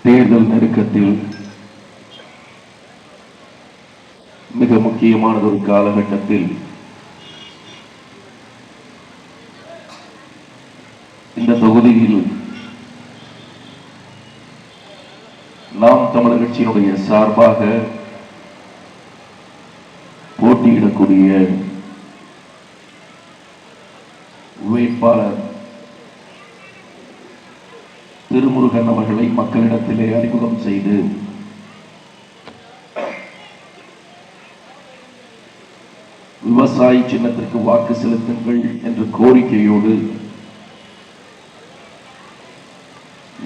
தேர்தல் நெருக்கத்தில் மிக முக்கியமானதொரு காலகட்டத்தில் இந்த தொகுதியில் நாம் தமிழர் கட்சியினுடைய சார்பாக போட்டியிடக்கூடிய வேட்பாளர் திருமுருகன் அவர்களை மக்களிடத்திலே அறிமுகம் செய்து விவசாய சின்னத்திற்கு வாக்கு செலுத்துங்கள் என்ற கோரிக்கையோடு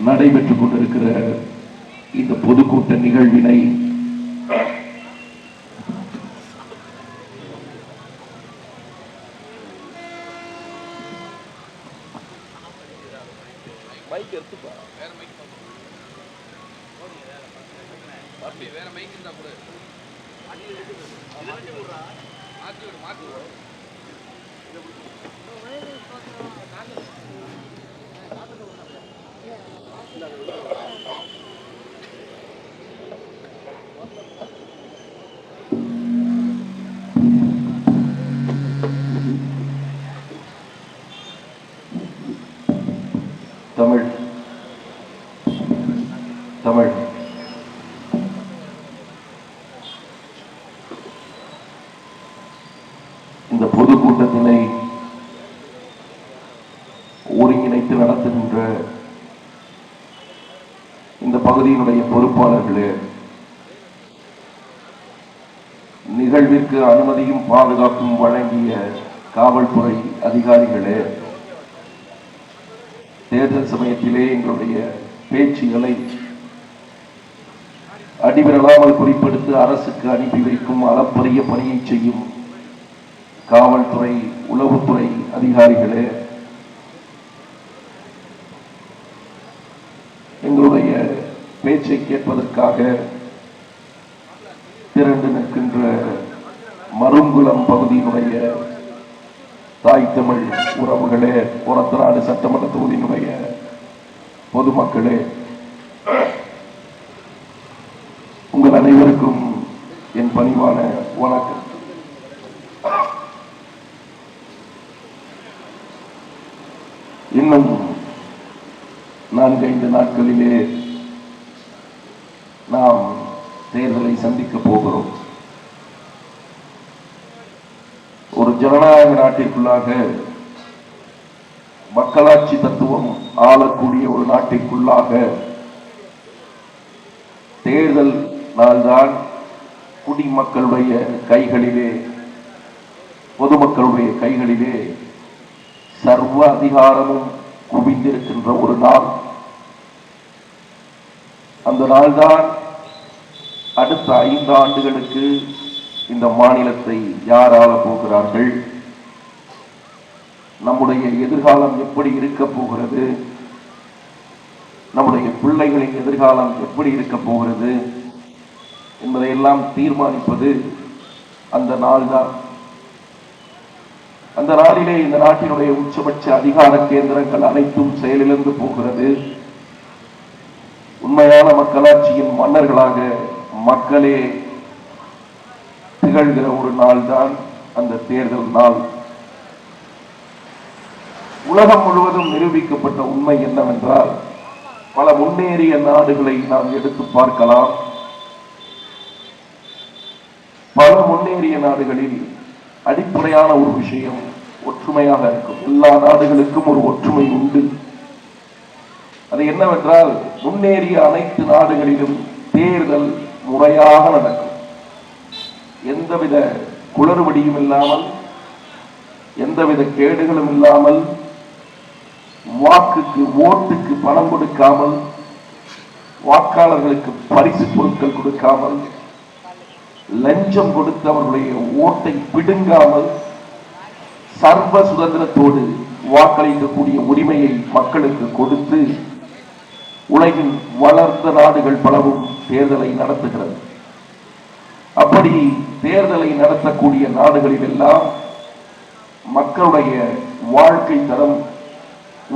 நடைபெற்றுக் கொண்டிருக்கிற இந்த பொதுக்கூட்ட நிகழ்வினை தமிழ் இந்த பொதுக்கூட்டத்தினை ஒருங்கிணைத்து நடத்துகின்ற இந்த பகுதியினுடைய பொறுப்பாளர்களே, நிகழ்விற்கு அனுமதியும் பாதுகாப்பும் வழங்கிய காவல்துறை அதிகாரிகளே, தேர்தல் சமயத்திலே எங்களுடைய பேச்சுகளை அடிவிரலாமல் குறிப்பிடுத்து அரசுக்கு அனுப்பி வைக்கும் அளப்பரிய பணியை செய்யும் காவல்துறை உளவுத்துறை அதிகாரிகளே, எங்களுடைய பேச்சை கேட்பதற்காக திரண்டு நிற்கின்ற மருங்குளம் பகுதியினுடைய தாய் தமிழ் உறவுகளே, ஒரத்தநாடு சட்டமன்ற தொகுதியினுடைய பொதுமக்களே, உங்கள் அனைவருக்கும் என் பணிவான வணக்கம். இன்னும் 4-5 நாட்களிலே நாம் தேர்தலை சந்திக்க போகிறோம். ஒரு ஜனநாயக நாட்டிற்குள்ளாக, மக்களாட்சி தத்துவம் ஆளக்கூடிய ஒரு நாட்டிற்குள்ளாக தேர்தல் நாள்தான் குடிமக்களுடைய கைகளிலே, பொதுமக்களுடைய கைகளிலே சர்வ அதிகாரமும் குவிந்திருக்கின்ற ஒரு நாள். அந்த நாள்தான் அடுத்த 5 ஆண்டுகளுக்கு இந்த மாநிலத்தை யார் ஆளப் போகிறார்கள், நம்முடைய எதிர்காலம் எப்படி இருக்க போகிறது, நம்முடைய பிள்ளைகளின் எதிர்காலம் எப்படி இருக்க போகிறது என்பதையெல்லாம் தீர்மானிப்பது அந்த நாள்தான். அந்த நாளிலே இந்த நாட்டினுடைய உச்சபட்ச அதிகார கேந்திரங்கள் அனைத்தும் செயலிழந்து போகிறது. உண்மையான மக்களாட்சியின் மன்னர்களாக மக்களே திகழ்கிற ஒரு நாள் தான் அந்த தேர்தல் நாள். உலகம் முழுவதும் நிரூபிக்கப்பட்ட உண்மை என்னவென்றால், பல முன்னேறிய நாடுகளை நாம் எடுத்து பார்க்கலாம். பல முன்னேறிய நாடுகளில் அடிப்படையான ஒரு விஷயம் ஒற்றுமையாக இருக்கும். எல்லா நாடுகளுக்கும் ஒரு ஒற்றுமை உண்டு. அது என்னவென்றால், முன்னேறிய அனைத்து நாடுகளிலும் தேர்தல் முறையாக நடக்கும். எந்தவித குளறுபடியும் இல்லாமல், எந்தவித கேடுகளும் இல்லாமல், வாக்குக்கு ஓட்டுக்கு பணம் கொடுக்காமல், வாக்காளர்களுக்கு பரிசு பொருட்கள் கொடுக்காமல், லஞ்சம் கொடுத்து அவர்களுடைய ஓட்டை பிடுங்காமல், சர்வ சுதந்திரத்தோடு வாக்களிக்கக்கூடிய உரிமையை மக்களுக்கு கொடுத்து உலகின் வளர்ந்த நாடுகள் பலவும் தேர்தலை நடத்துகிறது. அப்படி தேர்தலை நடத்தக்கூடிய நாடுகளில் எல்லாம் மக்களுடைய வாழ்க்கை தரம்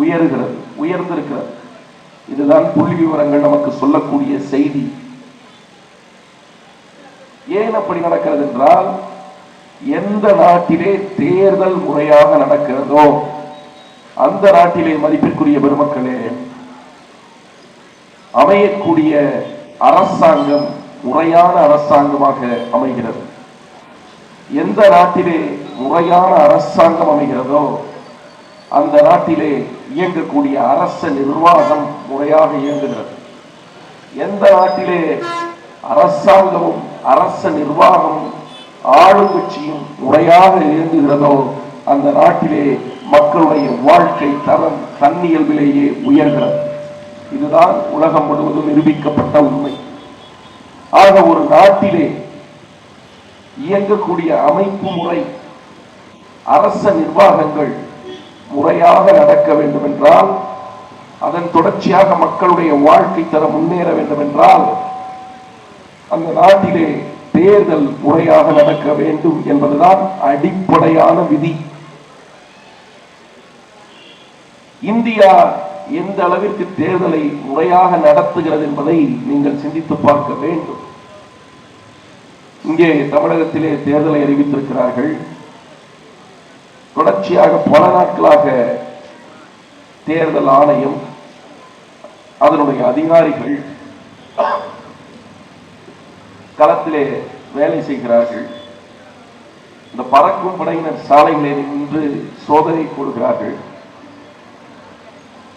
உயர்ந்திருக்கிறது. இதுதான் புள்ளி விவரங்கள் நமக்கு சொல்லக்கூடிய வேண்டிய செய்தி. ஏன் அப்படி நடக்கிறது என்றால், எந்த நாட்டிலே தேர்தல் முறையாக நடக்கிறதோ அந்த நாட்டிலே மதிப்பிற்குரிய பெருமக்களே அமையக்கூடிய அரசாங்கம் முறையான அரசாங்கமாக அமைகிறது. எந்த நாட்டிலே முறையான அரசாங்கம் அமைகிறதோ அந்த நாட்டிலே இயங்கக்கூடிய அரச நிர்வாகம் முறையாக இயங்குகிறது. எந்த நாட்டிலே அரசாங்கமும் அரச நிர்வாகமும் ஆளுங்கட்சியும் முறையாக இயங்குகிறதோ அந்த நாட்டிலே மக்களுடைய வாழ்க்கை தரம் தன்னியல்பிலேயே உயர்கிறது. இதுதான் உலகம் முழுவதும் நிரூபிக்கப்பட்ட உண்மை. ஆக ஒரு நாட்டிலே இயங்கக்கூடிய அமைப்பு முறை, அரச நிர்வாகங்கள் முறையாக நடக்க வேண்டும் என்றால், அதன் தொடர்ச்சியாக மக்களுடைய வாழ்க்கை தரம் முன்னேற வேண்டும் என்றால், அந்த நாட்டிலே தேர்தல் முறையாக நடக்க வேண்டும் என்பதுதான் அடிப்படையான விதி. இந்தியா எந்த அளவிற்கு தேர்தலை முறையாக நடத்துகிறது என்பதை நீங்கள் சிந்தித்து பார்க்க வேண்டும். இங்கே தமிழகத்திலே தேர்தலை அறிவித்திருக்கிறார்கள். தொடர்ச்சியாக பல நாட்களாக தேர்தல் ஆணையம், அதனுடைய அதிகாரிகள் களத்திலே வேலை செய்கிறார்கள். இந்த பறக்கும் படையினர் சாலைகளில் நின்று சோதனை கொள்கிறார்கள்.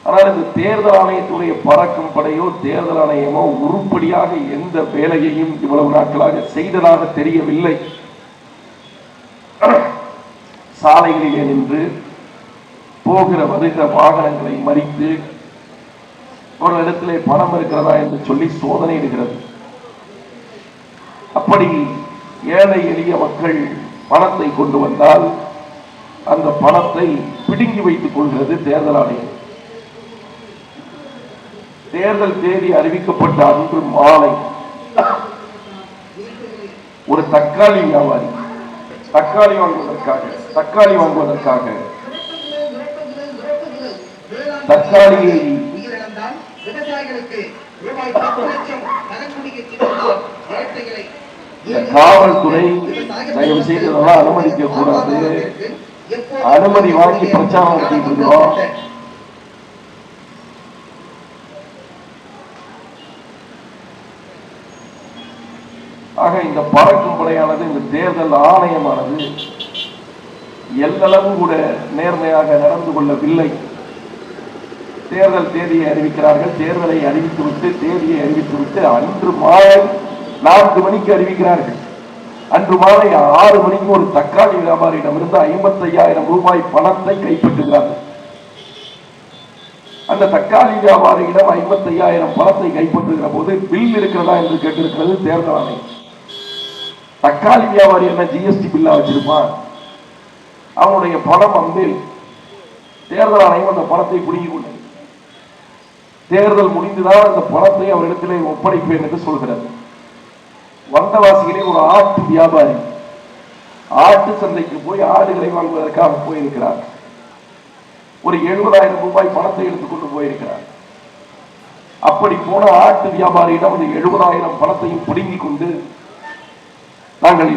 ஆனால் இந்த தேர்தல் ஆணையத்துடைய பறக்கும் படையோ தேர்தல் ஆணையமோ உருப்படியாக எந்த வேலையையும் இவ்வளவு நாட்களாக செய்ததாக தெரியவில்லை. சாலைகளிலே நின்று போகிற வருகிற வாகனங்களை மறித்து ஒரு இடத்திலே பணம் இருக்கிறதா என்று சொல்லி சோதனையிடுகிறது. அப்படி ஏழை எளிய மக்கள் பணத்தை கொண்டு வந்தால் அந்த பணத்தை பிடுங்கி வைத்துக் கொள்கிறது தேர்தல் ஆணையம். தேர்தல் தேதி அறிவிக்கப்பட்ட அன்று மாலை ஒரு தக்காளி வியாபாரி தக்காளி வாங்குவதற்காக தக்காளியை காவல்துறை தயவு செய்து இதெல்லாம் அனுமதிக்க கூடாது, அனுமதி வாங்கி பிரச்சாரம் நடத்திட்டு இருக்கிறோம். ஆக இந்த பறக்கும் படையானது, இந்த தேர்தல் ஆணையமானது எல்லளவும் கூட நேர்மையாக நடந்து கொள்ளவில்லை. தேர்தல் தேதியை அறிவிக்கிறார்கள், தேர்தலை அறிவித்துவிட்டு தேதியை அறிவித்துவிட்டு அன்று மாலை 4 மணிக்கு அறிவிக்கிறார்கள். அன்று மாலை 6 மணிக்கு ஒரு தக்காளி வியாபாரியிடமிருந்து 55,000 ரூபாய் பணத்தை கைப்பற்றுகிறார்கள். அந்த தக்காளி வியாபாரியிடம் 55,000 பணத்தை கைப்பற்றுகிற போது பில் இருக்கிறதா என்று கேட்டிருக்கிறது தேர்தல் ஆணையம். தக்காளி வியாபாரி என்ன ஜிஎஸ்டி பில்லா வச்சிருப்பான்? அவனுடைய பணம் வந்து தேர்தல் ஆணையம் அந்த பணத்தை பிடுங்கிக் கொண்டது. தேர்தல் முடிந்துதான் அந்த பணத்தை அவரிடத்திலே ஒப்படைப்பேன் என்று சொல்கிறது. வந்தவாசிகளே ஒரு ஆட்டு வியாபாரி ஆட்டு சந்தைக்கு போய் ஆடுகளை வாங்குவதற்காக போயிருக்கிறார். ஒரு 70,000 ரூபாய் பணத்தை எடுத்துக்கொண்டு போயிருக்கிறார். அப்படி போன ஆட்டு வியாபாரியிடம் அந்த 70,000 பணத்தையும் பிடுங்கிக் கொண்டு, நாங்கள்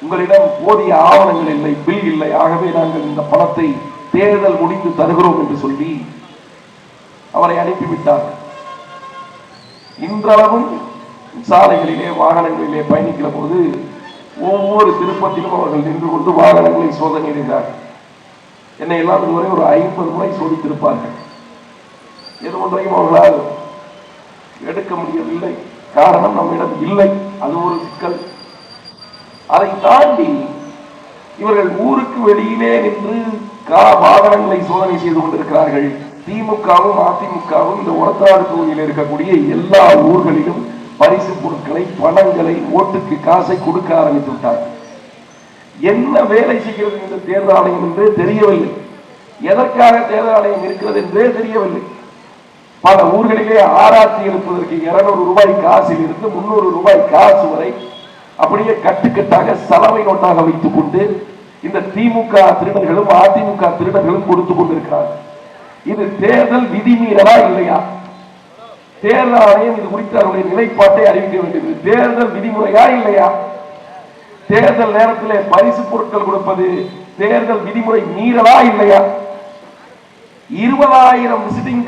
உங்களிடம் போதிய ஆவணங்கள் இல்லை, பில் இல்லை, ஆகவே நாங்கள் இந்த பணத்தை தேர்தல் முடிந்து தருகிறோம் என்று சொல்லி அவரை அனுப்பிவிட்டார்கள். இன்றளவும் சாலைகளிலே வாகனங்களிலே பயணிக்கிற போது ஒவ்வொரு திருப்பத்திலும் அவர்கள் நின்று கொண்டு வாகனங்களை சோதனையிடுகிறார்கள். என்னை எல்லாம் இதுவரை ஒரு 50 முறை சோதித்திருப்பார்கள். எது ஒன்றையும் அவர்களால் எடுக்க முடியவில்லை. காரணம் நம்மிடம் இல்லை, அது ஒரு சிக்கல். அதை தாண்டி இவர்கள் ஊருக்கு வெளியிலே நின்று வாகனங்களை சோதனை செய்து கொண்டிருக்கிறார்கள். திமுகவும் அதிமுகவும் இந்த ஒரத்தநாடு தொகுதியில் இருக்கக்கூடிய எல்லா ஊர்களிலும் பரிசு பொருட்களை, பணங்களை, ஓட்டுக்கு காசை கொடுக்க ஆரம்பித்து விட்டார்கள். என்ன வேலை செய்கிறது இந்த தேர்தல் ஆணையம் என்றே தெரியவில்லை. எதற்காக தேர்தல் ஆணையம் இருக்கிறது என்றே தெரியவில்லை. பல ஊர்களிலே ஆராய்ச்சி எடுப்பதற்கு 200 ரூபாய் காசில் இருந்து 300 ரூபாய் காசு வரை அப்படியே கட்டுக்கட்டாக சலவை நோட்டாக வைத்துக் கொண்டு இந்த திமுக திருடர்களும் அதிமுக திருடர்களும் கொடுத்துக் கொண்டிருக்கிறார்கள். இது தேர்தல் விதிமீறலா இல்லையா? தேர்தல் ஆணையம் இது குறித்து அவருடைய நிலைப்பாட்டை அறிவிக்க வேண்டியது. தேர்தல் விதிமுறையா இல்லையா? தேர்தல் நேரத்தில் பரிசு பொருட்கள் கொடுப்பது தேர்தல் விதிமுறை மீறலா இல்லையா? 20,000 விசிட்டிங்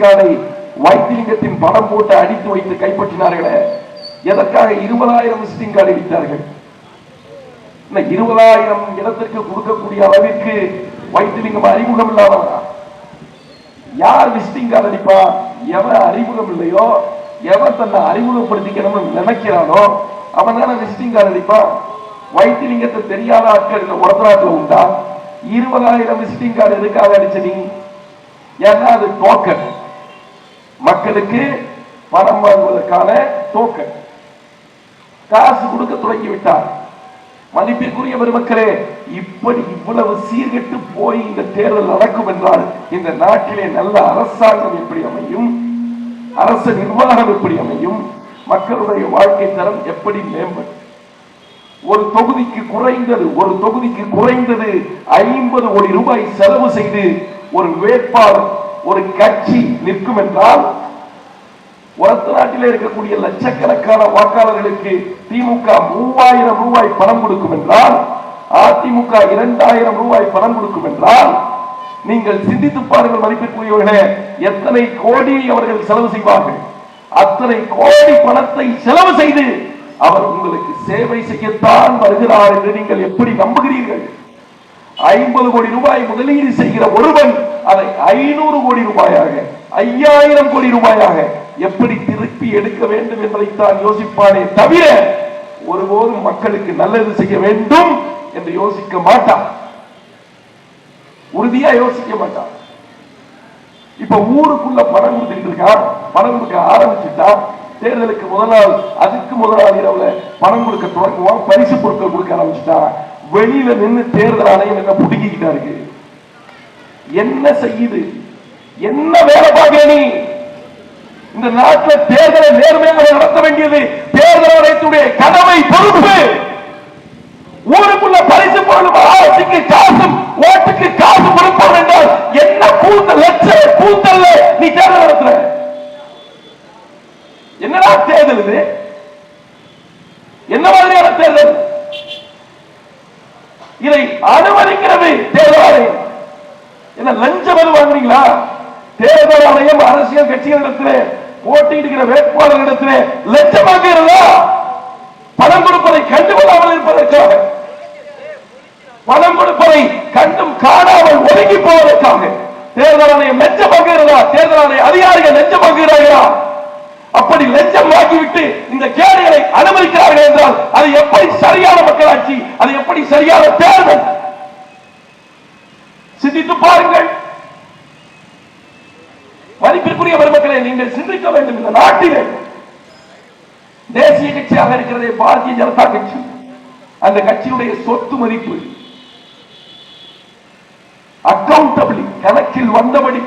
கார்டை வைத்திலிங்கத்தின் படம் போட்டு அடித்து வைத்து கைப்பற்றினார்களே, எதற்காக 20,000 விசிட்டிங் கார்டு அடித்தார்கள்? 20,000 இடத்திற்கு கொடுக்கக்கூடிய அளவிற்கு வைத்திலிங்கம் அறிமுகம் இல்லாதவரா? யார் விசிட்டிங் கார்டு அடிப்பா? எவன் அறிமுகம் இல்லையோ, எவன் தன்னை அறிமுகப்படுத்திக்கணும்னு நினைக்கிறானோ அவன் தானே விசிட்டிங் கார்டு அடிப்பா. வைத்திலிங்கத்தை தெரியாத ஆட்கள் இந்த உலகத்தில் உண்டா? 20,000 விசிட்டிங் கார்டு எதுக்காக அடிச்ச நீ? ஏன்னா அது டோக்கன், மக்களுக்கு பணம் வாங்குவதற்கான டோக்கன். காசு கொடுக்க தொடங்கி விட்டார். மதிப்பிற்குரிய பெருமக்களே, இப்படி இவ்வளவு சீர்கெட்டு போய் இந்த தேர்தல் நடக்கும் என்றால் இந்த நாட்டிலே நல்ல அரசாங்கம் எப்படி அமையும்? அரசு நிர்வாகம் எப்படி அமையும்? மக்களுடைய வாழ்க்கை தரம் எப்படி மேம்படும்? ஒரு தொகுதிக்கு குறைந்தது 50 கோடி ரூபாய் செலவு செய்து ஒரு வேட்பாளர் ஒரு கட்சி நிற்கும் என்றால், உலக நாட்டிலே இருக்கக்கூடிய லட்சக்கணக்கான வாக்காளர்களுக்கு திமுக 3,000 ரூபாய் பணம் கொடுக்கும் என்றால், அதிமுக 2,000 ரூபாய் பணம் கொடுக்கும் என்றால், நீங்கள் சிந்தித்து பாருங்கள் மதிப்பிற்குரியவர்களே, எத்தனை கோடி அவர்கள் செலவு செய்வார்கள். அத்தனை கோடி பணத்தை செலவு செய்து அவர் உங்களுக்கு சேவை செய்யத்தான் வருகிறார் என்று நீங்கள் எப்படி நம்புகிறீர்கள்? 50 கோடி ரூபாய் முதலீடு செய்கிற ஒருவன் அதை 500 கோடி ரூபாயாக 5,000 கோடி ரூபாயாக எப்படி திருப்பி எடுக்க வேண்டும் என்பதைத்தான் யோசிப்பானே தவிர ஒருபோதும் மக்களுக்கு நல்லது செய்ய வேண்டும் என்று யோசிக்க மாட்டான். உறுதியா யோசிக்க மாட்டான். இப்ப ஊருக்குள்ள பணம் கொடுத்துட்டு இருக்கான், பணம் கொடுக்க ஆரம்பிச்சுட்டா தேர்தலுக்கு முதல் நாள், அதுக்கு முதல் நாள் இரவுல பணம் கொடுக்க தொடங்குவான், பரிசு பொருட்கள் கொடுக்க ஆரம்பிச்சுட்டா வெளியில நின்று தேர்தல் ஆணையம் என்ன புடுங்கிக்கிட்டா இருக்கு. என்ன செய்யுது? என்ன வேலை பார்க்க? நீ இந்த நாட்டில் தேர்தலை நேர்மையாக நடத்த வேண்டியது தேர்தல் ஆணையத்துடைய கடமை, பொறுப்பு. ஊருக்குள்ள பரிசு பொருளும் ஆட்சிக்கு காசும் ஓட்டுக்கு காசு கொடுப்போம் என்றால் என்ன கூத்தல், லட்ச கூத்தல்ல நீ தேர்தல் நடத்துற? என்னடா தேர்தல் இது? என்ன மாதிரியான தேர்தல்? இதை அனுமதிக்கிறது தேர்தல் ஆணையம். என்ன லஞ்சம் எது வாங்குறீங்களா? தேர்தல் ஆணையம் அரசியல் கட்சிகளிடத்திலே போட்டியிடுகிற வேட்பாளர்களிடத்திலே லஞ்சம் வாங்குகிறதா? பணம் கொடுப்பதை கண்டுகொள்ளாமல் இருப்பதற்காக, பணம் கொடுப்பதை கண்டும் காணாமல் ஒதுங்கி போவதற்காக தேர்தல் ஆணையம் லஞ்சம் வாங்குகிறதா? தேர்தல் ஆணைய அதிகாரிகள் லஞ்சம் வாங்குகிறார்களா? அப்படி லஞ்சம் வாங்கிவிட்டு இந்த கேடுகளை அனுமதிக்கிறார்கள் என்றால் அது எப்படி சரியான மக்களாட்சி? அது எப்படி சரியான தேர்தல்? சிந்தித்து பாருங்கள். மதிப்பிற்குரிய பெருமக்களை, நீங்கள் சிந்திக்க வேண்டும். இந்த நாட்டிலே தேசிய கட்சியாக இருக்கிறதே பாரதிய ஜனதா கட்சி, அந்த கட்சியுடைய சொத்து மதிப்பு அக்கவுண்டபிளி, கணக்கில் வந்தபடி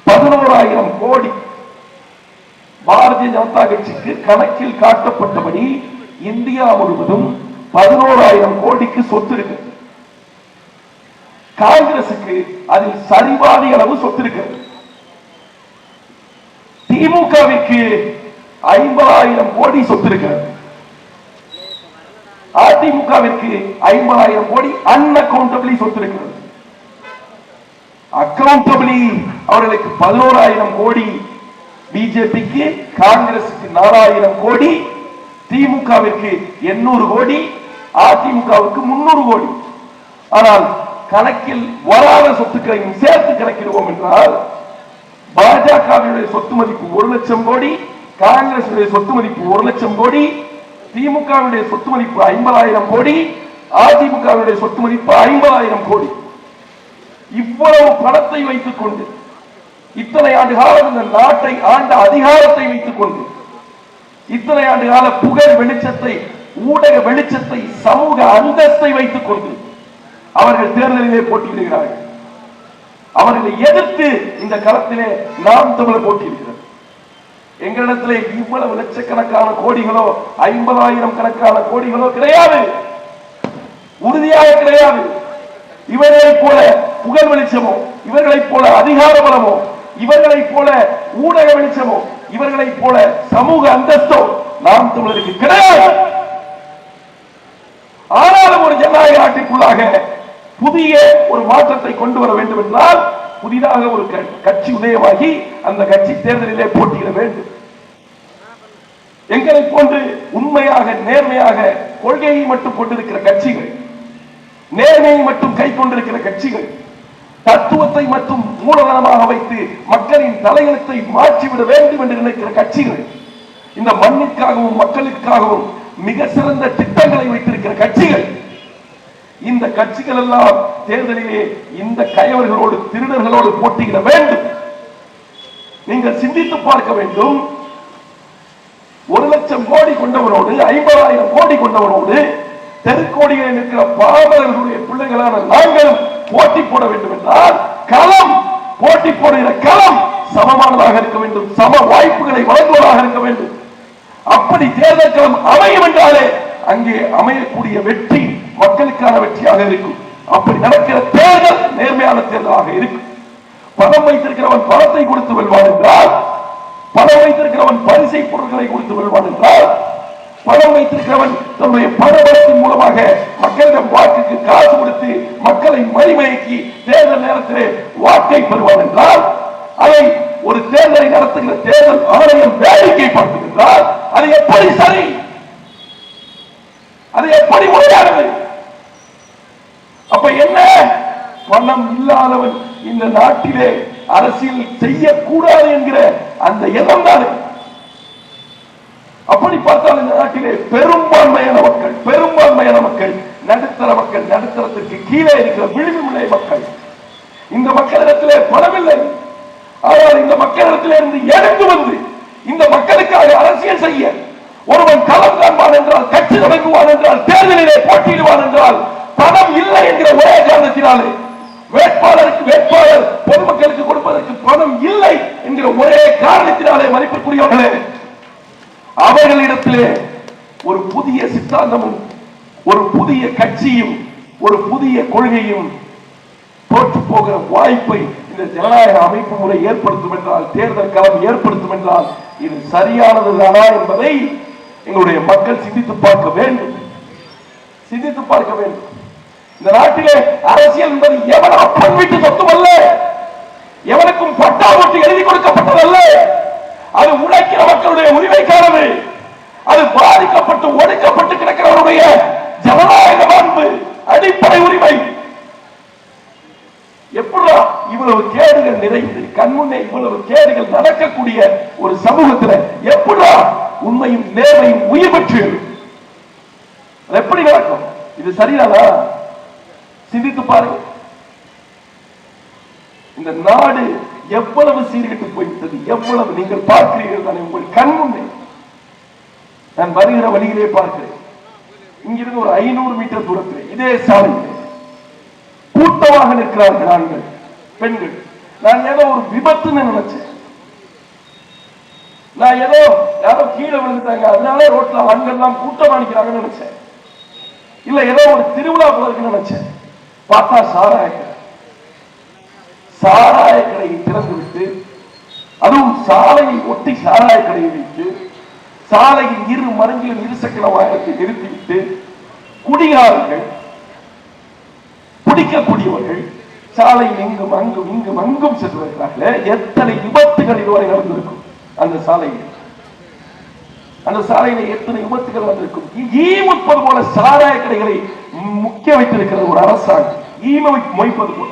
11,000 கோடி. பாரதிய ஜனதா கட்சிக்கு கணக்கில் காட்டப்பட்டபடி இந்தியா முழுவதும் 11,000 கோடிக்கு சொத்து இருக்கு. காங்கிரசுக்கு அதில் சரிபாதி அளவு சொத்து இருக்கிறது. திமுகவிற்கு 50,000 கோடி சொத்து இருக்கிறது. அதிமுகவிற்கு 50,000 கோடி அன்அக்கவுண்டபிளி சொத்து இருக்கிறது. அக்கவுண்டபிளி அவர்களுக்கு 11,000 கோடி, பிஜேபிக்கு காங்கிரசுக்கு 4,000 கோடி, திமுகவிற்கு 800 கோடி, அதிமுகவுக்கு 300 கோடி. ஆனால் கணக்கில் வராத சொத்துக்களையும் சேர்த்து கணக்கிடுவோம் என்றால் பாஜகவினுடைய சொத்து மதிப்பு 1 லட்சம் கோடி, காங்கிரசுடைய சொத்து மதிப்பு 1 லட்சம் கோடி, திமுகவுடைய சொத்து மதிப்பு 50,000 கோடி, அதிமுகவுடைய சொத்து மதிப்பு 50,000 கோடி. இவ்வளவு பணத்தை வைத்துக் கொண்டு, இத்தனை ஆண்டு காலம் இந்த நாட்டை ஆண்ட அதிகாரத்தை வைத்துக் கொண்டு, இத்தனை ஆண்டு கால புகழ் வெளிச்சத்தை, ஊடக வெளிச்சத்தை, சமூக அந்தஸ்தை வைத்துக் கொண்டு அவர்கள் தேர்தலிலே போட்டியிடுகிறார்கள். அவர்களை எதிர்த்து இந்த களத்திலே நாம் தமிழர் போட்டியிடுகிறது. எங்களிடத்திலே இவ்வளவு லட்சக்கணக்கான கோடிகளோ 50,000 கணக்கான கோடிகளோ கிடையாது, உறுதியாக கிடையாது. இவர்களைப் போல புகழ் வெளிச்சமோ, இவர்களைப் போல அதிகார பலமோ, இவர்களைப் போல ஊடக வெளிச்சமோ இவர்களைப் போல சமூக அந்தஸ்தோ நாம் தமிழருக்கு கிடையாது. ஆனாலும் ஒரு ஜனநாயக நாட்டிற்குள்ளாக புதிய ஒரு மாற்றத்தை கொண்டு வர வேண்டும் என்றால் புதிதாக ஒரு கட்சி உதயமாகி அந்த கட்சி தேர்தலிலே போட்டியிட வேண்டும். எங்களை போன்று உண்மையாக நேர்மையாக கொள்கையை மட்டும் கொண்டிருக்கிற கட்சிகள், நேர்மையை மட்டும் கை கொண்டிருக்கிற கட்சிகள், தத்துவத்தை மட்டும் மூலதனமாக வைத்து மக்களின் தலையெழுத்தை மாற்றிவிட வேண்டும் என்று நினைக்கிற கட்சிகள், இந்த மண்ணிற்காகவும் மக்களுக்காகவும் மிக சிறந்த திட்டங்களை வைத்திருக்கிற கட்சிகள், இந்த கட்சிகள் எல்லாம் தேர்தலிலே இந்த கயவர்களோடு திருடர்களோடு போட்டியிட வேண்டும். நீங்கள் சிந்தித்து பார்க்க வேண்டும். 1,00,000 கோடி கொண்டவனோடு 50,000 கோடி கொண்டவனோடு தெருக்கோடிகளில் இருக்கிற பாமரர்களுடைய பிள்ளைகளான நாங்களும் போட்டி போட வேண்டும் என்றால் களம், போட்டி போடுகிற களம் சமமானதாக இருக்க வேண்டும், சம வாய்ப்புகளை வழங்குவதாக இருக்க வேண்டும். அப்படி தேர்தல் களம் அமையும் என்றாலே அங்கே அமையக்கூடிய வெற்றி மக்களுக்கான வெற்றியாக இருக்கும். அப்படி நடக்கிற தேர்தல் நேர்மையான தேர்தலாக இருக்கும். பணம் வைத்திருக்கிறவன் பணத்தை கொடுத்து வெல்வான் என்றால், பணம் வைத்திருக்கிறவன் பரிசை பொருட்களை கொடுத்து வெல்வான் என்றால், பணம் வைத்திருக்கிறவன் தன்னுடைய பணபலத்தின் மூலமாக மக்களிடம் வாக்குக்கு காசு கொடுத்து மக்களை மறிமயக்கி தேர்தல் நேரத்திலே வாக்கை பெறுவான் என்றால், அதை ஒரு தேர்தலை நடத்துகிற தேர்தல் ஆணையம் வேடிக்கை பார்க்கின்றால் அது எப்படி சரி? அது எப்படி முறையானது? அப்ப என்ன? பணம் இல்லாதவன் இந்த நாட்டிலே அரசியல் செய்யக்கூடாது என்கிற அந்த எண்ணம் தானே. அப்படி பார்த்தால் இந்த நாட்டிலே பெரும்பான்மையான மக்கள் நடுத்தர மக்கள், நடுத்தரத்திற்கு கீழே இருக்கிற விளிம்பு நிலை மக்கள், இந்த மக்களிடத்திலே பணமில்லை. ஆனால் இந்த மக்களிடத்திலே இருந்து எடுத்து வந்து இந்த மக்களுக்காக அரசியல் செய்ய ஒருவன் களம் காண்பான் என்றால், கட்சி தொடங்குவான் என்றால், தேர்தலிலே போட்டியிடுவான் என்றால் பணம் இல்லை என்கிற ஒரே காரணத்தினாலே, வேட்பாளர் பொதுமக்களுக்கு கொடுப்பதற்கு பணம் இல்லை என்கிற ஒரே காரணத்தினாலே மதிப்புக்குரியவர்களே, அவர்களிடத்திலே ஒரு புதிய சித்தாந்தமும் ஒரு புதிய கட்சியும் ஒரு புதிய கொள்கையும் தோற்று போகிற வாய்ப்பை இந்த ஜனநாயக அமைப்பு முறை ஏற்படுத்தும் என்றால், தேர்தல் களம் ஏற்படுத்தும் என்றால் இது சரியானதுதானா என்பதை எங்களுடைய மக்கள் சிந்தித்து பார்க்க வேண்டும். இந்த நாட்டிலே அரசியல் என்பது எவன் அப்பன் வீட்டு சொத்துமல்ல, எவனுக்கும் பட்டா ஓட்டு எழுதி கொடுக்கப்பட்டதல்ல. அது உழைக்கிற மக்களுடைய உரிமைக்கானது. அது பாதிக்கப்பட்டு ஒடுக்கப்பட்டு கிடக்கிறவருடைய ஜனநாயக மாண்பு, அடிப்படை உரிமை. எப்படா இவ்வளவு கேடுகள் நிறைந்து கண்முன்னே இவ்வளவு கேடுகள் நடக்கக்கூடிய ஒரு சமூகத்தில் எப்படா உண்மையும் நேர்மையும் உயிர் பெற்று எப்படி நடக்கும்? இது சரிதானா? சிந்தித்து பாருங்க. இந்த நாடு எவ்வளவு சீர்கெட்டு போய்விட்டது, எவ்வளவு நீங்கள் பார்க்கிறீர்கள் தானே உங்கள் கண்முன்னே. நான் வருகிற வழியிலே பார்க்கிறேன். இங்கிருந்து ஒரு 500 மீட்டர் தூரத்தில் இதே சாலையில் கூட்டமாக நிற்கிறார்கள் ஆண்கள், பெண்கள். நான் ஏதோ ஒரு விபத்துன்னு நினைச்சேன். நான் ஏதோ யாரோ கீழே விழுந்துட்டாங்க அதனால ரோட்ல ஆண்கள் எல்லாம் கூட்டமா நிற்கிறாங்கன்னு நினைச்சேன். இல்ல ஏதோ ஒரு திருவிழா போல இருக்குன்னு நினைச்சேன். பார்த்தா சாராய கடையை திறந்து விட்டு, அதுவும் சாலையை ஒட்டி சாராய கடையை வைத்து சாலையின் இரு மருங்கிலும் இருசக்கர வாகனத்தை நிறுத்திவிட்டு குடிகாரர்கள், பிடிக்கக்கூடியவர்கள் சாலையில் இங்கும் அங்கும் சென்று வருகிறார்கள். எத்தனை விபத்துகள் இதுவரை நடந்திருக்கும் அந்த சாலையில்? அந்த சாலையில எத்தனை விபத்துகள் வந்திருக்கும்? ஈமுப்பது போல சாராய கடைகளை முக்கிய வைத்திருக்கிறது ஒரு அரசாங்கம், ஈமை மொய்ப்பது போல.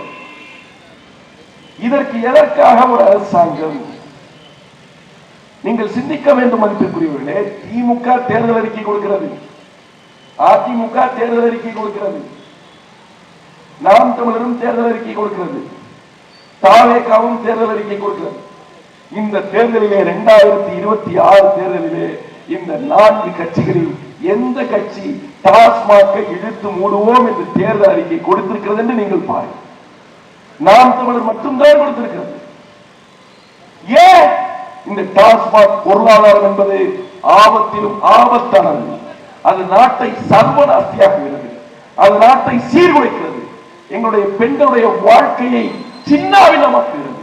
இதற்கு எதற்காக ஒரு அரசாங்கம்? நீங்கள் சிந்திக்க வேண்டும் மதிப்பிற்குரியவர்களே. திமுக தேர்தல் அறிக்கை கொடுக்கிறது, அதிமுக தேர்தல் அறிக்கை கொடுக்கிறது, நாம் தமிழரும் தேர்தல் அறிக்கை கொடுக்கிறது, தாவேகாவும் தேர்தல் அறிக்கை கொடுக்கிறது. இந்த தேர்தலிலே 2026 தேர்தலிலே இந்த 4 கட்சிகளில் எந்த கட்சி டாஸ்மாகை இழுத்து மூடுவோம் என்று தேர்தல் அறிக்கை கொடுத்திருக்கிறது என்று நீங்கள் பாருங்கள். நாம் தமிழர் மட்டும்தான் கொடுத்திருக்கிறது. ஏன்? இந்த டாஸ்மாக் பொருளாதாரம் என்பது ஆபத்திலும் ஆபத்தானது. அது நாட்டை சர்வநாஸ்தியாக்குகிறது, அது நாட்டை சீர்குலைக்கிறது, எங்களுடைய பெண்களுடைய வாழ்க்கையை சின்னாவினமாக்குகிறது.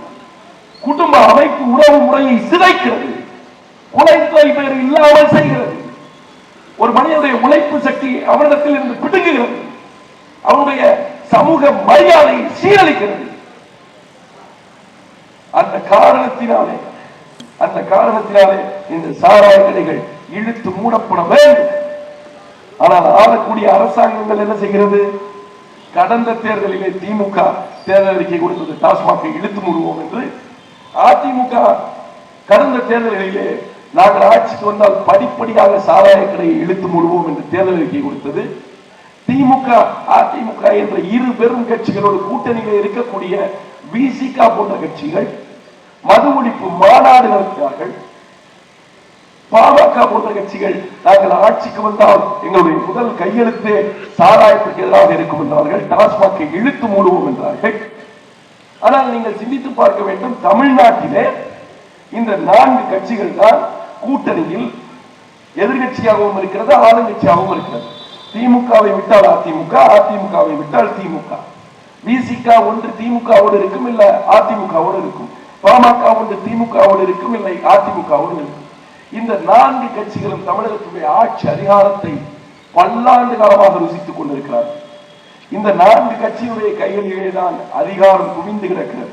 குடும்ப அமைப்பு உறவு முறையை சிதைக்கிறது, குலைத்தொகை பேர் இல்லாமல் செய்கிறது, ஒரு மனிதனுடைய உழைப்பு சக்தி அவரிடத்தில் இருந்து பிடுங்குகிறது, அவனுடைய சமூக மரியாதையை சீரழிக்கிறது. அந்த காரணத்தினாலே இந்த சாராய கடைகள் இழுத்து மூடப்பட வேண்டும். ஆனால் ஆளக்கூடிய அரசாங்கங்கள் என்ன செய்கிறது? கடந்த தேர்தலிலே திமுக தேர்தல் அறிக்கை கொடுத்தது டாஸ்மாகை இழுத்து மூடுவோம் என்று. அதிமுக கடந்த தேர்தல்களிலே நாங்கள் ஆட்சிக்கு வந்தால் படிப்படியாக சாராய கடையை இழுத்து மூடுவோம் என்று தேர்தல் அறிக்கை கொடுத்தது. திமுக அதிமுக என்ற இரு பெரும் கட்சிகளோடு கூட்டணியில் இருக்கக்கூடிய விசிக போன்ற கட்சிகள் மது ஒழிப்பு மாநாடு நடத்துகிறார்கள். பாமக போன்ற கட்சிகள் நாங்கள் ஆட்சிக்கு வந்தால் எங்களுடைய முதல் கையெழுத்து சாராயத்துக்கு எதிராக இருக்கும் என்றார்கள், டாஸ்மாகை இழுத்து மூடுவோம் என்றார்கள். ஆனால் நீங்கள் சிந்தித்து பார்க்க வேண்டும், தமிழ்நாட்டிலே இந்த 4 கட்சிகள் தான் கூட்டணியில் எதிர்கட்சியாகவும் இருக்கிறது, ஆளுங்கட்சியாகவும் இருக்கிறது. திமுகவை விட்டால் அதிமுக, அதிமுகவை விட்டால் திமுக. விசிக ஒன்று திமுகவோடு இருக்கும், இல்ல அதிமுகவோடு இருக்கும். பாமக ஒன்று திமுகவோடு இருக்கும், இல்லை அதிமுகவோடு இருக்கும். இந்த 4 கட்சிகளும் தமிழகத்துடைய ஆட்சி அதிகாரத்தை பல்லாண்டு காலமாக ருசித்துக் கொண்டிருக்கிறார்கள். இந்த 4 கட்சியுடைய கைகளிலே தான் அதிகாரம் குவிந்து கிடக்கிறது.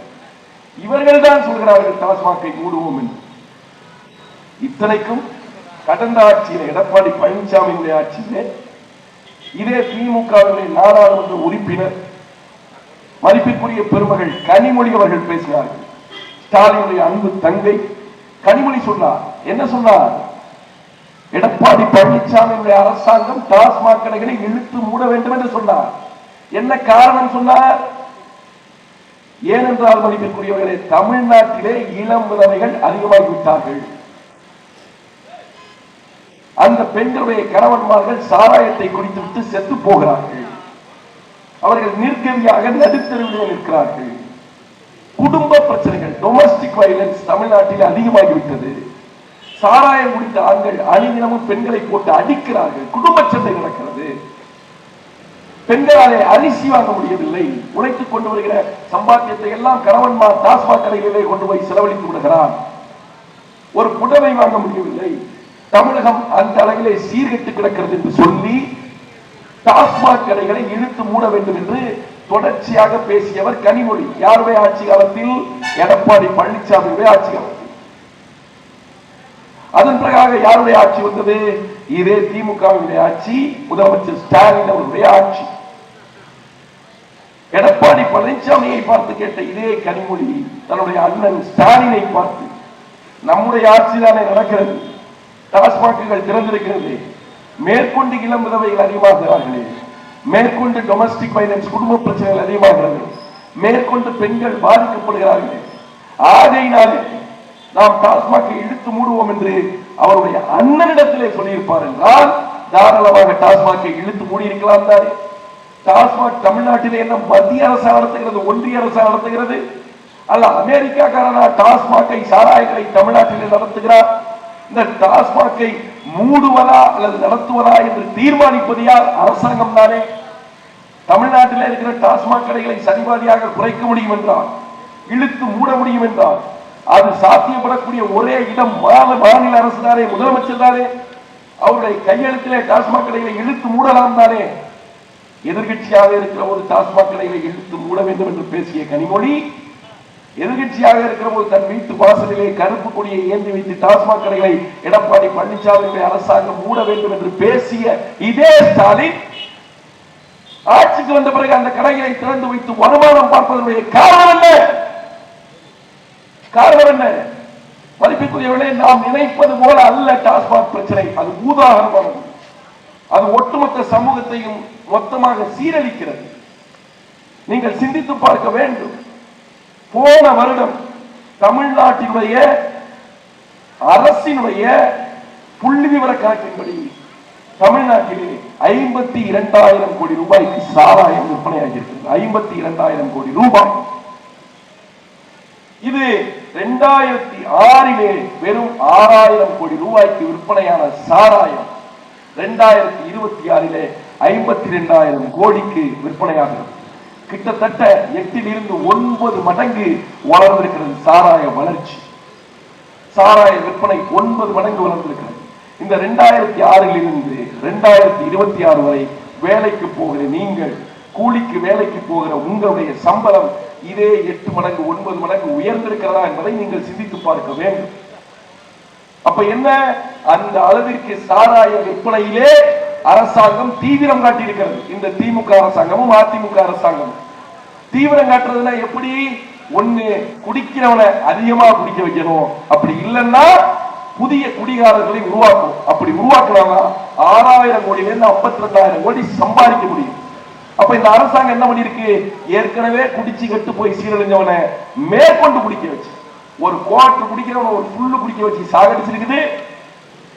இவர்கள் தான் சொல்கிறார்கள் டாஸ்மாகை மூடுவோம் என்று. இத்தனைக்கும் கடந்த ஆட்சியிலே எடப்பாடி பழனிசாமியுடைய ஆட்சியிலே இதே திமுகவிலே நாடாளுமன்ற உறுப்பினர் மதிப்பிற்குரிய பெருமகள் கனிமொழி அவர்கள் பேசினார்கள். ஸ்டாலினுடைய அன்பு தங்கை கனிமொழி சொன்னார். என்ன சொன்னார்? எடப்பாடி பழனிசாமியுடைய அரசாங்கம் டாஸ்மாக் கடைகளை இழுத்து மூட வேண்டும் என்று சொன்னார். என்ன காரணம் சொன்னார்? ஏனென்றால் மதிப்பிற்குரியவர்களே, தமிழ்நாட்டிலே இளம் விதவைகள் அதிகமாகிவிட்டார்கள். அந்த பெண்களுடைய கணவன்மார்கள் சாராயத்தை குடித்துவிட்டு செத்து போகிறார்கள். அவர்கள் நிர்கதியாக நடுத்தருவில் இருக்கிறார்கள். குடும்ப பிரச்சனைகள், டொமஸ்டிக் வயலன்ஸ் தமிழ்நாட்டில் அதிகமாகிவிட்டது. சாராயம் குடித்த ஆண்கள் அணிதினமும் பெண்களை போட்டு அடிக்கிறார்கள். குடும்ப சண்டை நடக்கிறது. பெண்களாலே அரிசி வாங்க முடியவில்லை. உழைத்துக் கொண்டு வருகிற சம்பாத்தியத்தை எல்லாம் கணவன்மார் டாஸ்மாக் கடைகளிலே கொண்டு போய் செலவழித்து விடுகிறார். ஒரு புடவை வாங்க முடியவில்லை. தமிழகம் அந்த அளவிலே சீர்கெட்டு கிடக்கிறது என்று சொல்லி டாஸ்மாக் கடைகளை இழுத்து மூட வேண்டும் என்று தொடர்ச்சியாக பேசியவர் கனிமொழி. யாருடைய ஆட்சி காலத்தில்? எடப்பாடி பழனிசாமியுடைய ஆட்சி காலத்தில். அதன் பிறகு யாருடைய ஆட்சி வந்தது? இதே திமுகவுடைய ஆட்சி, முதலமைச்சர் ஸ்டாலின் அவருடைய ஆட்சி. எடப்பாடி பழனிசாமியை பார்த்து கேட்ட இதே கனிமொழி தன்னுடைய அண்ணன் ஸ்டாலினை பார்த்து, நம்முடைய ஆட்சி தானே நடக்கிறது, டாஸ்மாக்குகள் திறந்திருக்கிறது, மேற்கொண்டு இளம் விதவைகள் அதிகமாகிறார்களே, மேற்கொண்டு டொமஸ்டிக் வயலன்ஸ் குடும்ப பிரச்சனைகள் அதிகமாகிறது, மேற்கொண்டு பெண்கள் பாதிக்கப்படுகிறார்கள், ஆகையினாலே நாம் டாஸ்மாகை இழுத்து மூடுவோம் என்று அவருடைய அண்ணனிடத்திலே சொல்லியிருப்பார் என்றால் தாராளமாக டாஸ்மாகை இழுத்து மூடியிருக்கலாம் தானே. டாஸ்மாக் தமிழ்நாட்டிலே என்ன மத்திய அரசு நடத்துகிறது, ஒன்றிய அரசு நடத்துகிறது? அல்ல அமெரிக்காக்காரனா டாஸ்மாகை சாராயங்களை தமிழ்நாட்டிலே நடத்துகிறார்? இந்த டாஸ்மாகை மூடுவதா அல்லது நடத்துவதா என்று தீர்மானிப்பது யார்? அரசாங்கம் தானே. தமிழ்நாட்டில் இருக்கிற டாஸ்மாக் கடைகளை சரிபாதியாக குறைக்க முடியும் என்றால், இழுத்து மூட முடியும் என்றால், அது சாத்தியப்படக்கூடிய ஒரே இடம் மாநில அரசு தானே, முதலமைச்சர் தானே. அவருடைய கையெழுத்திலே டாஸ்மாக் கடைகளை இழுத்து மூடலாம் தானே. எதிர்கட்சியாக இருக்கிற ஒரு டாஸ்மாக் கடைகளை இழுத்து மூட வேண்டும் என்று பேசிய கனிமொழி, எதிர்கட்சியாக இருக்கிற போது தன் வீட்டு வாசலிலே கருப்பு கொடியை ஏந்தி வைத்து டாஸ்மாக் கடைகளை எடப்பாடி பழனிசாமியுடைய அரசாங்கம் மூட வேண்டும் என்று பேசிய இதே ஸ்டாலின் ஆட்சிக்கு வந்த பிறகு அந்த கடைகளை திறந்து வைத்து வருமானம் பார்ப்பதனுடைய காரணம் என்ன? காரணம் என்ன? மதிப்பிற்குரியவர்களே, நாம் நினைப்பது போல அல்ல டாஸ்மாக் பிரச்சனை. அது பூதாகரமானது. அது ஒட்டுமொத்த சமூகத்தையும் மொத்தமாக சீரழிக்கிறது. நீங்கள் சிந்தித்து பார்க்க வேண்டும். போன வருடம் தமிழ்நாட்டினுடைய அரசினுடைய புள்ளி விவர கணக்கின்படி தமிழ்நாட்டிலே 52,000 கோடி ரூபாய்க்கு சாராயம் விற்பனையாகியிருக்கிறது. 52,000 கோடி ரூபாய். இது 2006 வெறும் 6,000 கோடி ரூபாய்க்கு விற்பனையான சாராயம் 2026 52,000 கோடிக்கு விற்பனையாகிறது. கிட்டத்தட்ட 8 to 9 மடங்கு வளர்ந்திருக்கிறது சாராய வளர்ச்சி. சாராய விற்பனை 9 மடங்கு வளர்ந்திருக்கிறது. இந்த 2006 2026 வரை வேலைக்கு போகிற நீங்கள், கூலிக்கு வேலைக்கு போகிற உங்களுடைய சம்பளம் இதே 8 மடங்கு 9 மடங்கு உயர்ந்திருக்கிறதா என்பதை நீங்கள் சிந்தித்து பார்க்க வேண்டும். அப்ப என்ன, அந்த அளவிற்கு சாராய விற்பனையிலே அரசாங்கம் தீவிரம் காட்டியிருக்கிறது. இந்த திமுக அரசாங்கமும் அதிமுக அரசாங்கமும் தீவிரம் காட்டுறதுன்னா எப்படி, ஒண்ணு குடிக்கிறவனை அதிகமா குடிக்க வைக்கணும், அப்படி இல்லைன்னா புதிய குடிகாரர்களை உருவாக்கும். அப்படி உருவாக்குறாங்க 6000 கோடியிலிருந்து 52,000 கோடி சம்பாதிக்க முடியும். அப்ப இந்த அரசாங்கம் என்ன பண்ணிருக்கு, ஏற்கனவே குடிச்சு கட்டு போய் சீரழிஞ்சவனை மேற்கொண்டு குடிக்க வச்சு, ஒரு குவார்டர் குடிக்கிறவனை ஒரு ஃபுல்லு குடிக்க வச்சு சாகடிச்சிருக்குது.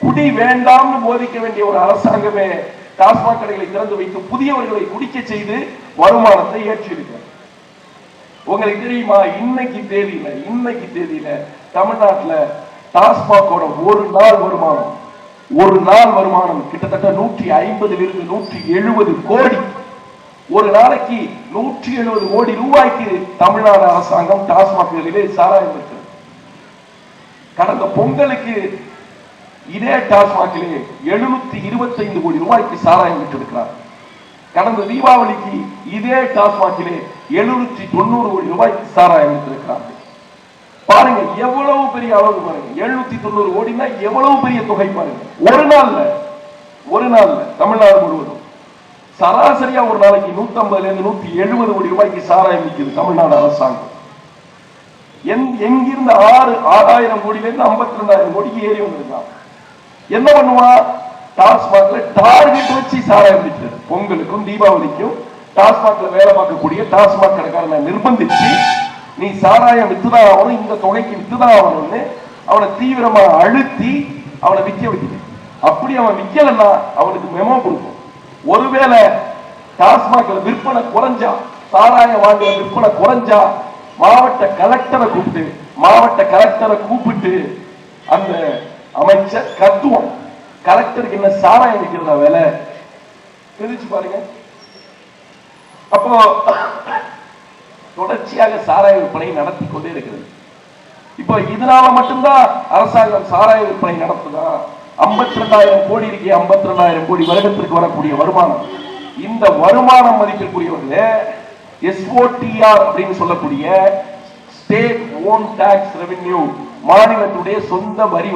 குடி வேண்டாம்னு போதிக்க வேண்டிய ஒரு அரசாங்கமே டாஸ்மாக் கடைகளை திறந்து வைத்து புதியவர்களை குடிக்க செய்து வருமானத்தை ஏற்றிருக்கிறது. உங்களுக்கு தெரியுமா, இன்னைக்கு தேதியில தமிழ்நாட்டில் டாஸ்மாகோட ஒரு நாள் வருமானம் கிட்டத்தட்ட 150 to 170 கோடி. ஒரு நாளைக்கு 170 கோடி ரூபாய்க்கு தமிழ்நாடு அரசாங்கம் டாஸ்மாகளிலே சாராயம் இருக்கிறது. கடந்த பொங்கலுக்கு இதே டாஸ்மாகிலே 725 கோடி ரூபாய்க்கு சாராயம் விட்டிருக்கிறார். கடந்த தீபாவளிக்கு இதே டாஸ்மாகிலே 790 கோடி ரூபாய்க்கு சாராயம் விட்டிருக்கிறார்கள். பாருங்க எவ்வளவு பெரிய அளவு, பாருங்க 790 கோடினா எவ்வளவு பெரிய தொகை பாருங்க. ஒரு நாள்ல தமிழ்நாடு முழுவதும் சராசரியா ஒரு நாளைக்கு 150 to 170 கோடி ரூபாய்க்கு சாராயம் விற்கிறது தமிழ்நாடு அரசாங்கம். எங்கிருந்து 6000 கோடியிலிருந்து 52,000 கோடிக்கு ஏறி வந்திருக்காங்க. என்ன பண்ணுவா, டாஸ்மாக்ல டார்கெட் வச்சு சாராயம் விற்கிறது. பொங்கலுக்கும் தீபாவளிக்கும் டாஸ்மாக்ல வேலை பார்க்கக்கூடிய டாஸ்மாக் கடைக்காரனை நிர்பந்திச்சு நீ சாராயம் வித்துதான் ஆகணும், இந்த தொகைக்கு வித்துதான் ஆகணும்னு அவனை தீவிரமா அழுத்தி அவனை விற்க வைக்கிறது. அப்படி அவன் விற்கலன்னா அவனுக்கு மெமோ கொடுக்கும். ஒருவேளை டாஸ்மாக்ல விற்பனை குறைஞ்சா, சாராயம் வாங்குற விற்பனை குறைஞ்சா மாவட்ட கலெக்டரை கூப்பிட்டு அந்த அமைச்சர் கத்துவம், கலெக்டருக்கு என்ன சாராயம் விற்கிறதா வேலை, தெரிஞ்சு பாருங்க. அப்போ தொடர்ச்சியாக சாராய விற்பனை நடத்தி கொண்டே இருக்கிறது. இப்போ இதனால மட்டும்தான் அரசாங்கம் சாராய விற்பனை நடத்துதா? 52,000 கோடி இருக்கு, 52,000 கோடி வருடத்திற்கு வரக்கூடிய வருமானம். இந்த வருமானம் மதிப்பிற்குரியவர்களே SOTR அப்படின்னு சொல்லக்கூடிய ஸ்டேட் ஓன் டாக்ஸ் ரெவென்யூ, மாநிலத்துடைய சொந்த வரி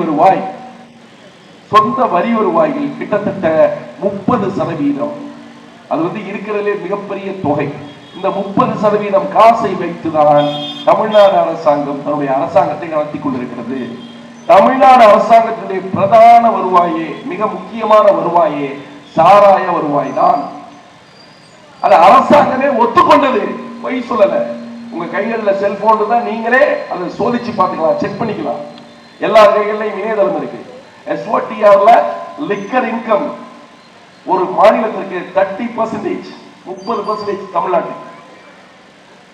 வருவாய்கள் கிட்டத்தட்ட 30%. அது இருக்கிறதுலே மிகப்பெரிய தொகை. இந்த 30% காசை வைத்துதான் தமிழ்நாடு அரசாங்கம் தன்னுடைய அரசாங்கத்தை நடத்தி கொண்டிருக்கிறது. தமிழ்நாடு அரசாங்கத்தினுடைய பிரதான வருவாயே, மிக முக்கியமான வருவாயே சாராய வருவாய் தான். அது அரசாங்கமே ஒத்துக்கொண்டது, பொய் சொல்லல. உங்க கைகளில் செல்போன் தான், நீங்களே அதை சோதிச்சு பார்த்துக்கலாம், செக் பண்ணிக்கலாம். எல்லா கைகளிலும் இணையதளம் இருக்கு. SOTRல லிக்கர் இன்கம் ஒரு மாநிலத்திற்கு 30%, 30% தமிழ்நாட்டுக்கு.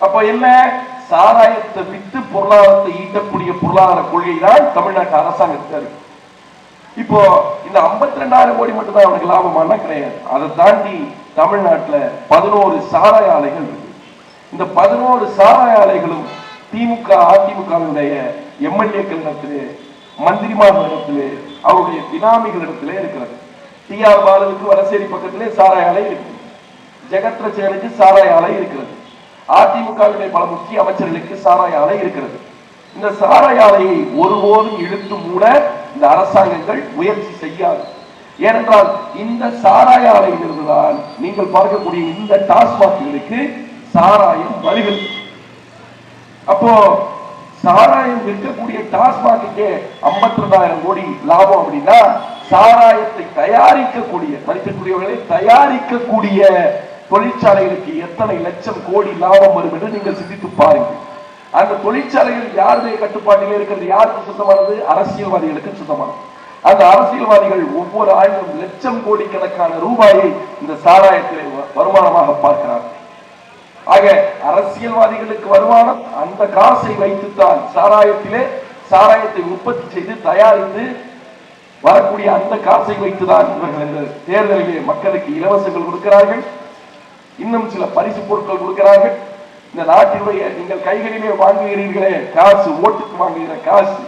அப்ப என்ன, சாராயத்தை வித்து பொருளாதாரத்தை ஈட்டக்கூடிய பொருளாதார கொள்கை தான் தமிழ்நாட்டு அரசாங்கத்துக்கு இருக்கு. இப்போ இந்த 52,000 கோடி மட்டும் தான் அவனுக்கு லாபமான கிடையாது. அதை தாண்டி தமிழ்நாட்டில் 11 சாராய ஆலைகள் இருக்கு. இந்த 11 சாராய ஆலைகளும் திமுக அதிமுகவினுடைய MLA-க்களிடத்திலே, மந்திரிமார்களிடத்திலே, அவருடைய பினாமிகளிடத்திலே இருக்கிறது. TR பாலுவுக்கு வடசேரி பக்கத்திலே சாராய ஆலை இருக்கு, ஜெகத்ரட்சகனுக்கு சாராய ஆலை இருக்கிறது, அதிமுகவினுடைய பல முக்கிய அமைச்சர்களுக்கு சாராய ஆலை இருக்கிறது. இந்த சாராய ஆலையை ஒருபோதும் இழுத்து மூட இந்த அரசாங்கங்கள் முயற்சி செய்யாது. ஏனென்றால் இந்த சாராய ஆலையிலிருந்துதான் நீங்கள் பார்க்கக்கூடிய இந்த டாஸ்மாக்களுக்கு சாராயம் வருகிறது. அப்போ சாராயம் விற்கக்கூடிய டாஸ்மாக்கு 52,000 கோடி லாபம் அப்படின்னா, சாராயத்தை தயாரிக்கக்கூடிய மதிப்பிற்குரியவர்களை தயாரிக்கக்கூடிய தொழிற்சாலைகளுக்கு எத்தனை லட்சம் கோடி லாபம் வரும் என்று நீங்கள் சிந்தித்து பாருங்கள். அந்த தொழிற்சாலைகள் யாருடைய கட்டுப்பாட்டிலே இருக்கிறது? யாருக்கு சொந்தமானது? அரசியல்வாதிகளுக்கு சொந்தமானது. அந்த அரசியல்வாதிகள் ஒவ்வொரு ஆயிரம் லட்சம் கோடி கணக்கான ரூபாயை இந்த சாராயத்திலே வருமானமாக பார்க்கிறார்கள். ஆக அரசியல் வருமானம் அந்த காசை வைத்துத்தான் சாராயத்தை உற்பத்தி செய்து தயாரித்து வரக்கூடிய அந்த காசை வைத்துதான் இவர்கள் இந்த தேர்தலிலே மக்களுக்கு இலவசங்கள் கொடுக்கிறார்கள். இன்னும் சில பரிசு பொருட்கள் கொடுக்கிறார்கள். இந்த நாட்டினுடைய நீங்கள் கைகளிலே வாங்குகிறீர்களே காசு, ஓட்டுக்கு வாங்குகிற காசு,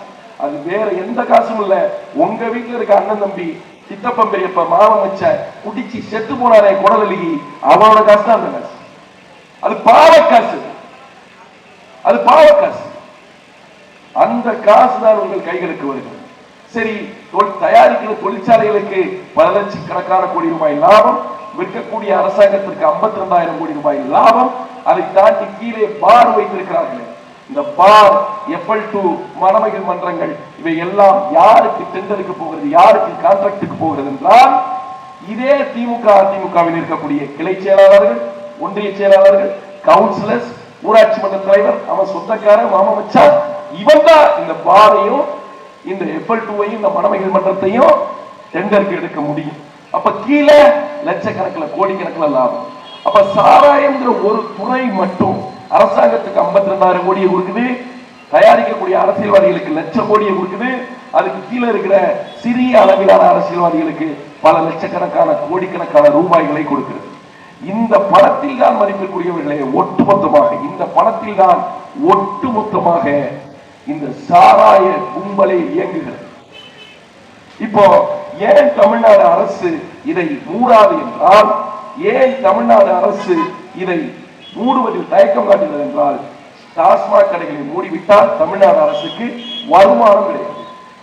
அது வேற எந்த காசும் இல்ல. உங்க வீட்டுல இருக்க அண்ணன் தம்பி, சித்தப்பன் பெரியப்ப, மாமன் வச்ச குடிச்சு செத்து போனாரே குடலி, அவனோட காசு தான் அந்த காசு. அது பாவ காசு, அது பாவ காசு. அந்த காசு தான் உங்கள் கைகளுக்கு வருகிறது. சரி, தயாரிக்கிற தொழிற்சாலைகளுக்கு பல லட்சக்கணக்கான கோடி ரூபாய் லாபம், விற்கக்கூடிய அரசாங்கத்திற்கு 52,000 கோடி ரூபாய் லாபம். அதை தாண்டி கீழே பார் வைத்திருக்கிறார்கள். இந்த பார், FL2 மணமகள் மன்றங்கள், இவை எல்லாம் யாருக்கு டெண்டருக்கு போகிறது, யாருக்கு கான்ட்ராக்டுக்கு போகிறது என்றால் இதே திமுக அதிமுகவில் இருக்கக்கூடிய கிளை செயலாளர்கள், ஒன்றிய செயலாளர்கள், கவுன்சிலர்ஸ், ஊராட்சி மன்ற தலைவர், அவன் சொந்தக்காரன், மாமா மச்சான், இவன் தான் இந்த பாரையும் இந்த FL2வையும் இந்த மணமகள் மன்றத்தையும் டெண்டருக்கு எடுக்க முடியும். அப்ப கீழே லட்சக்கணக்கில் கோடிக்கணக்கில் லாபம். அப்ப சாராயம்ங்கிற ஒரு துறை மட்டும் அரசாங்கத்துக்கு 52,000 கோடியை கொடுக்குது, தயாரிக்கக்கூடிய அரசியல்வாதிகளுக்கு லட்சம் கோடியை கொடுக்குது, அதுக்கு கீழே இருக்கிற சிறிய அளவிலான அரசியல்வாதிகளுக்கு பல லட்சக்கணக்கான கோடிக்கணக்கான ரூபாய்களை கொடுக்கிறது. இந்த பணத்தில் தான் மதிப்பிற்குரியவர்களே ஒட்டுமொத்தமாக, இந்த பணத்தில் தான் ஒட்டுமொத்தமாக இந்த சாராய கும்பலை இயங்குகிறது. இப்போ ஏன் தமிழ்நாடு அரசு இதை மூடாது என்றால், ஏன் தமிழ்நாடு அரசு இதை மூடுவதில் தயக்கம் காட்டுகிறது என்றால், டாஸ்மாக் கடைகளை மூடிவிட்டால் தமிழ்நாடு அரசுக்கு வருமானம் கிடையாது.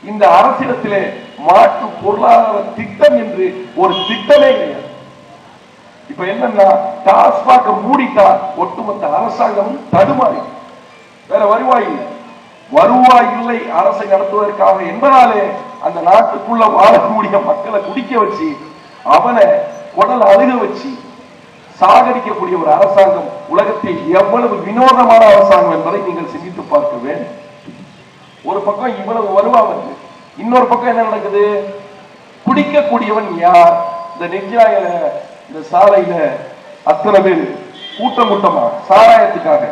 இந்த அரசிடத்திலே மாற்று பொருளாதார திட்டம் என்று ஒரு திட்டமே கிடையாது. இப்ப என்னன்னா, டாஸ்மாக் மூடிட்டால் ஒட்டுமொத்த அரசாங்கம் தடுமாறி, வேற வருவாய் இல்லை. வருவாய் இல்லை அரசை நடத்துவதற்காக என்பதாலே அந்த நாட்டுக்குள்ள வாழக்கூடிய மக்களை குடிக்க வச்சு, அவனை குடல் அழுக வச்சு சாகடிக்கக்கூடிய ஒரு அரசாங்கம் உலகத்தில் எவ்வளவு வினோதமான அரசாங்கம் என்பதை நீங்கள் சிந்தித்து பார்க்க வேண்டும். ஒரு பக்கம் இவ்வளவு வருவா வருது, இன்னொரு பக்கம் என்ன நடக்குது? குடிக்கக்கூடியவன் யார்? இந்த நெஞ்சாயில, இந்த சாலையில அத்தனை பேர் கூட்டம் கூட்டமா சாராயத்துக்காக,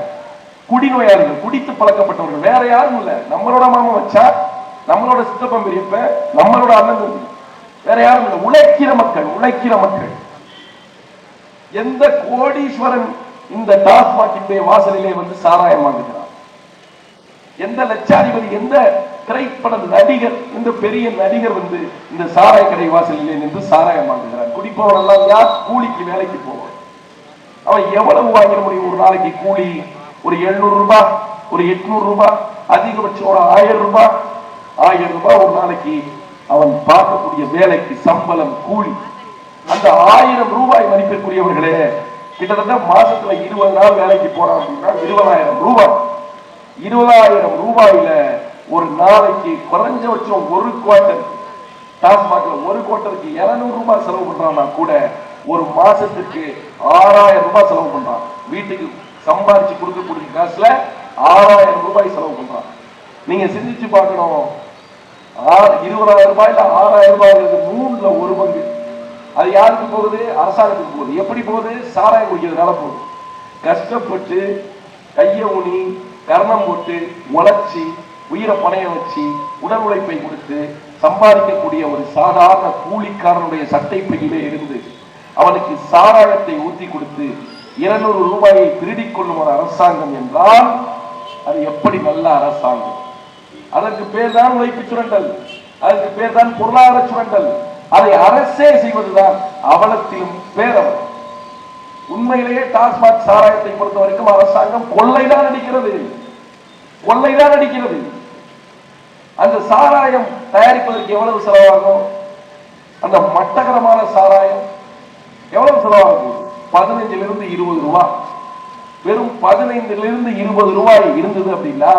குடிநோயாளிகள், குடித்து பழக்கப்பட்டவர்கள், வேற யாரும் இல்ல. நம்மளோட மாமா வச்சா, நம்மளோட சித்தப்பன் பெரியப்ப, நம்மளோட அண்ணன் தம்பி, வேற யாரும் இல்லை. உழைக்கிற மக்கள், உழைக்கிற மக்கள். எந்த கோடீஸ்வரன் இந்த டாஸ்மாகின் வாசலிலே வந்து சாராயம் வாங்குகிறார்? எந்த லட்சாதிபதி, எந்த திரைப்பட நடிகர், எந்த பெரிய நடிகர் வந்து இந்த சாராய கடை வாசலிலே நின்று சாராயம் வாங்குகிறார்? குடிப்பவன் எல்லாம் யார்? கூலிக்கு வேலைக்கு போவான். அவன் எவ்வளவு வாங்கிட முடியும் ஒரு நாளைக்கு கூலி? ஒரு 700 ரூபாய், ஒரு 800 ரூபாய், அதிகபட்சம் ஒரு 1000 ரூபாய். 1000 ரூபாய் ஒரு நாளைக்கு அவன் பார்க்கக்கூடிய வேலைக்கு சம்பளம், கூலி. அந்த 1000 ரூபாய் மதிப்பிற்குரியவர்களே, கிட்டத்தட்ட மாசத்துல 20 நாள் வேலைக்கு போறான் அப்படின்னா 20,000 ரூபாய். 20,000 ரூபாயில ஒரு நாளைக்கு குறைஞ்சபட்சம் ஒரு குவார்டர், டாஸ்மாக்ல ஒரு குவார்டருக்கு 200 ரூபாய் செலவு பண்றான்னா கூட ஒரு மாசத்துக்கு 6,000 ரூபாய் செலவு பண்றான். வீட்டுக்கு சம்பாதிச்சு கொடுக்கக்கூடிய காசுல 6,000 ரூபாய் செலவு பண்றான். நீங்க சிந்திச்சு பார்க்கணும். 20,000 ரூபாயில 6,000 ரூபாய் 3ல 1 பங்கு. அது யாருக்கு போகுது? அரசாங்கத்துக்கு போகுது. எப்படி போகுது? சாராயம் குடிக்கிறதுனால போகுது. கஷ்டப்பட்டு கைய ஊனி கர்ணம் போட்டு உழைச்சி உயிரை பணைய வச்சு உடல் உழைப்பை கொடுத்து சம்பாதிக்கக்கூடிய ஒரு சாதாரண கூலிக்காரனுடைய சட்டை பையிலே இருந்து அவனுக்கு சாராயத்தை ஊத்தி கொடுத்து 200 ரூபாயை திருடிக் கொள்ளும் ஒரு அரசாங்கம் என்றால் அது எப்படி நல்ல அரசாங்கம்? அதற்கு பேர் தான் உழைப்பு சுரண்டல், அதற்கு பேர் தான் பொருளாதார சுரண்டல். அதை அரசே செய்வதுதான் அவலத்திலும் பேரவல். உண்மையிலேயே டாஸ்மாக் சாராயத்தை பொறுத்த வரைக்கும் அரசாங்கம் கொள்ளைதான் அடிக்கிறது, கொள்ளைதான் அடிக்கிறது. அந்த சாராயம் தயாரிப்பதற்கு எவ்வளவு செலவாகும்? அந்த மட்டகரமான சாராயம் எவ்வளவு செலவாகும்? 15 to 20 ரூபாய். வெறும் 15 to 20 ரூபாய் இருந்தது அப்படின்னா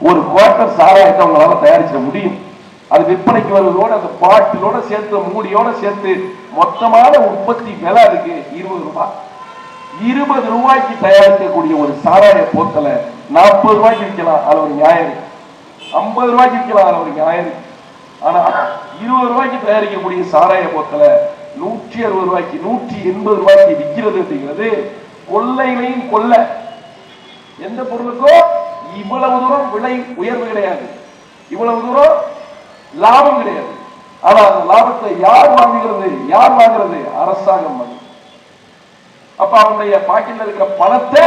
ஒரு குவார்டர் சாராயத்தை அவங்களால தயாரிக்க முடியும். அது விற்பனைக்கு வருவதோடு அந்த பாட்டிலோட சேர்த்து மூடியோட சேர்த்து மொத்தமான உற்பத்தி விலை அதுக்கு 20 ரூபாய். 20 ரூபாய்க்கு தயாரிக்கக்கூடிய ஒரு சாராய போத்தலை 40 ரூபாய்க்கு விற்கலாம், அது ஒரு நியாயம். 50 ரூபாய்க்கு விற்கலாம், அது ஒரு நியாயம். ஆனா 20 ரூபாய்க்கு தயாரிக்கக்கூடிய சாராய போத்தலை 160 ரூபாய்க்கு 180 ரூபாய்க்கு விற்கிறது அப்படிங்கிறது கொள்ளையிலையும் கொள்ளை. எந்த பொருளுக்கும் இவ்வளவு தூரம் விலை உயர்வு கிடையாது, இவ்வளவு தூரம் லாபம் கிடையாது. ஆனா அந்த லாபத்தை யார் வாங்குகிறது? யார் வாங்குறது? அரசாங்கம் வாங்குது. அப்ப அவனுடைய பாக்கெட்ல இருக்கிற பணத்தை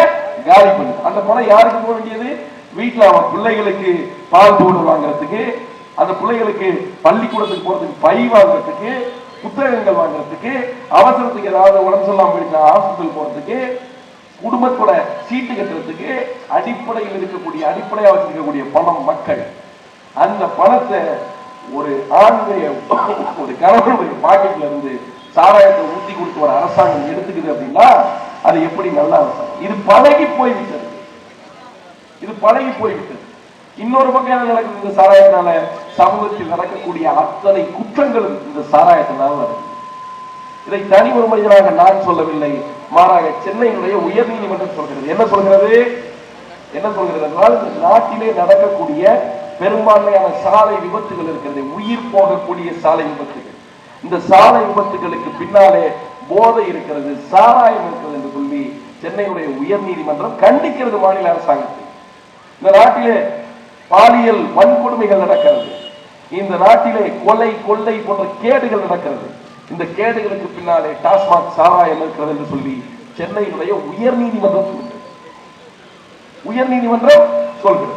காலி பண்ணு. அந்த பணம் யாருக்கு போக வேண்டியது? வீட்டுல அவன் பிள்ளைகளுக்கு பால் பவுடர் வாங்குறதுக்கு, அந்த பிள்ளைகளுக்கு பள்ளிக்கூடத்துக்கு போறதுக்கு பை வாங்குறதுக்கு, புத்தகங்கள் வாங்குறதுக்கு, அவசரத்துக்கு ஏதாவது உடம்பு சொல்லாம போயிட்டா ஹாஸ்பிட்டல் போறதுக்கு, குடும்பத்தோட சீட்டு கட்டுறதுக்கு அடிப்படையில் இருக்கக்கூடிய அடிப்படையா வச்சிருக்கக்கூடிய பணம் மக்கள். அந்த பணத்தை ஒரு ஆணுடைய ஒரு கணவனுடைய பாக்கெட்ல இருந்து சாராயத்தை ஊத்தி கொடுத்து ஒரு அரசாங்கம் எடுத்துக்குது அப்படின்னா அது எப்படி நல்ல அரசாங்கம்? இது பழகி போய்விட்டது. இது பழகி போய்விட்டது. இன்னொரு பக்கம் என்ன நடக்குது? இந்த சாராயத்தினால சமூகத்தில் நடக்கக்கூடிய அத்தனை குற்றங்களும் இந்த சாராயத்தினால நடக்குது. இதை தனி ஒரு மனிதனாக நான் சொல்லவில்லை, மாறாக சென்னையினுடைய உயர் நீதிமன்றம் சொல்கிறது. என்ன சொல்கிறது? என்ன சொல்கிறது என்றால், இந்த நாட்டிலே நடக்கக்கூடிய பெரும்பான்மையான சாலை விபத்துகள் இருக்கிறது, உயிர் போகக்கூடிய சாலை விபத்துகள். இந்த சாலை விபத்துகளுக்கு பின்னாலே போதை இருக்கிறது, சாராயம் இருக்கிறது என்று சொல்லி சென்னையுடைய உயர் நீதிமன்றம் கண்டிக்கிறது மாநில அரசாங்கத்தை. இந்த நாட்டிலே பாலியல் வன்கொடுமைகள் நடக்கிறது, இந்த நாட்டிலே கொலை கொள்ளை போன்ற கேடுகள் நடக்கிறது. இந்த கேடுகளுக்கு பின்னாலே டாஸ்மாக் சாராயம் இருக்கிறது என்று சொல்லி சென்னையினுடைய உயர் நீதிமன்றம் சொல்கிறது. உயர் நீதிமன்றம் சொல்கிறது.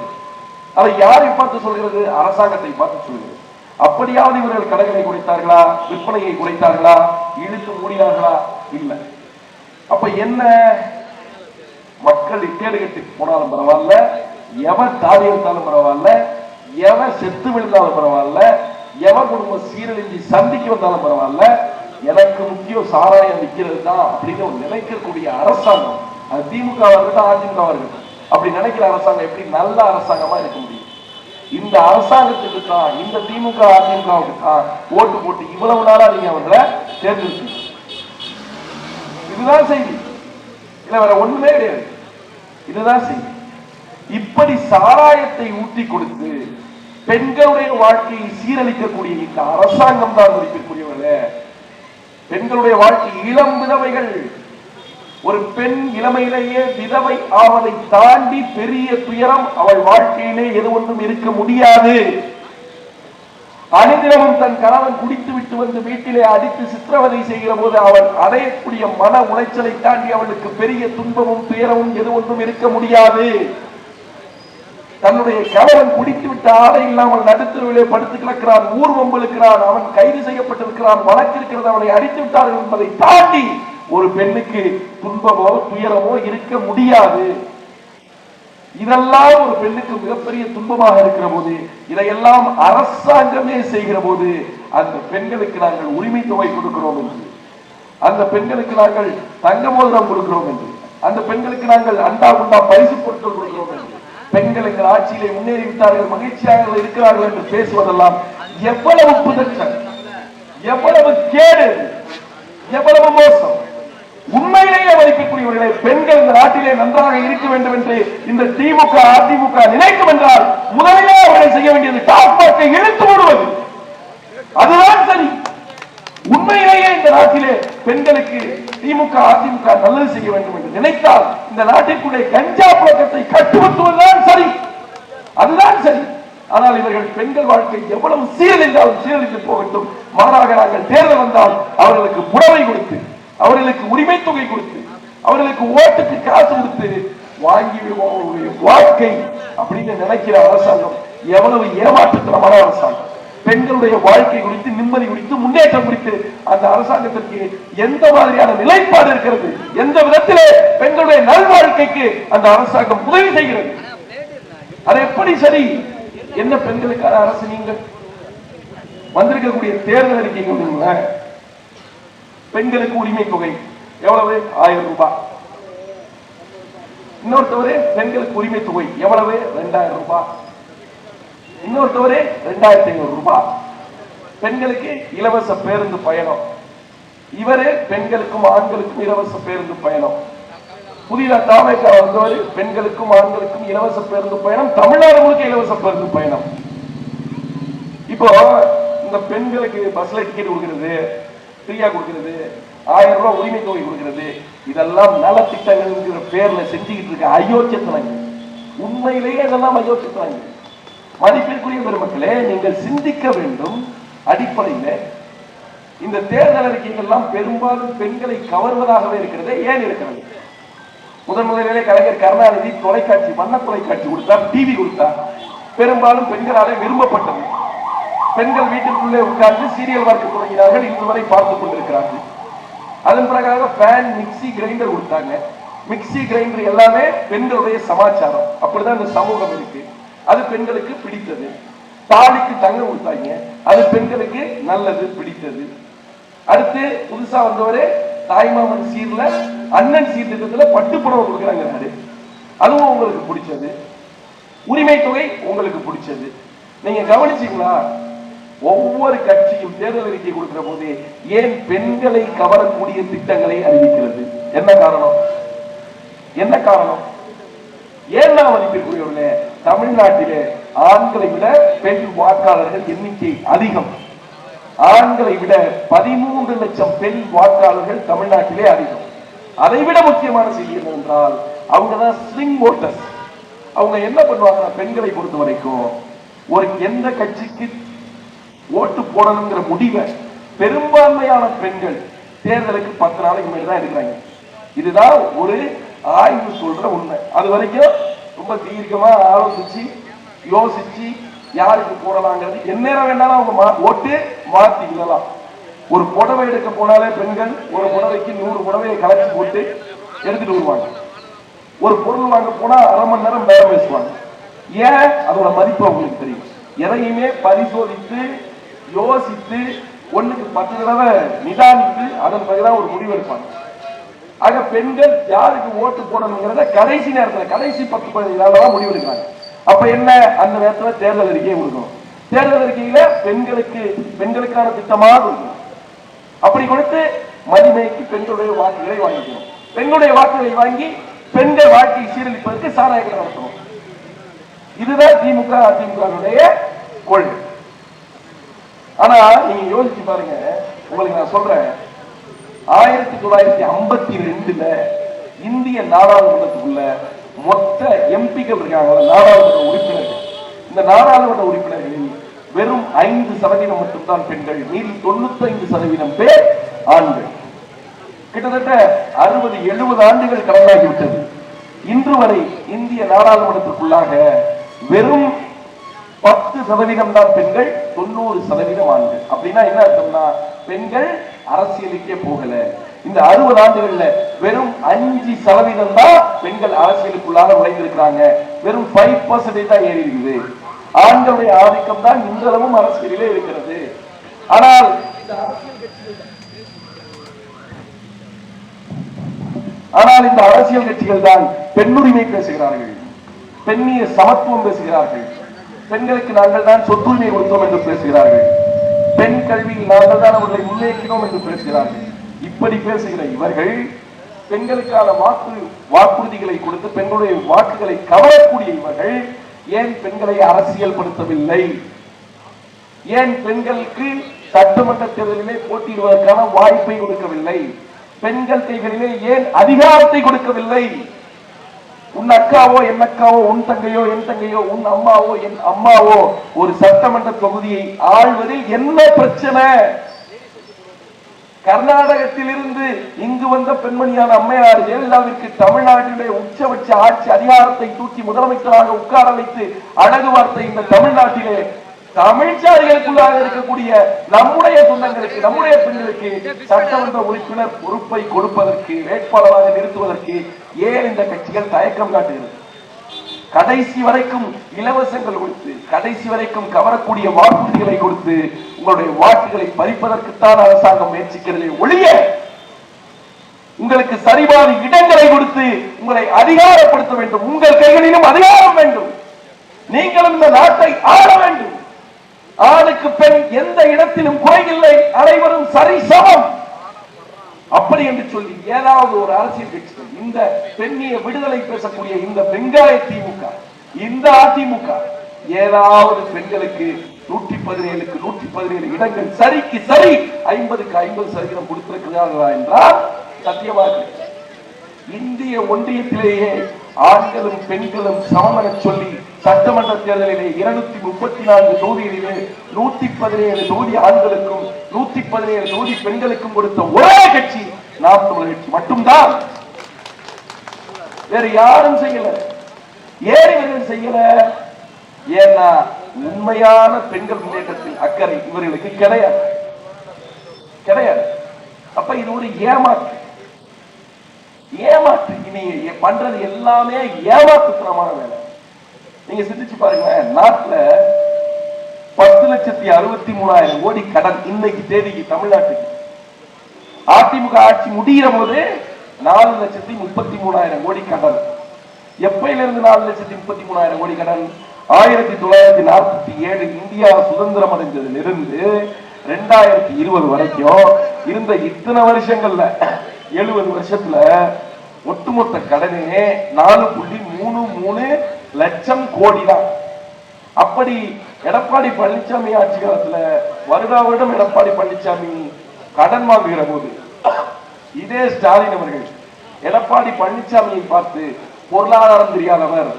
அதை யாரை பார்த்து சொல்கிறது? அரசாங்கத்தை பார்த்து சொல்கிறது. அப்படியாவது இவர்கள் கடைகளை குறைத்தார்களா? விற்பனையை குறைத்தார்களா? இழுத்து மூடினார்களா? இல்லை. அப்ப என்ன? மக்கள் இக்கேடு கட்டி போனாலும் பரவாயில்ல, எவன் தாலி எடுத்தாலும் பரவாயில்ல, எவன் செத்து விழுந்தாலும் பரவாயில்ல, எவன் குடும்பம் சீரழிஞ்சி சந்திக்கு வந்தாலும் பரவாயில்ல, எனக்கு முக்கியம் சாராயம் விற்கிறது தான் அப்படின்னு ஒரு நினைக்கக்கூடிய அரசாங்கம், அது திமுக இருக்கட்டும் அதிமுக இருக்கட்டும், அப்படி நினைக்கிற அரசாங்கம் எப்படி நல்ல அரசாங்கமா இருக்க முடியும்? இந்த அரசாங்கத்துக்கு தான், இந்த திமுக அதிமுகவுக்கு தான் ஓட்டு போட்டு இவ்வளவு நாளா நீங்க அவங்களை தேர்ந்தெடுத்து. இதுதான் செய்தி, இல்ல வேற ஒண்ணுமே கிடையாது. இதுதான் செய்தி. இப்படி சாராயத்தை ஊற்றி கொடுத்து பெண்களுடைய வாழ்க்கையை சீரழிக்கக்கூடிய இந்த அரசாங்கம் தான் மதிப்பிற்குரியவர்களே. பெண்களுடைய வாழ்க்கை, இளம் விதவைகள், ஒரு பெண் இளமையிலேயே விதவை ஆவதை தாண்டி பெரிய துயரம் அவள் வாழ்க்கையிலே எது ஒன்றும் இருக்க முடியாது. அனுதினமும் தன் கணவன் குடித்து விட்டு வந்து வீட்டிலே அடித்து சித்திரவதை செய்கிற போது அவள் அடையக்கூடிய மன உளைச்சலை தாண்டி அவளுக்கு பெரிய துன்பமும் துயரமும் எது ஒன்றும் இருக்க முடியாது. தன்னுடைய கணவன் குடித்து விட்டு ஆடை இல்லாமல் நடுத்தருவிலே படுத்து கிடக்கிறான், ஊர்வம்பு இருக்கிறான், அவன் கைது செய்யப்பட்டிருக்கிறான், வழக்கு இருக்கிறது, அவனை அடித்து விட்டார்கள் என்பதை தாண்டி ஒரு பெண்ணுக்கு துன்பமோ துயரமோ இருக்க முடியாது. இதெல்லாம் ஒரு பெண்ணுக்கு மிகப்பெரிய துன்பமாக இருக்கிற போது, இதையெல்லாம் அரசாங்கமே செய்கிற போது அந்த பெண்களுக்கு நாங்கள் உரிமை தொகை கொடுக்கிறோம் என்று, அந்த பெண்களுக்கு நாங்கள் தங்க மோதிரம் கொடுக்கிறோம் என்று, அந்த பெண்களுக்கு நாங்கள் அண்டா குண்டா பரிசு பொருட்கள் கொடுக்கிறோம் என்று, பெண்கள் எங்கள் ஆட்சியிலே முன்னேறிவிட்டார்கள், மகிழ்ச்சியாக இருக்கிறார்கள் என்று பேசுவதெல்லாம் எவ்வளவு புதச்சல், எவ்வளவு கேடு, எவ்வளவு மோசம். உண்மையிலேயே மதிக்கக்கூடியவர்களே, பெண்கள் இந்த நாட்டிலே நன்றாக இருக்க வேண்டும் என்று இந்த திமுக அதிமுக நினைக்கும் என்றால் முதலிலே அவர்கள் செய்ய வேண்டியது டாஸ்மாகை இழுத்து மூடுவது. அதுதான் சரி. உண்மையிலேயே இந்த நாட்டிலே பெண்களுக்கு திமுக அதிமுக நல்லது செய்ய வேண்டும் என்று நினைத்தால் இந்த நாட்டிற்குள்ளே கஞ்சா புழக்கத்தை கட்டுப்படுத்துவதுதான் சரி, அதுதான் சரி. ஆனால் இவர்கள் பெண்கள் வாழ்க்கை எவ்வளவு சீரழிந்தாலும் சீரழிந்து போகட்டும், மாறாக நாங்கள் தேர்தல் வந்தால் அவர்களுக்கு புடவை கொடுத்து, அவர்களுக்கு உரிமை தொகை கொடுத்து, அவர்களுக்கு ஓட்டுக்கு காசு கொடுத்து வாங்கி வாழ்க்கை அப்படின்னு நினைக்கிற அரசாங்கம் எவ்வளவு ஏமாற்றத்தனமான அரசாங்கம். பெண்களுடைய வாழ்க்கை குறித்து, நிம்மதி குறித்து, முன்னேற்றம் குறித்து அந்த அரசாங்கத்திற்கு எந்த மாதிரியான நிலைப்பாடு இருக்கிறது? எந்த விதத்திலே பெண்களுடைய நல்வாழ்க்கைக்கு அந்த அரசாங்கம் உதவி செய்கிறது? அது எப்படி சரி? என்ன பெண்களுக்கான அரசு? நீங்கள் வந்திருக்கக்கூடிய தேர்தல் அறிக்கை பெண்களுக்கு உரிமை தொகை எவ்வளவு? 1000 ரூபாய். இன்னொருத்தவரே பெண்களுக்கு உரிமை தொகை எவ்வளவு? 2000 ரூபாய். இன்னொருத்தவரே 2500 ரூபாய். பெண்களுக்கு இலவச பேருந்து பயணம். இவரே பெண்களுக்கும் ஆண்களுக்கும் இலவச பேருந்து பயணம். புதிதாக தாவேகா வந்தவர் பெண்களுக்கும் ஆண்களுக்கும் இலவச பேருந்து பயணம், தமிழ்நாடு முழுக்க இலவச பேருந்து பயணம். இப்போ இந்த பெண்களுக்கு பஸ்ல டிக்கெட் கொடுக்கிறது, ஃப்ரீயா கொடுக்கிறது, 1000 ரூபாய் உரிமை தொகை கொடுக்கிறது, இதெல்லாம் நலத்திட்டங்கள் பேர்ல செஞ்சுக்கிட்டு இருக்க அயோக்கியத்தனங்க. உண்மையிலேயே இதெல்லாம் அயோக்கியத்தனங்க. மதிப்பிற்குரிய பெருமக்களே, நீங்கள் சிந்திக்க வேண்டும். அடிப்படையில் இந்த தேர்தல் அறிக்கைகள் எல்லாம் பெரும்பாலும் பெண்களை கவர்வதாகவே இருக்கிறது. ஏன் இருக்கிறது? முதலிலே கலைஞர் கருணாநிதி தொலைக்காட்சி, வண்ண தொலைக்காட்சி கொடுத்தார், டிவி கொடுத்தார். பெரும்பாலும் பெண்களாலே விரும்பப்பட்டது. பெண்கள் வீட்டிற்குள்ளே உட்கார்ந்து சீரியல் பார்க்க தொடங்கினார்கள். இன்று வரை பார்த்துக் கொண்டிருக்கிறார்கள். அதன் பிறகு ஃபேன், மிக்சி, கிரைண்டர் கொடுத்தாங்க. மிக்சி, கிரைண்டர் எல்லாமே பெண்களுடைய சமாச்சாரம். அப்படிதான் இந்த சமூகம் இருக்கு. அது பெண்களுக்கு பிடித்தது. தாலிக்கு தங்கம் கொடுத்தாங்க. அது பெண்களுக்கு நல்லது, பிடித்தது. அடுத்து புதுசா வந்தவரே தாய்மாமன் சீர்ல அண்ணன் சீர்திட்டத்துல பட்டுப்புடவை கொடுக்குறாங்க. அதுவும் உங்களுக்கு பிடிச்சது. உரிமை தொகை உங்களுக்கு பிடிச்சது. நீங்க கவனிச்சீங்களா? ஒவ்வொரு கட்சியும் தேர்தல் அறிக்கை கொடுக்கிற போது ஏன் பெண்களை கவரக்கூடிய திட்டங்களை அறிவிக்கிறது? என்ன காரணம்? என்ன காரணம்? ஏன்னா மதிப்பிற்குரியவர்களே, தமிழ்நாட்டிலே ஆண்களை விட பெண் வாக்காளர்கள் எண்ணிக்கை அதிகம். ஆண்களை விட 13 லட்சம் பெண் வாக்காளர்கள் தமிழ்நாட்டிலே அதிகம். அதை விட முக்கியமான செய்தி என்னவென்றால், அவங்கதான் ஸ்விங் ஓட்டர்ஸ். அவங்க என்ன பண்ணுவாங்க? பெண்களை பொறுத்த வரைக்கும் ஒரு எந்த கட்சிக்கு ஓட்டு போடணுங்கிற முடிவை பெரும்பான்மையான பெண்கள் தேர்தலுக்கு 10 நாளைக்கு மேல தான் எடுக்கிறாங்க. இதுதான் ஒரு ஆய்வு சொல்ற உண்மை. அது வரைக்கும் ரொம்ப தீர்க்கமா ஆலோசிச்சு யோசிச்சு யாருக்கு போடலாங்கிறது எந்நேரம் வேணாலும் அவங்க ஓட்டு மாத்திக்கலாம். ஒரு புடவை எடுக்க போனாலே பெண்கள் ஒரு புடவைக்கு 100 புடவையை கலச்சி போட்டு எடுத்துட்டு வருவாங்க. ஒரு பொருள் வாங்க போனா அரை மணி நேரம் பேரம் பேசுவாங்க. ஏன்? அதோட மதிப்பு அவங்களுக்கு தெரியும். எதையுமே பரிசோதித்து யோசித்து 1க்கு 10 தடவை நிதானித்து அதன் பிறகுதான் ஒரு முடிவு எடுப்பாங்க. ஆக பெண்கள் யாருக்கு ஓட்டு போடணுங்கிறத கடைசி நேரத்தில், கடைசி 10-15 நாள் தான் முடிவு எடுக்கிறாங்க. அப்ப என்ன? அந்த நேரத்தில் தேர்தல் அறிக்கையை கொடுக்கணும். தேர்தல் அறிக்கையில பெண்களுக்கான திட்டமாக கொடுக்கணும். அப்படி கொடுத்து மதிமைக்கு பெண்களுடைய வாக்குகளை வாங்கிக்கணும். பெண்களுடைய வாக்குகளை வாங்கி பெண்கள் வாழ்க்கை சீரழிப்பதற்கு சாராயங்களை நடத்தணும். இதுதான் திமுக அதிமுகவுடைய கொள்கை. ஆனா நீங்க யோசிச்சு பாருங்க. உங்களுக்கு நான் சொல்றேன், 1952 இந்திய நாடாளுமன்றத்துக்குள்ள மொத்த எம்பிக்கள் இருக்காங்க, நாடாளுமன்ற உறுப்பினர்கள். இந்த நாடாளுமன்ற உறுப்பினர்களில் வெறும் 5% மட்டும்தான் பெண்கள். மீதி 95% பேர் ஆண்கள். கிட்டத்தட்ட 60-70 ஆண்டுகள் கடந்தாகிவிட்டது. இன்று வரை இந்திய நாடாளுமன்றத்திற்குள்ளாக வெறும் 10% தான் பெண்கள், 90% ஆண்கள். அப்படின்னா என்ன அர்த்தம்னா, பெண்கள் அரசியலுக்கே போகல. இந்த 60 ஆண்டுகள்ல வெறும் 5% தான் பெண்கள் அரசியலுக்குள்ளாக நுழைந்திருக்கிறாங்க. வெறும் 5% தான் ஏறி இருக்குது. ஆண்களுடைய ஆதிக்கம் தான் இன்றளவும் அரசியலிலே இருக்கிறது. ஆனால் இந்த அரசியல் கட்சிகள் தான் பெண்ணுரிமை பேசுகிறார்கள், பெண்ணிய சமத்துவம் பேசுகிறார்கள், பெண்களுக்கு நாங்கள் தான் சொத்துரிமை கொடுத்தோம் என்று பேசுகிறார்கள், பெண் கல்வியில் நாங்கள் தான் அவர்களை முன்னேற்றினோம் என்று பேசுகிறார்கள். இப்படி பேசுகிற இவர்கள் பெண்களுக்கான வாக்குறுதிகளை கொடுத்து பெண்களுடைய வாக்குகளை கவரக்கூடிய இவர்கள் ஏன் பெண்களை அரசியல் படுத்தவில்லை? ஏன் பெண்களுக்கு சட்டமன்ற தேர்தலிலே போட்டியிடுவதற்கான வாய்ப்பை கொடுக்கவில்லை? பெண்கள் கைகளிலே ஏன் அதிகாரத்தை கொடுக்கவில்லை? உன் அக்காவோ என் அக்காவோ, உன் தங்கையோ என் தங்கையோ, உன் அம்மாவோ என் அம்மாவோ ஒரு சட்டமன்ற தொகுதியை ஆள்வதில் என்ன பிரச்சனை? கர்நாடகத்தில் இருந்து இங்கு வந்த பெண்மணியான அம்மையார் ஜெயலலிதாவிற்கு தமிழ்நாட்டிலே உச்சபட்ச ஆட்சி அதிகாரத்தை தூக்கி முதலமைச்சராக உட்கார வைத்து அழகு வார்த்தை இந்த தமிழ்நாட்டிலே தமிழ்ச்சாரிகளுக்குள்ளாக இருக்கக்கூடிய நம்முடைய சொந்தங்களுக்கு, நம்முடைய பெண்களுக்கு சட்டமன்ற உறுப்பினர் பொறுப்பை கொடுப்பதற்கு, வேட்பாளராக நிறுத்துவதற்கு ஏன் இந்த கட்சிகள் தயக்கம் காட்டுகிறது? கடைசி வரைக்கும் இலவசங்கள் கொடுத்து, கடைசி வரைக்கும் கவரக்கூடிய வாக்குறுதிகளை கொடுத்து உங்களுடைய வாக்குகளை பறிப்பதற்குத்தான் அரசாங்கம் முயற்சிக்கிறதே ஒழிய உங்களுக்கு சரிபாதி இடங்களை கொடுத்து உங்களை அதிகாரப்படுத்த வேண்டும். உங்கள் கைகளிலும் அதிகாரம் வேண்டும். நீங்களும் இந்த நாட்டை ஆள வேண்டும். ஆணுக்கு பெண் எந்த இடத்திலும் குறையில்லை, அனைவரும் சரிசமம். அப்படி என்று சொல்லி ஏதாவது ஒரு அரசியல் கட்சிகள், இந்த பெண்ணிய விடுதலை பேசக்கூடிய இந்த வெங்காய திமுக, இந்த அதிமுக ஏதாவது பெண்களுக்கு 117க்கு 117 இடங்கள் சரிக்கு சரி 50க்கு 50% கொடுத்திருக்கிறார்களா என்றால் சத்தியமாக இந்திய ஒன்றியத்திலேயே ஆண்களும் பெண்களும் சமம் என சொல்லி சட்டமன்ற தேர்தலிலே 234 தொகுதிகளிலே 117 தொகுதி ஆண்களுக்கும் 117 தொகுதி பெண்களுக்கும் கொடுத்த ஒரே கட்சி நாம் தமிழர் கட்சி மட்டும்தான். வேற யாரும் செய்யல. ஏன் இவர்கள் செய்யல? ஏன்னா உண்மையான பெண்கள் முன்னேற்றத்தில் அக்கறை இவர்களுக்கு கிடையாது. அப்ப இது ஒரு ஏமாற்று. இனி பண்றது எல்லாமே ஏமாற்றுத்தனமான வேலை. நீங்க சிந்திச்சு பாருங்க, நாட்டுல 10,63,000 கோடி கடன் இன்னைக்கு தேதிக்கு தமிழ்நாட்டுக்கு. அதிமுக ஆட்சி முடிகிற போது 4,33,000 கோடி கடன். எப்பயிலிருந்து 4,33,000 கோடி கடன்? 1947 இந்தியா சுதந்திரம் அடைந்ததிலிருந்து 2020 வரைக்கும் இருந்த இத்தனை வருஷங்கள்ல 70 வருஷத்துல ஒட்டுமொத்த கடனே 4.33 லட்சம் கோடி தான். அப்படி எடப்பாடி பழனிசாமி ஆட்சி காலத்துல வருடா வருடம் எடப்பாடி பழனிசாமி கடன் வாங்குகிற போது இதே ஸ்டாலின் அவர்கள் எடப்பாடி பழனிசாமியை பார்த்து பொருளாதாரம் தெரியாதவர்,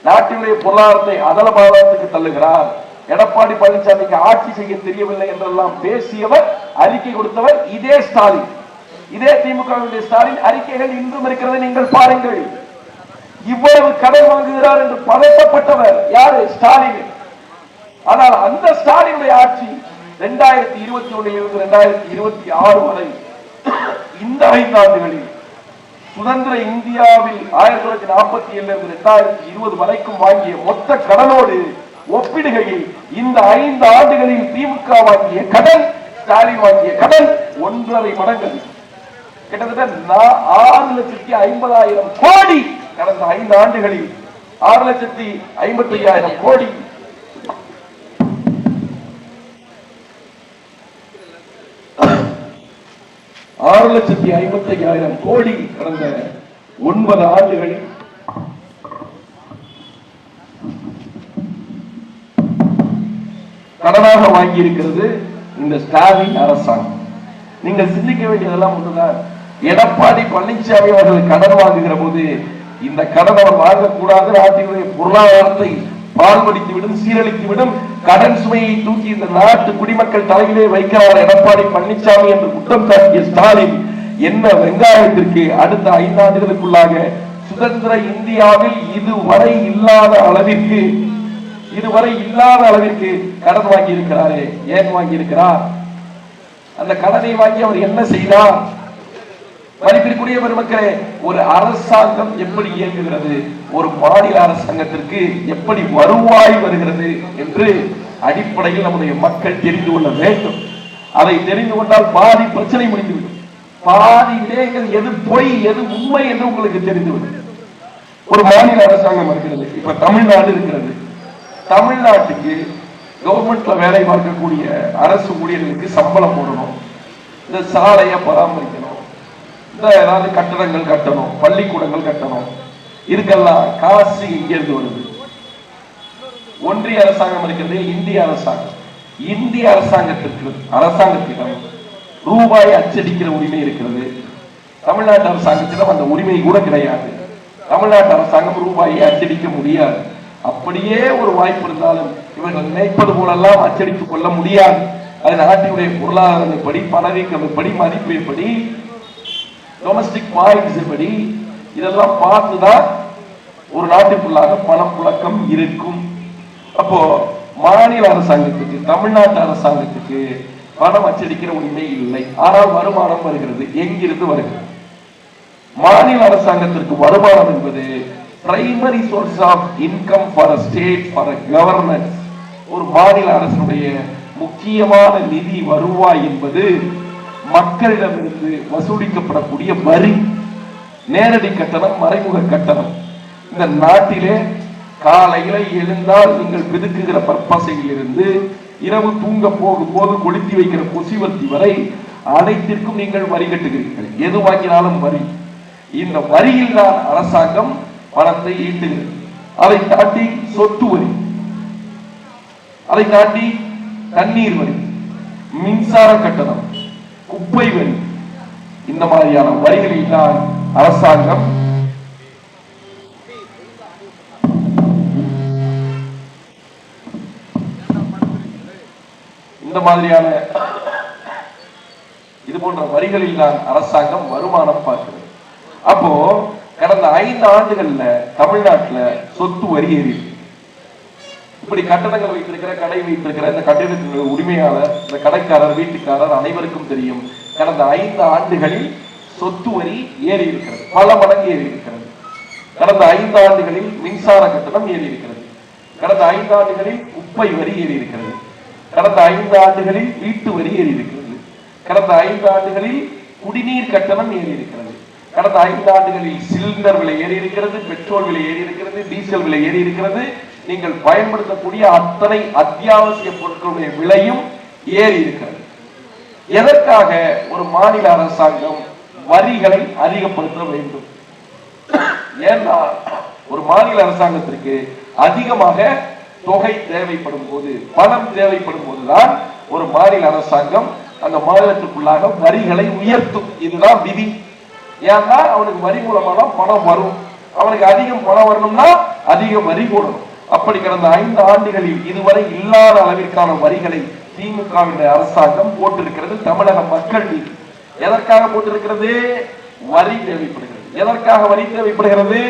நாட்டினுடைய பொருளாதாரத்தை அதலபாதத்துக்கு தள்ளுகிறார், எடப்பாடி பழனிசாமிக்கு ஆட்சி செய்ய தெரியவில்லை என்றெல்லாம் பேசியவர், அறிக்கை கொடுத்தவர் இதே ஸ்டாலின். இதே திமுக ஸ்டாலின் அறிக்கைகள் இன்றும் இருக்கிறது, நீங்கள் பாருங்கள். இவ்வளவு கடன் வாங்குகிறார் என்று பதட்டப்பட்டவர் யாரு? ஸ்டாலின். ஆனால் அந்த ஸ்டாலினுடைய ஆட்சி 2021 இருந்து 2026 வரை இந்த 5 ஆண்டுகளில் சுதந்திர இந்தியாவில் 1947 இருந்து 2020 வரைக்கும் வாங்கிய மொத்த கடனோடு ஒப்பிடுகையில் இந்த 5 ஆண்டுகளில் திமுக வாங்கிய கடன், ஸ்டாலின் வாங்கிய கடன் 1.5 மடங்கு. கிட்டத்தட்ட 6,50,000 கோடி கடந்த 5 ஆண்டுகளில் 6,55,000 கோடி. $6,50,000 கோடி கடந்த 9 ஆண்டுகளில் கடனாக வாங்கி இருக்கிறது இந்த ஸ்டாலின் அரசாங்கம். நீங்கள் சிந்திக்க வேண்டியதெல்லாம் ஒன்றுதான். எடப்பாடி பழனிசாமி அவர்கள் கடன் வாங்குகிற போது இந்த கடன் அவர் வாங்கக்கூடாது, நாட்டினுடைய பொருளாதாரத்தை பால்படித்துவிடும், சீரழித்துவிடும், கடன் சுமையை தூக்கி இந்த நாட்டு குடிமக்கள் தலையிலே வைக்கிறார் எடப்பாடி பழனிசாமி என்று குற்றம் சாட்டிய ஸ்டாலின் என்ன வெங்காயத்திற்கு அடுத்த 5 ஆண்டுகளுக்குள்ளாக சுதந்திர இந்தியாவில் இதுவரை இல்லாத அளவிற்கு கடன் வாங்கி இருக்கிறாரே. ஏன் வாங்கி இருக்கிறார்? அந்த கடனை வாங்கி அவர் என்ன செய்தார்? மதிப்பிற்குரிய பெருமக்களே, ஒரு அரசாங்கம் எப்படி இயங்குகிறது, ஒரு மாநில அரசாங்கத்திற்கு எப்படி வருவாய் வருகிறது என்று அடிப்படையில் நம்முடைய மக்கள் தெரிந்து கொள்ள வேண்டும். அதை தெரிந்து கொண்டால் பாதி பிரச்சனை முடிந்துவிடும். பாதி விடயங்கள் எது பொய் எது உண்மை என்று உங்களுக்கு தெரிந்துவிடும். ஒரு மாநில அரசாங்கம் இருக்கிறது. இப்ப தமிழ்நாடு இருக்கிறது. தமிழ்நாட்டுக்கு கவர்மெண்ட்ல வேலை பார்க்கக்கூடிய அரசு ஊழியர்களுக்கு சம்பளம் போடணும், இந்த சாலையை பராமரிக்கணும், ஏதாவது கட்டடங்கள் கட்டணும், பள்ளிக்கூடங்கள் கட்டணும், இதுக்கெல்லாம் காசு இங்கிருந்து வருது. ஒன்றிய அரசாங்கம் இருக்கிறது, இந்திய அரசாங்கம். இந்திய அரசாங்கத்திடம் ரூபாய் அச்சடிக்கிற உரிமை இருக்கிறது. தமிழ்நாட்டு அரசாங்கத்திடம் அந்த உரிமை கூட கிடையாது. தமிழ்நாட்டு அரசாங்கம் ரூபாயை அச்சடிக்க முடியாது. அப்படியே ஒரு வாய்ப்பு இருந்தாலும் இவர்கள் நினைப்பது போலெல்லாம் அச்சடித்துக் கொள்ள முடியாது. அது நாட்டினுடைய பொருளாதாரப்படி, பணவீக்கப்படி, மதிப்பீடுபடி, டொமஸ்டிக் பாயிண்ட்ஸ் படி இதெல்லாம் பார்த்துதான் ஒரு நாட்டுக்குள்ளாக பணம் புழக்கம் இருக்கும். அப்போ மாநில அரசாங்கத்துக்கு, தமிழ்நாட்டு அரசாங்கத்துக்கு பணம் அச்சடிக்கிற உரிமை இல்லை. ஆனால் வருமானம் வருகிறது. எங்கிருந்து வருகிறது? மாநில அரசாங்கத்திற்கு வருமானம் என்பது primary source of income for a state, for a governance. ஒரு மாநில அரசுடைய முக்கியமான நிதி வருவாய் என்பது மக்களிடமிருந்து வசூலிக்கப்படக்கூடிய வரி, நேரடி கட்டணம், மறைமுக கட்டணம். இந்த நாட்டிலே காலையில எழுந்தால் நீங்கள் பிதுக்குகிற பற்பசையில் இருந்து இரவு தூங்க போகும் போது கொளுத்தி வைக்கிற கொசிவர்த்தி வரை அனைத்திற்கும் நீங்கள் வரி கட்டுகிறீர்கள். எது வாங்கினாலும் வரி. இந்த வரியில் தான் அரசாங்கம் பணத்தை ஈட்டுகிறது. அதை தாண்டி சொத்து வரி, அதை தாண்டி தண்ணீர் வரி, மின்சார கட்டணம், குப்பை வரி, இந்த மாதிரியான வரிகளில் தான் அரசாங்கம் இந்த மாதிரியான இது போன்ற வரிகளில் தான் அரசாங்கம் வருமானம் பார்க்கிறது. அப்போ கடந்த 5 ஆண்டுகள்ல தமிழ்நாட்டில் சொத்து வரி ஏறி, இப்படி கட்டடங்கள் வைத்திருக்கிற, கடை வைத்திருக்கிற இந்த கட்டிடத்தின் உரிமையாளர், இந்த கடைக்காரர், வீட்டுக்காரர் அனைவருக்கும் தெரியும், கடந்த 5 ஆண்டுகளில் சொத்து வரி ஏறி இருக்கிறது, பல மடங்கு ஏறி இருக்கிறது. கடந்த 5 ஆண்டுகளில் மின்சார கட்டணம் ஏறி இருக்கிறது. கடந்த 5 ஆண்டுகளில் குப்பை வரி ஏறி இருக்கிறது. கடந்த 5 ஆண்டுகளில் வீட்டு வரி ஏறி இருக்கிறது. கடந்த 5 ஆண்டுகளில் குடிநீர் கட்டணம் ஏறி இருக்கிறது. கடந்த 5 ஆண்டுகளில் சிலிண்டர் விலை ஏறி இருக்கிறது, பெட்ரோல் விலை ஏறி இருக்கிறது, டீசல் விலை ஏறி இருக்கிறது. நீங்கள் பயன்படுத்தக்கூடிய அத்தனை அத்தியாவசிய பொருட்களுடைய விலையும் ஏறி இருக்கிறது. எதற்காக ஒரு மாநில அரசாங்கம் வரிகளை அதிகப்படுத்த வேண்டும்? ஏன்னா ஒரு மாநில அரசாங்கத்திற்கு அதிகமாக தொகை தேவைப்படும் போது, பணம் தேவைப்படும் போதுதான் ஒரு மாநில அரசாங்கம் அந்த மாநிலத்துக்குள்ளாக வரிகளை உயர்த்தும். இதுதான் விதி. ஏன்னா அவனுக்கு வரி மூலமா தான் பணம் வரும். அவனுக்கு அதிகம் பணம் வரணும்னா அதிக வரி போடணும். அப்படி கடந்த 5 ஆண்டுகளில் இதுவரை இல்லாத அளவிற்கான வரிகளை திமுக அரசாங்கம் போட்டிருக்கிறது தமிழக மக்கள் மீது. எதற்காக போட்டிருக்கிறது? வரி தேவைப்படுகிறது. எதற்காக வரி தேவைப்படுகிறது?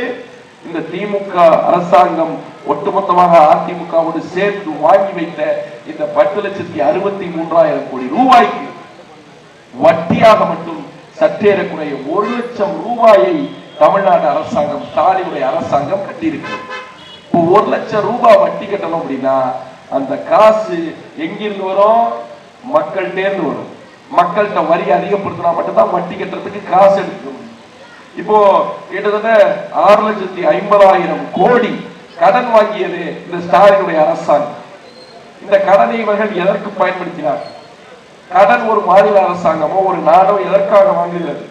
இந்த திமுக அரசாங்கம் ஒட்டுமொத்தமாக அதிமுகவோடு சேர்த்து வாங்கி வைத்த இந்த 10,63,000 கோடி ரூபாய்க்கு வட்டியாக மட்டும் சற்றேறக்குறைய 1 லட்சம் ரூபாயை தமிழ்நாடு அரசாங்கம், ஸ்டாலினுடைய அரசாங்கம் கட்டியிருக்கிறது. இப்போ 1 லட்சம் ரூபாய் வட்டி கட்டணும் அப்படின்னா அந்த காசு எங்கிருந்து வரும்? மக்கள்கிட்டேருந்து வரும். மக்கள்கிட்ட வரி அதிகப்படுத்தினா மட்டும்தான் வட்டி கட்டுறதுக்கு காசு எடுக்கணும். இப்போ கிட்டத்தட்ட 6,50,000 கோடி கடன் வாங்கியது இந்த ஸ்டாலினுடைய அரசாங்கம். இந்த கடனை இவர்கள் எதற்கு பயன்படுத்தினார்? கடன் ஒரு மாநில அரசாங்கமோ ஒரு நாடோ எதற்காக வாங்குகிறது?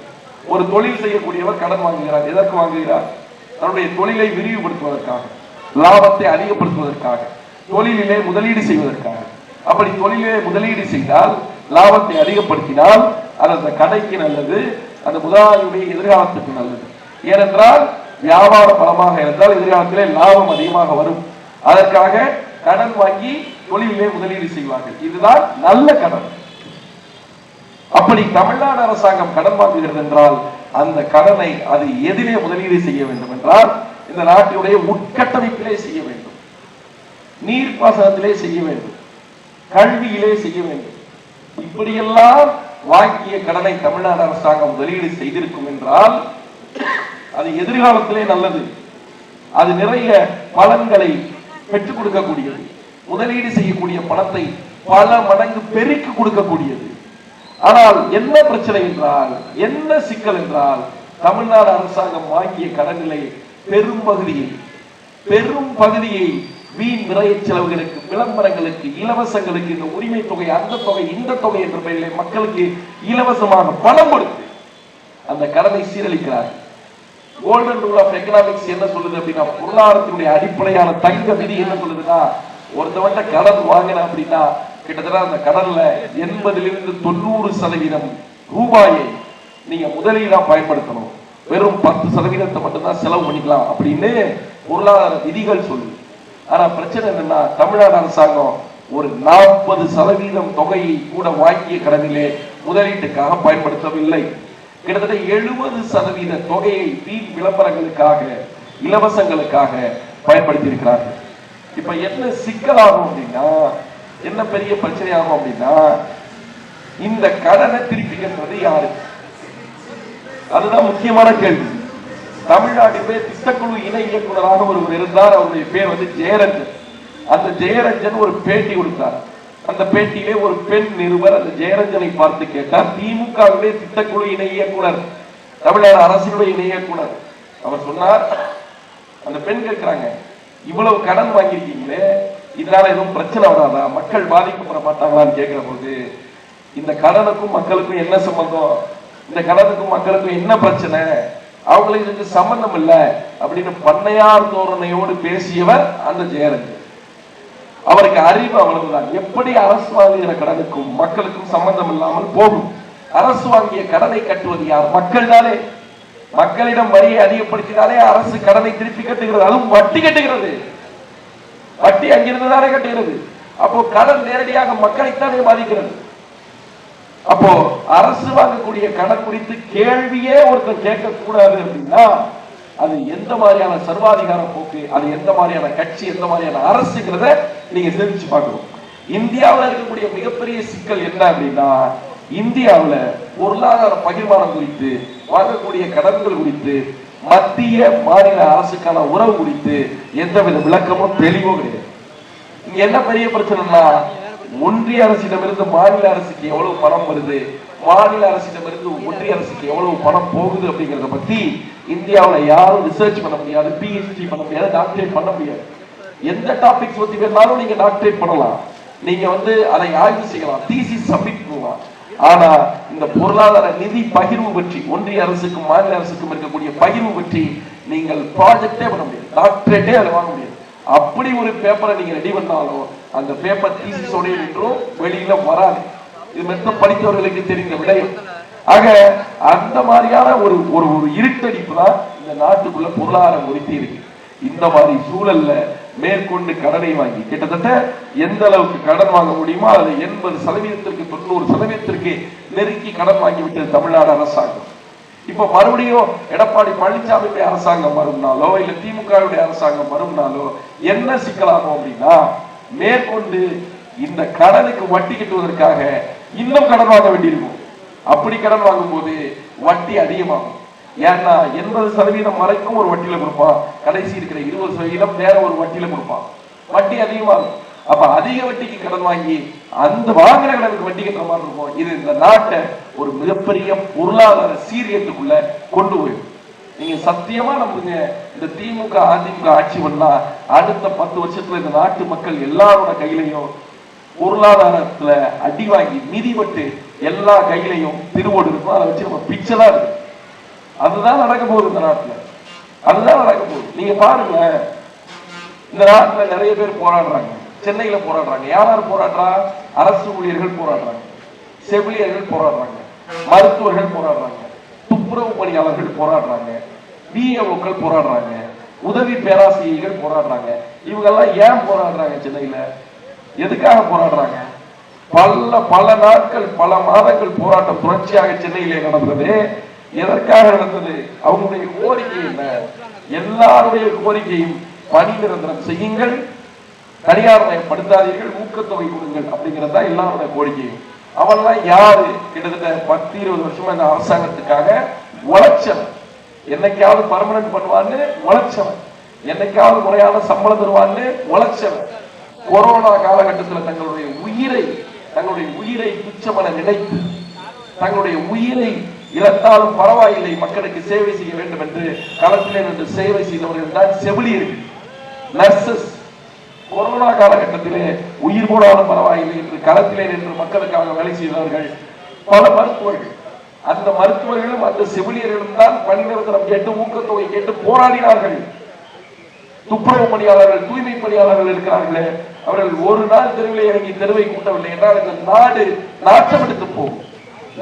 ஒரு தொழில் செய்யக்கூடியவர் கடன் வாங்குகிறார். எதற்கு வாங்குகிறார்? தன்னுடைய தொழிலை விரிவுபடுத்துவதற்காக, லாபத்தை அதிகப்படுத்துவதற்காக, தொழிலிலே முதலீடு செய்வதற்காக. அப்படி தொழிலே முதலீடு செய்தால், லாபத்தை அதிகப்படுத்தினால் அது அந்த கடைக்கு நல்லது, அந்த முதலாளியுடைய எதிர்காலத்துக்கு நல்லது. ஏனென்றால் வியாபாரம் பலமாக இருந்தால் எதிர்காலத்திலே லாபம் அதிகமாக வரும். அதற்காக கடன் வாங்கி தொழிலே முதலீடு செய்வார்கள். இதுதான் நல்ல கடன். அப்படி தமிழ்நாடு அரசாங்கம் கடன் வாங்குகிறது என்றால் அந்த கடனை அது எதிலே முதலீடு செய்ய வேண்டும் என்றால் இந்த நாட்டினுடைய உட்கட்டமைப்பிலே செய்ய வேண்டும், நீர்ப்பாசனத்திலே செய்ய வேண்டும், கல்வியிலே செய்ய வேண்டும். இப்படியெல்லாம் வாங்கிய கடனை தமிழ்நாடு அரசாங்கம் முதலீடு செய்திருக்கும் என்றால் அது எதிர்காலத்திலே நல்லது. அது நிறைய பலன்களை பெற்றுக் கொடுக்கக்கூடியது. முதலீடு செய்யக்கூடிய பணத்தை பல மடங்கு பெருக்கி கொடுக்கக்கூடியது. ஆனால் என்ன பிரச்சனை என்றால், என்ன சிக்கல் என்றால், தமிழ்நாடு அரசாங்கம் வாங்கிய கடனிலே பெரும் பகுதியை வீண் விரைய செலவுகளுக்கு, விளம்பரங்களுக்கு, இலவசங்களுக்கு, இந்த உரிமை தொகை, அந்த தொகை, இந்த தொகை என்ற பெயரிலே மக்களுக்கு இலவசமாக பணம் கொடுத்து அந்த கடனை சீரழிக்கிறார்கள். கோல்டன் ரூல் ஆஃப் எக்கனாமிக்ஸ் என்ன சொல்லுது அப்படின்னா, பொருளாதாரத்தினுடைய அடிப்படையான தங்க விதி என்ன சொல்லுதுன்னா, ஒருத்தவன்ட்ட கடன் வாங்கின அப்படின்னா கிட்டத்தட்ட அந்த கடன்ல 80% ரூபாயை நீங்க முதலீடா பயன்படுத்தணும், வெறும் 10% மட்டும்தான் செலவு பண்ணிக்கலாம் அப்படின்னு பொருளாதார விதிகள் சொல்லுது. ஆனா பிரச்சனை என்னன்னா, தமிழ்நாடு அரசாங்கம் ஒரு 40% தொகையை கூட வாங்கிய கடனிலே முதலீட்டுக்காக பயன்படுத்தவில்லை. கிட்டத்தட்ட 70% தொகையை வீண் விளம்பரங்களுக்காக, இலவசங்களுக்காக பயன்படுத்தி இருக்கிறார்கள். இப்ப என்ன சிக்கலாகும் அப்படின்னா, என்ன பெரிய பிரச்சனை ஆகும் அப்படின்னா, இந்த கடனை திருப்பி கட்டுறது யாரு? அதுதான் முக்கியமான கேள்வி. தமிழ்நாட்டிலே திட்டக்குழு இணை இயக்குநராக ஒருவர் இருந்தார். அவருடைய பேர் ஜெயரஞ்சன். அந்த ஜெயரஞ்சன் ஒரு பேட்டி கொடுத்தார். அந்த பேட்டியிலே ஒரு பெண் நிருபர் அந்த ஜெயரஞ்சனை பார்த்து கேட்டார், திமுகவிலே திட்டக்குழு இணை இயக்குனர், தமிழ்நாடு அரசினுடைய இணை இயக்குனர். அவர் சொன்னார், அந்த பெண் கேட்கிறாங்க, இவ்வளவு கடன் வாங்கியிருக்கீங்களே, இதனால எதுவும் பிரச்சனை வராதா, மக்கள் பாதிக்கப்பட மாட்டாங்களான்னு கேட்கிற போது, இந்த கடனுக்கும் மக்களுக்கும் என்ன சம்பந்தம், இந்த கடனுக்கும் மக்களுக்கும் என்ன பிரச்சனை, அவங்களுக்கு இதுக்கு சம்பந்தம் இல்லை அப்படின்னு பண்ணையார் தோரணையோடு பேசியவர் அந்த ஜெயரஞ்சன். அவருக்கு அறிவு அவ்வளவுதான். எப்படி அரசு வாங்குகிற கடனுக்கும் மக்களுக்கும் சம்பந்தம் இல்லாமல் போகும்? அரசு வாங்கிய கடனை கட்டுவது யார்? மக்கள் தானே. மக்களிடம் வரியை அதிகப்படுத்தினாலே அரசு கடனை திருப்பி கட்டுகிறது, அதுவும் வட்டி கட்டுகிறது. வட்டி அங்கிருந்து தானே கட்டுகிறது. அப்போ கடன் நேரடியாக மக்களைத்தானே பாதிக்கிறது. அப்போ அரசு வாங்கக்கூடிய கடன் குறித்து கேள்வியே ஒருத்தர் கேட்கக்கூடாது அப்படின்னா அது எந்த மாதிரியான சர்வாதிகார போக்கு, அது எந்த மாதிரியான கட்சி, எந்த மாதிரியான அரசுங்கிறத நீங்க தெரிஞ்சு பார்க்கணும். இந்தியாவில் இருக்கக்கூடிய மிகப்பெரிய சிக்கல் என்ன அப்படின்னா, இந்தியாவில் பொருளாதார பகிர்மானம் குறித்து, வாங்கக்கூடிய கடன்கள் குறித்து, மத்திய மாநில அரசுக்கான உறவு குறித்து எந்தவித விளக்கமும் தெளிவும் கிடையாது. இங்க என்ன பெரிய பிரச்சனைனா, ஒன்றிய அரசிடமிருந்து மாநில அரசுக்கு எவ்வளவு பணம் வருது, மாநில அரசிடமிருந்து ஒன்றிய அரசுக்கு எவ்வளவு பணம் போகுது அப்படிங்கறத பத்தி இந்தியாவில் யாரும் ரிசர்ச் பண்ண முடியாது, பிஹெச்டி பண்ண முடியாது, டாக்டரேட் பண்ண முடியாது. எந்த டாபிக்ஸ் பத்தி வேணாலும் நீங்க டாக்டரேட் பண்ணலாம், நீங்க அதை ஆய்வு செய்யலாம், தீசிஸ் சப்மிட் பண்ணலாம். ஆனா இந்த பொருளாதார நிதி பகிர்வு பற்றி, ஒன்றிய அரசுக்கும் மாநில அரசுக்கும் இருக்கக்கூடிய பகிர்வு பற்றி நீங்கள் ப்ராஜெக்டே பண்ண முடியாது, டாக்டரேட்டே அதை வாங்க முடியாது. அப்படி ஒரு பேப்பரை நீங்க ரெடி பண்ணாலும் அந்த பேப்பர் தீசிஸோட நின்றும் வெளியில வராது. இது மட்டும் படித்தவர்களுக்கு தெரிந்த விடயம். ஆக அந்த மாதிரியான ஒரு ஒரு இருட்டடிப்பு தான் இந்த நாட்டுக்குள்ள பொருளாதாரம் குறித்து இருக்கு. இந்த மாதிரி சூழல்ல மேற்கொண்டு கடனை வாங்கி கிட்டத்தட்ட எந்த அளவுக்கு கடன் வாங்க முடியுமோ அதுல 80% 90% நெருக்கி கடன் வாங்கிவிட்டது தமிழ்நாடு அரசாங்கம். இப்ப மறுபடியும் எடப்பாடி பழனிசாமி அரசாங்கம் வரும்னாலோ இல்ல திமுக அரசாங்கம் வரும்னாலோ என்ன சிக்கலாகும் அப்படின்னா, மேற்கொண்டு இந்த கடனுக்கு வட்டி கட்டுவதற்காக இன்னும் கடன் வாங்க வேண்டியிருக்கும். அப்படி கடன் வாங்கும் போது வட்டி அதிகமாகும். ஏன்னா 80% வரைக்கும் ஒரு வட்டியில கொடுப்பான், கடைசி இருக்கிற 20% வேற ஒரு வட்டியில கொடுப்பான், வட்டி அதிகமாகும். அப்ப அதிக வட்டிக்கு கடன் வாங்கி அந்த வாங்கின கடனுக்கு வட்டி கட்டுற மாதிரி இருக்கும். இது இந்த நாட்டை ஒரு மிகப்பெரிய பொருளாதார சீரியத்துக்குள்ள கொண்டு போயிடும். நீங்க சத்தியமா நம்புங்க, இந்த திமுக அதிமுக ஆட்சி பண்ணா அடுத்த 10 வருஷத்துல இந்த நாட்டு மக்கள் எல்லாரோட கையிலையும் பொருளாதாரத்துல அடி வாங்கி மிதிபட்டு எல்லா கையிலையும் திருவோடு இருக்கும். அதை வச்சு நம்ம பிச்சைதான் இருக்கு. அதுதான் நடக்க போகுது இந்த நாட்டுல, அதுதான் நடக்க போகுது. நீங்க பாருங்க, இந்த நாட்டுல நிறைய பேர் போராடுறாங்க, சென்னையில போராடுறாங்க. யார் போராடுறா? அரசு ஊழியர்கள் போராடுறாங்க, செவிலியர்கள் போராடுறாங்க, மருத்துவர்கள் போராடுறாங்க, துப்புரவு பணியாளர்கள் போராடுறாங்க, விஏஓக்கள் போராடுறாங்க, உதவி பேராசிரியர்கள் போராடுறாங்க. இவங்க எல்லாம் ஏன் போராடுறாங்க? சென்னையில எதுக்காக போராடுறாங்க? பல நாட்கள் பல மாதங்கள் போராட்டம் தொடர்ச்சியாக சென்னையிலே நடந்தது. எதற்காக நடந்தது? அவங்களுடைய கோரிக்கை என்ன? எல்லாருடைய கோரிக்கையும் பணி நிரந்தரம் செய்யுங்கள், தனியார் மயப்படுத்தாதீர்கள், ஊக்கத்தொகை கொடுங்கள் அப்படிங்கிறதா எல்லாருடைய கோரிக்கையும். அவன்லாம் யாரு? கிட்டத்தட்ட 10-20 வருஷமா இந்த அரசாங்கத்துக்காக உழைச்சவன், என்னைக்காவது பர்மனன்ட் பண்ணுவான்னு உழைச்சவன், என்னைக்காவது முறையான சம்பளம் தருவான்னு உழைச்சவன். கொரோனா காலகட்டத்தில் தங்களுடைய உயிரை துச்சமென நினைத்து தங்களுடைய உயிரை இழந்தாலும் பரவாயில்லை, மக்களுக்கு சேவை செய்ய வேண்டும் என்று களத்திலே நின்று சேவை செய்தவர்கள் தான் செவிலியர்கள், நர்சஸ். கொரோனா காலகட்டத்திலே உயிர் போனாலும் பரவாயில்லை என்று களத்திலே நின்று மக்களுக்காக வேலை செய்தவர்கள் பல மருத்துவர்கள். அந்த மருத்துவர்களும் அந்த செவிலியர்களும் தான் பணி நிரந்தரம் கேட்டு ஊக்கத்தொகை கேட்டு போராடினார்கள். துப்புரவு பணியாளர்கள், தூய்மை பணியாளர்கள் இருக்கிறார்களே, அவர்கள் ஒரு நாள் தெருவிலே இறங்கி தெருவை கூட்டவில்லை என்றால் இந்த நாடு நாட்டம் எடுத்து போகும்.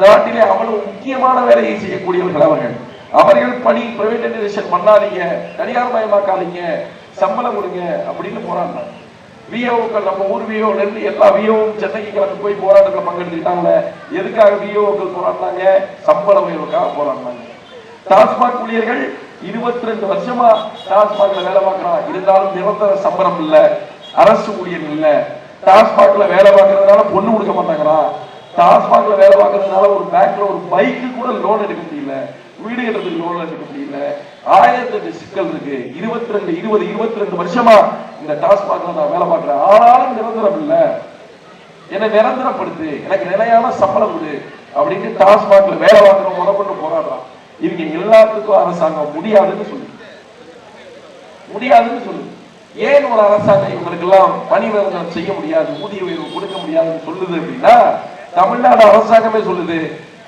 நாட்டிலே அவ்வளவு முக்கியமான வேலையை செய்யக்கூடியவர்கள் அவர்கள் பணி பிரைவேடைசேஷன் பண்ணாதீங்க, தனியார் மயமாக்காதீங்க, சம்பளம் கொடுங்க அப்படின்னு போராடினாங்க. விஓக்கள், நம்ம ஊர் விஓல இருந்து எல்லா விஓவும் சென்னைக்கு கிளம்பி போய் போராட்டத்தில் பங்கெடுத்துக்கிட்டாங்க. எதுக்காக விஓக்கள் போராடினாங்க? சம்பள உயர்வுக்காக போராடினாங்க. டாஸ்மாக் ஊழியர்கள் 22 வருஷமா டாஸ்மாக்ல வேலை பார்க்கிறான், இருந்தாலும் நிரந்தர சம்பளம் இல்ல, அரசு ஊழியர் இல்ல. டாஸ்மாக்ல வேலை பார்க்கறதுனால பொண்ணு கொடுக்க மாட்டாங்கிறான், டாஸ்மாக்ல வேலை பார்க்கறதுனால ஒரு பேங்க்ல ஒரு பைக்கு கூட லோன் எடுக்க முடியல, வீடு கட்டுறதுக்கு லோன் எடுக்க முடியல. 1008 சிக்கல் இருக்கு. 22 வருஷமா இந்த டாஸ்மாக்ல நான் வேலை பார்க்கிறேன், ஆனாலும் நிரந்தரம் இல்ல, என்னை நிரந்தரப்படுத்து, எனக்கு நிலையான சம்பளம் கொடு அப்படின்னு டாஸ்மாக்ல வேலை பார்க்கிறவங்க முதற்கொண்டு போராடுறான். இவங்க எல்லாத்துக்கும் அரசாங்கம் முடியாதுன்னு சொல்லுது. ஏன் ஒரு அரசாங்கம் இவங்களுக்கு எல்லாம் பணி நிரந்தரம் செய்ய முடியாது, ஊதிய உயர்வு கொடுக்க முடியாதுன்னு சொல்லுது அப்படின்னா, தமிழ்நாடு அரசாங்கமே சொல்லுது,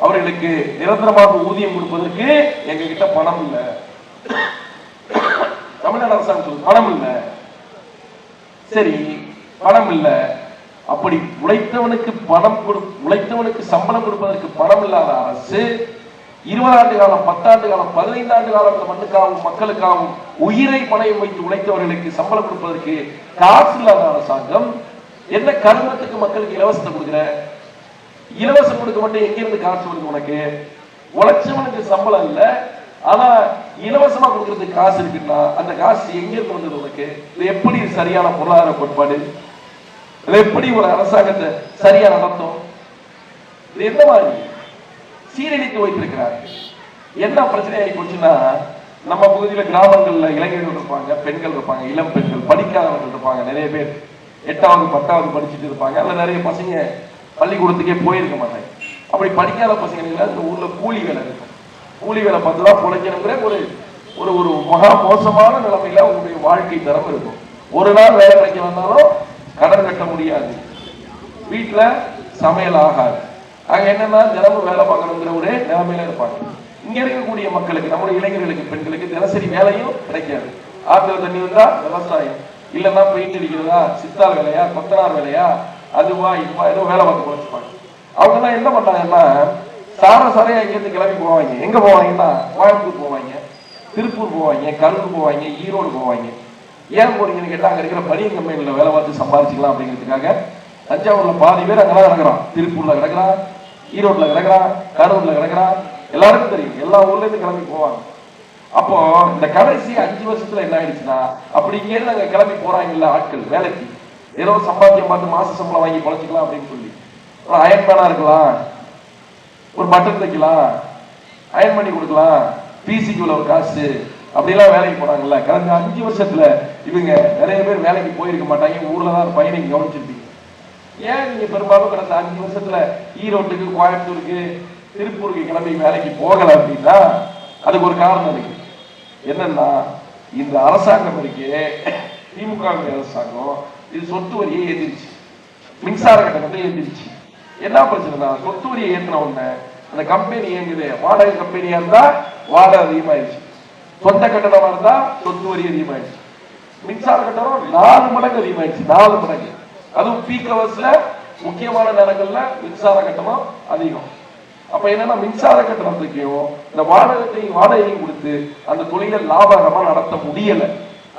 அவர்களுக்கு நிரந்தரமாக ஊதியம் கொடுப்பதற்கு எங்க கிட்ட பணம் இல்ல. தமிழ்நாடு அரசாங்கம் சொல்லுது பணம் இல்ல. சரி, பணம் இல்ல, அப்படி உழைத்தவனுக்கு சம்பளம் கொடுப்பதற்கு பணம் இல்லாத அரசு 20 ஆண்டு காலம், 10 ஆண்டு காலம், 15 ஆண்டு காலம் இந்த மண்ணுக்காகவும் மக்களுக்காகவும் உயிரை பணயம் வைத்து உழைத்தவர்களுக்கு சம்பளம் கொடுப்பதற்கு காசு இல்லாத அரசாங்கம் என்ன கர்மத்துக்கு மக்களுக்கு இலவசத்தை கொடுக்குற? இலவசம் கொடுக்க மட்டும் எங்க இருந்து காசு வருது உனக்கு? உழைச்சவனுக்கு சம்பளம் இல்ல, ஆனா இலவசமா கொடுக்கறதுக்கு காசு இருக்குன்னா அந்த காசு எங்க இருந்து வந்தது உனக்கு? இது எப்படி சரியான பொருளாதார கோட்பாடு? இது எப்படி ஒரு அரசாங்கத்தை சரியா நடத்தும்? இது என்ன மாதிரி சீரழித்து வைத்திருக்கிறார்? என்ன பிரச்சனை ஆகி போச்சுன்னா, நம்ம பகுதியில கிராமங்கள்ல இளைஞர்கள் இருப்பாங்க, பெண்கள் இருப்பாங்க, இளம் பெண்கள், படிக்காதவர்கள் இருப்பாங்க, நிறைய பேர் 8வது 10வது படிச்சுட்டு இருப்பாங்க. அதுல நிறைய பசங்க பள்ளிக்கூடத்துக்கே போயிருக்க மாட்டாங்க. அப்படி படிக்காத பசங்க இந்த ஊர்ல கூலி வேலை இருக்கும். கூலி வேலை 10 ரூபா பொழைக்கணுங்கிற ஒரு ஒரு ஒரு மகா மோசமான நிலைமையில உங்களுடைய வாழ்க்கை தரம் இருக்கும். ஒரு நாள் வேலை கிடைக்க வந்தாலும் கடன் கட்ட முடியாது, வீட்டுல சமையல் ஆகாது. அங்க என்னன்னா தினமும் வேலை பார்க்கணுங்கிற ஒரு நிலைமையில இருப்பாங்க. இங்க இருக்கக்கூடிய மக்களுக்கு, நம்முடைய இளைஞர்களுக்கு, பெண்களுக்கு தினசரி வேலையும் கிடைக்காது. ஆத்துல தண்ணி வந்தா விவசாயம், இல்லைன்னா பெயிண்ட் அடிக்கிறதா, சித்தாள் வேலையா, கொத்தனார் வேலையா, அதுவா இதுவா ஏதோ வேலை பார்த்து குறைச்சிப்பாங்க. அவங்க எல்லாம் என்ன பண்ணாங்கன்னா, சாரையா இங்கிருந்து கிளம்பி போவாங்க. எங்க போவாங்கன்னா கோயம்புத்தூர் போவாங்க, திருப்பூர் போவாங்க, கரூர் போவாங்க, ஈரோடு போவாங்க. ஏன் போறீங்கன்னு கேட்டா, அங்க இருக்கிற பனியன் கம்பெனில வேலை பார்த்து சம்பாதிச்சுக்கலாம் அப்படிங்கிறதுக்காக. தஞ்சாவூர்ல பாதி பேர் அங்கெல்லாம் கிடக்குறான், திருப்பூர்ல கிடக்குறான், ஈரோட்ல கிடக்குறான், கரூர்ல கிடக்குறான். எல்லாருக்கும் தெரியும், எல்லா ஊர்ல இருந்து கிளம்பி போவாங்க. அப்போ இந்த கடைசி 5 வருஷத்துல என்ன ஆயிடுச்சுன்னா, அப்படி இங்க இருந்து அங்க கிளம்பி போறாங்கல்ல ஆட்கள் வேலைக்கு, ஏதோ சம்பாத்தியம் பார்த்து மாச சம்பளம் வாங்கி பொழைச்சிக்கலாம் அப்படின்னு சொல்லி, ஒரு அயன்மேனா இருக்கலாம், ஒரு பட்டன் தைக்கலாம், அயன் பண்ணி கொடுக்கலாம், பிசிக்குள்ள ஒரு காசு, அப்படிலாம் வேலைக்கு போறாங்கல்ல. கடந்த 5 வருஷத்துல இவங்க நிறைய பேர் வேலைக்கு போயிருக்க மாட்டாங்க, ஊர்ல தான் பையனை கவனிச்சிருப்பீங்க. ஏன் நீங்க பெரும்பாலும் கடந்த 5 வருஷத்துல ஈரோட்டுக்கு, கோயம்புத்தூருக்கு, திருப்பூருக்கு கிளம்பி வேலைக்கு போகல அப்படின்னா அதுக்கு ஒரு காரணம் இருக்கு. என்னன்னா, இந்த அரசாங்கம் இருக்கு, திமுக அரசாங்கம், இது சொத்து வரியை ஏற்றிருச்சு, மின்சார கட்டணத்தை ஏற்றிருச்சு. என்ன பிரச்சனைனா, சொத்து வரியை ஏற்றின உடனே அந்த கம்பெனி இயங்குது, வாடகை கம்பெனியா இருந்தா வாடகை அதிகமாயிருச்சு, சொந்த கட்டணமா இருந்தா சொத்து வரி அதிகமாயிருச்சு, மின்சார கட்டணம் 4 மடங்கு அதிகமாயிருச்சு, 4 மடங்கு. அதுவும் பீக் ஹவர்ஸ்ல முக்கியமான நேரங்கள்ல மின்சார கட்டணம் அதிகம். அப்ப என்னன்னா, மின்சார கட்டணத்துக்கையும் இந்த வாடகையும் கொடுத்து அந்த தொழிலை லாபகரமா நடத்த முடியல.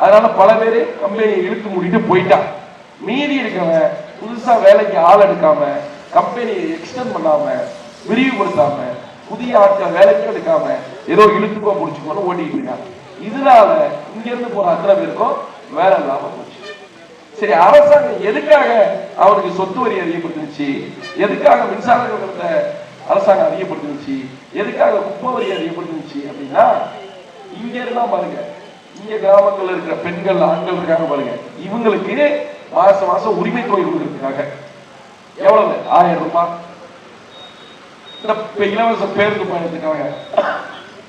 அதனால பல பேரு கம்பெனியை இழுத்து மூடிட்டு போயிட்டான். மீதி இருக்கவன் புதுசா வேலைக்கு ஆள் எடுக்காம, கம்பெனியை எக்ஸ்டெண்ட் பண்ணாம, விரிவுபடுத்தாம, புதிய ஆட்கள் வேலைக்கும் எடுக்காம ஏதோ இழுத்துக்கோ முடிச்சுக்கோன்னு ஓட்டிட்டு இருக்காங்க. இதனால இங்க இருந்து போற அத்தனை பேருக்கும் வேலை இல்லாம போச்சு. சரி, அரசாங்கம் எதுக்காக அவனுக்கு சொத்து வரி அதிகப்படுத்துச்சு, எதுக்காக மின்சார கட்டணத்தை அரசாங்கம் அதிகப்படுத்துச்சு, எதுக்காக குப்பை வரி அதிகப்படுத்துச்சு அப்படின்னா, இங்க இருந்தா பாருங்க, இங்க கிராமங்கள்ல இருக்கிற பெண்கள், ஆண்கள் இருக்காங்க பாருங்க, இவங்களுக்கு மாசம் மாசம் உரிமை தொகை கொடுக்கறதுக்காக எவ்வளவு 1000 ரூபாய் இந்த இலவச பேருந்து பயணத்துக்காக.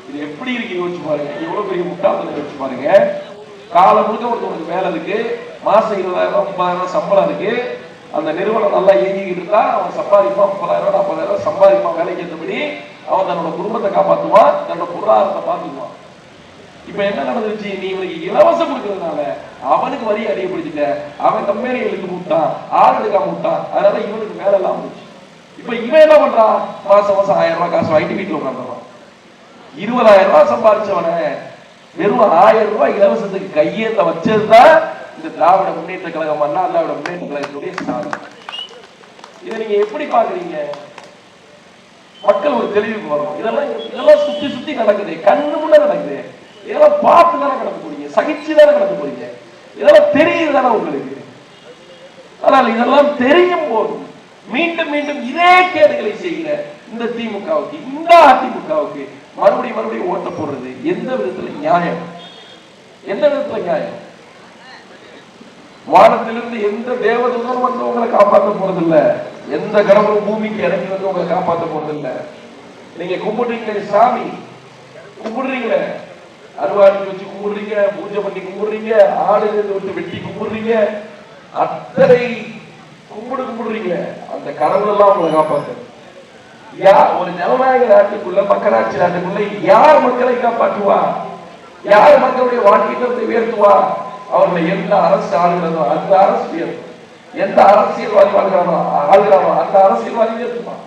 இது எப்படி இருக்கு யோசிச்சு பாருங்க, எவ்வளவு பெரிய முட்டாள்தனம் யோசிச்சு பாருங்க. காலம் முழுக்க ஒருத்தவனுக்கு வேலை இருக்கு, மாசம் 20,000 30,000 சம்பளம் இருக்கு, அந்த நிறுவனம் நல்லா இயங்கிக்கிட்டு இருந்தா அவன் சம்பாதிப்பான், 30,000 40,000 சம்பாதிப்பான். வேலைக்கு ஏற்றபடி அவன் தன்னோட குடும்பத்தை காப்பாற்றுவான், தன்னோட பொருளாதாரத்தை பார்த்துக்குவான். இப்ப என்ன நடந்துச்சு, நீ இவனுக்கு இலவசம் கொடுக்கறதுனால அவனுக்கு வரி அதிகப்படுத்திட்ட, அவன் கம்பெனி இழுத்து விட்டான், ஆள் எடுக்காம விட்டான், அதனால இவனுக்கு வேலை எல்லாம் போச்சு. இப்ப இவன் என்ன பண்றான், மாசம் மாசம் 1000 ரூபாய் காசு வாங்கிட்டு வீட்டுல உட்காந்துறான். 20,000 ரூபாய் சம்பாதிச்சவன வெறும் 1000 ரூபாய் இலவசத்துக்கு கையேந்த வச்சதுதான் இந்த திராவிட முன்னேற்ற கழகம், அண்ணா திராவிட முன்னேற்ற கழகத்துடைய சாதனை. இதை நீங்க எப்படி பாக்குறீங்க? மக்கள் ஒரு தெளிவுக்கு வரணும். இதெல்லாம் சுத்தி சுத்தி நடக்குது, கண்ணு முன்ன நடக்குது. இதெல்லாம் பார்த்து தானே கிடக்க போறீங்க, சகிச்சு தானே கிடக்க போறீங்க, இதெல்லாம் தெரியுது தானே உங்களுக்கு. ஆனால் இதெல்லாம் தெரியும் போது மீண்டும் மீண்டும் இதே கேடுகளை செய்கிற இந்த திமுகவுக்கு, இந்த அதிமுகவுக்கு மறுபடியும் ஓட்ட போடுறது எந்த விதத்துல நியாயம்? எந்த விதத்துல நியாயம்? வானத்திலிருந்து எந்த தேவதூதனும் வந்து உங்களை காப்பாற்ற போறதில்ல, எந்த கடவுளும் பூமிக்கு இறங்கி வந்து உங்களை காப்பாற்ற போறதில்ல. நீங்க கும்பிடுறீங்க, சாமி கும்பிடுறீங்க, அருவாடி வச்சு கும்பிடுறீங்க, பூஜை பண்ணி கும்பிடுறீங்க, ஆடு விட்டு வெட்டி கும்பிடுறீங்க, அத்தனை கும்பிடுறீங்க, அந்த கடவுள் எல்லாம் உங்களை காப்பாற்று. ஒரு ஜனநாயக நாட்டுக்குள்ள, மக்களாட்சி நாட்டுக்குள்ள யார் மக்களை காப்பாற்றுவா? யார் மக்களுடைய வாழ்க்கை தரத்தை உயர்த்துவா? அவர்களை எந்த அரசு ஆளுகிறதோ அந்த அரசு உயர்த்தும். எந்த அரசியல்வாதி ஆளுகிறானோ அந்த அரசியல்வாதி உயர்த்துவான்.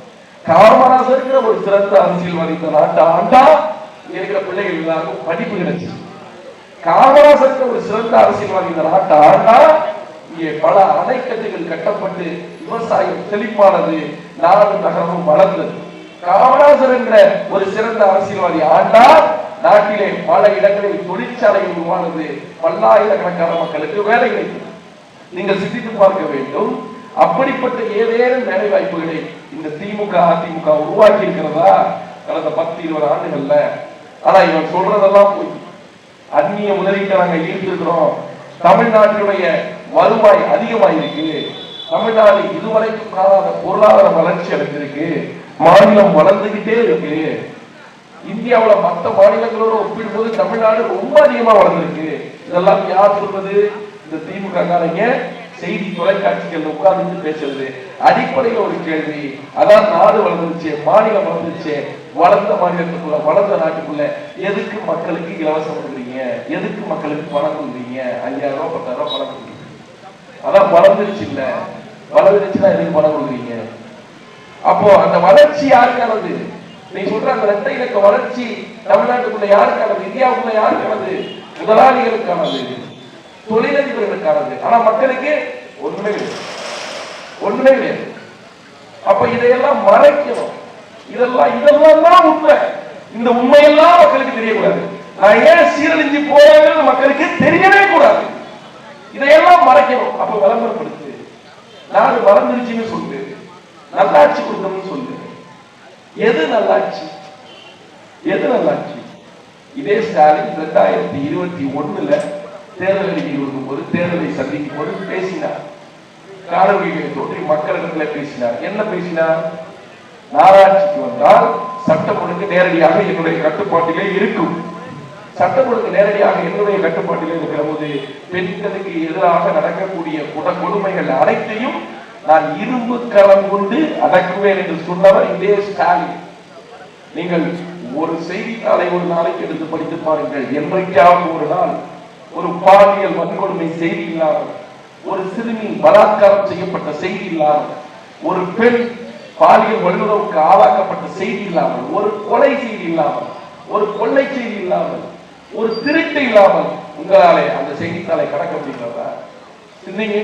காமராஜர் ஒரு சிறந்த அரசியல்வாதி இந்த நாட்டை ஆண்டா இருக்கிற பிள்ளைகள் எல்லாருக்கும் படிப்பு கிடைச்சு. காமராஜர் ஒரு சிறந்த அரசியல்வாதி இந்த நாட்டை ஆண்டா இங்கே பல அணைக்கட்டுகள் கட்டப்பட்டு விவசாயம் செழிப்பானது, நாடு நகரமும் வளர்ந்தது. காமராஜர் என்ற ஒரு சிறந்த அரசியல்வாதி ஆண்டால் நாட்டிலே பல இடங்களில் தொழிற்சாலைகள் உருவானது, பல்லாயிரக்கணக்கான மக்களுக்கு வேலை கிடைத்தது. நீங்கள் சிந்தித்து பார்க்க வேண்டும். அப்படிப்பட்ட ஏதேனும் வேலை வாய்ப்புகளை இந்த திமுக அதிமுக உருவாக்கி இருக்கிறதா கடந்த 10-20 ஆண்டுகள்ல? ஆனா இவன் சொல்றதெல்லாம் போய் அந்நிய முதலீட்டை நாங்க ஈர்த்திருக்கிறோம், தமிழ்நாட்டினுடைய வருவாய் அதிகமாயிருக்கு, தமிழ்நாடு இதுவரைக்கும் காணாத பொருளாதார வளர்ச்சி அடைஞ்சிருக்கு, மாநிலம் வளர்ந்துகிட்டே இருக்கு, இந்தியாவுல மற்ற மாநிலங்களோட ஒப்பிடும்போது தமிழ்நாடு ரொம்ப அதிகமா வளர்ந்துருக்கு. இதெல்லாம் யார் சொல்றது? இந்த திமுக காரங்க செய்தி தொலைக்காட்சிகள் உட்கார்ந்து பேசுறது. அடிப்படையில் ஒரு கேள்வி, அதான் நாடு வளர்ந்துருச்சு, மாநிலம் வளர்ந்துருச்சு, வளர்ந்த மாநிலத்துக்குள்ள வளர்ந்த நாட்டுக்குள்ள எதுக்கு மக்களுக்கு இலவசம் கொடுக்குறீங்க? எதுக்கு மக்களுக்கு பணம் கொடுக்குறீங்க? 5000 ரூபாய் 10,000 ரூபாய் பணம் கொடுக்குறீங்க. அதான் வளர்ந்துருச்சு இல்ல, வளர்ந்துருச்சுன்னா எதுக்கு பணம் கொடுக்குறீங்க? அப்போ அந்த வளர்ச்சி யாருக்கானது? நீ சொல்ற அந்த இரட்டை இலக்க வளர்ச்சி தமிழ்நாட்டுக்குள்ள யாருக்கானது? இந்தியாவுக்குள்ள யாருக்கானது? முதலாளிகளுக்கானது, தொழிலதிபர்களுக்கானது. ஆனா மக்களுக்கு ஒண்ணுமே கிடையாது. அப்ப இதையெல்லாம் மறைக்கணும். இதெல்லாம் தான் உண்மை. இந்த உண்மையெல்லாம் மக்களுக்கு தெரியக்கூடாது. நான் ஏன் சீரழிஞ்சு போறேன்னு மக்களுக்கு தெரியவே கூடாது. இதையெல்லாம் மறைக்கணும். அப்ப விளம்பரப்படுத்து, நாடு வளர்ந்துருச்சுன்னு சொல்லு, நல்லாட்சி கொடுக்கணும்னு சொல்லு. எது நல்லாட்சி? எது நல்லாட்சி? இதே ஸ்டாலின் 2021 தேர்தல் அறிக்கை கொடுக்கும் போது, தேர்தலை சந்திக்கும் போது பேசினார். காணொலிகளை தோன்றி மக்களிடத்தில் பேசினார். என்ன பேசினார்? நாராட்சிக்கு வந்தால் சட்டம் ஒழுங்கு நேரடியாக என்னுடைய கட்டுப்பாட்டிலே இருக்கும். சட்டம் ஒழுங்கு நேரடியாக என்னுடைய கட்டுப்பாட்டிலே இருக்கிற போது பெண்களுக்கு எதிராக நடக்கக்கூடிய கொடுமைகள் அனைத்தையும் நான் இரும்பு களம் கொண்டு அடக்குவேன் என்று சொன்னவர் இதே ஸ்டாலின். நீங்கள் ஒரு செய்தித்தாளை ஒரு நாளைக்கு எடுத்து படித்து பாருங்கள். என்றைக்காவது ஒரு நாள் ஒரு பாலியல் வன்கொடுமை செய்தி இல்லாமல், ஒரு சிறுமி பலாத்காரம் செய்யப்பட்ட செய்தி இல்லாமல், ஒரு பெண் பாலியல் வல்லுறவுக்கு ஆளாக்கப்பட்ட செய்தி இல்லாமல், ஒரு கொலை செய்தி இல்லாமல், ஒரு கொள்ளை செய்தி இல்லாமல், ஒரு திருட்டு இல்லாமல் உங்களாலே அந்த செய்தித்தாளை கடக்க முடிகிறதா? சிந்திங்க.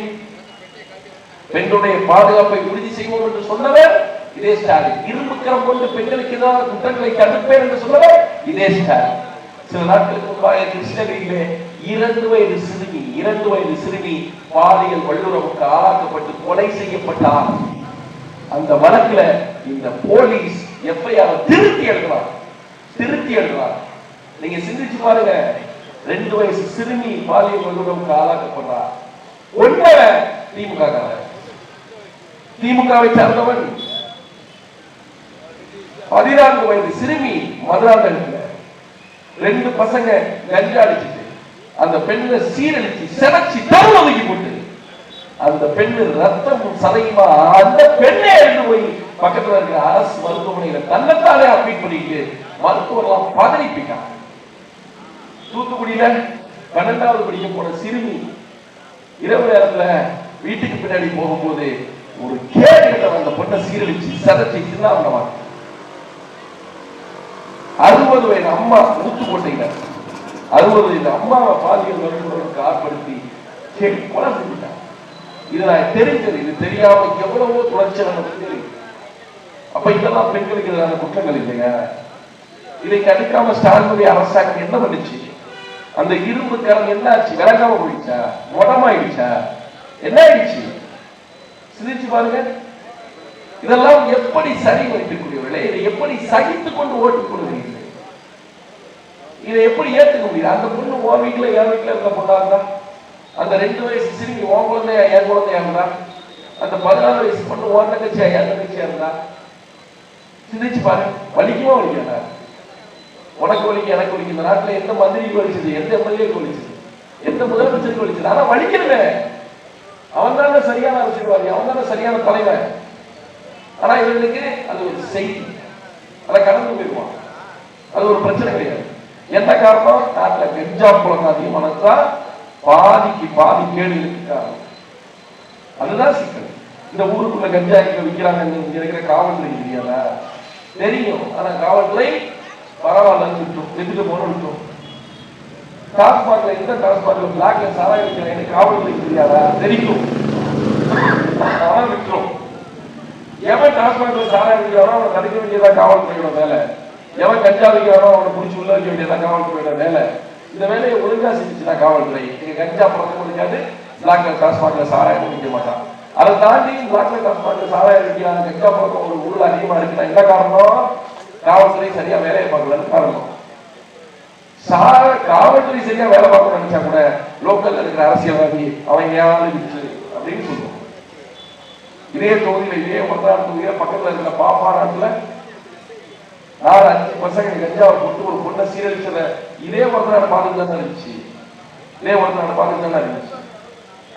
பெண்களுடைய பாதுகாப்பை உறுதி செய்வோம் என்று சொன்னவர் இதே ஸ்டாலின். இரும்பு கரம் கொண்டு பெண்களுக்கு எதிரான குற்றங்களை தடுப்பேன் என்று சொன்னவர் இதே ஸ்டாலின். சில நாட்களுக்கு முன்பாக கிருஷ்ணகிரியிலே 2 வயது சிறுமி பாலியல் வல்லுறவுக்கு ஆளாக்கப்பட்டு கொலை செய்யப்பட்டார். அந்த வழக்குல இந்த போலீஸ் எஃப்ஐஆர் திருத்தி எழுதுறார். நீங்க சிந்திச்சு பாருங்க. 2 வயசு சிறுமி பாலியல் வல்லுறவுக்கு ஆளாக்கப்படுறார். ஒன்றை திமுகவை சார்ந்தவன் 14 வயது சிறுமி மதுராந்தகத்துல 2 பசங்க கஞ்சா அடிச்சுட்டு அந்த பெண்ணை சீரழிச்சு செவச்சி தருவதுக்கு போட்டு அந்த பெண்ணு ரத்தமும் சதையுமா அந்த பெண்ணை எழுந்து போய் பக்கத்துல இருக்கிற அரசு மருத்துவமனையில தன்னைத்தானே அட்மிட் பண்ணிட்டு மருத்துவர்லாம் பதறிப்பிட்டாங்க. தூத்துக்குடியில 12வது படிக்க போன சிறுமி இரவு நேரத்துல வீட்டுக்கு பின்னாடி போகும்போது ஒரு கேட்டு அந்த பொண்ணை சீரழிச்சு சதைச்சு சின்னாமணவாங்க. 60 வயது அம்மா ஊத்துக்கோட்டையில 60 வயது அம்மாவை பாலியல் வல்லுறவுக்கு ஆட்படுத்தி கொலை செஞ்சுட்டாங்க. இது நான் தெரிஞ்சது, இது தெரியாம எவ்வளவோ தொடர்ச்சியான தெரியும். அப்ப இதெல்லாம் பெண்களுக்கு எதிரான குற்றங்கள் இல்லையா? இதை தடுக்காம ஸ்டாலினுடைய அரசாங்கம் என்ன பண்ணுச்சு? அந்த இரும்பு கரம் என்ன ஆச்சு? விளங்காம போயிடுச்சா? மொடமாயிடுச்சா? என்ன ஆயிடுச்சு? சிந்திச்சு பாருங்க. இதெல்லாம் எப்படி சரி மதிப்பிற்குரியவர்களே? இதை எப்படி சகித்துக் கொண்டு ஓட்டுக் கொள்கிறீர்கள்? இதை எப்படி ஏற்றுக்க முடியும்? அந்த பொண்ணு உன் வீட்டுல என் வீட்டுல இருக்க பொண்ணா இருந்தா, அந்த 2 வயசு சிறுமி உன் குழந்தையா என் குழந்தையா இருந்தா, அந்த 14 வயசு பொண்ணு உன் தங்கச்சியா என் தங்கச்சியா இருந்தா, சிந்திச்சு பாருங்க. வலிக்குமா வலிக்காதா? உனக்கு வலிக்க, எனக்கு வலிக்க. இந்த நாட்டுல எந்த மந்திரிக்கு வலிச்சது, எந்த எம்எல்ஏக்கு வலிச்சது, எந்த முதலமைச்சருக்கு வலிச்சது? ஆனா வலிக்கணுமே. அவன் தானே சரியான அரசியல்வாதி, அவன் தானே சரியான தலைவர். ஆனா இவர்களுக்கு அது ஒரு செய்தி, அதை கடந்து போயிடுவான். அது ஒரு பிரச்சனை கிடையாது. என்ன காரணம்? நாட்டுல கஞ்சா புழக்கம் அதிகமானதுதான் பாதிக்கு பாதி கேடு இருக்கு. அதுதான் சிக்கல். இந்த ஊருக்குள்ள கஞ்சா எங்க விற்கிறாங்க இருக்கிற காவல்துறை தெரியாதா? தெரியும். ஆனா காவல்துறை பரவாயில்ல விட்டுட்டு போன விட்டோம். டாஸ்மாக்ல எந்த டாஸ்மாக்ல பிளாக்ல சாராயம் விற்கிறேன் காவல்துறைக்கு தெரியாதா? தெரியும். ஆனா விற்கிறோம். எவன் டாஸ்மாக்ல சாராயம் விற்கிறானோ அவனை தடுக்க வேண்டியதா காவல்துறையோட வேலை. எவன் கஞ்சா விற்கிறானோ அவனை பிடிச்சி உள்ள வைக்க வேண்டியதா காவல்துறையோட வேலை. இந்த வேலையை ஒழுங்கா செஞ்சுச்சுன்னா காவல்துறை இங்க கஞ்சா பழக்கம் முடியாது, பிளாக்ல டாஸ்மாக்ல சாராயம் விற்க மாட்டான். அதை தாண்டி பிளாக்ல டாஸ்மாக்ல சாராயம் விற்கிறாங்க, கஞ்சா பழக்கம் ஒரு ஊர்ல அதிகமா இருக்குன்னா என்ன காரணம்? காவல்துறை சரியா வேலையை பார்க்கலன்னு காரணம். காவல்துறை சரியா வேலை பார்க்க நினைச்சா கூட லோக்கல்ல இருக்கிற அரசியல்வாதி அவங்க யாரும் விட்டு அப்படின்னு சொல்லுவோம். இதே தொகுதியில இதே ஒன்றாம் தொகுதியில பக்கத்துல இருக்கிற பாப்பாநாட்டுல 4-5 பசங்க கஞ்சாவை போட்டு ஒரு பொண்ணை சீரழிச்சத இதே ஒன்றாம் பார்த்துட்டு தான் இருந்துச்சு. இதே ஒன்றாம் பார்த்துட்டு தான் இருந்துச்சு.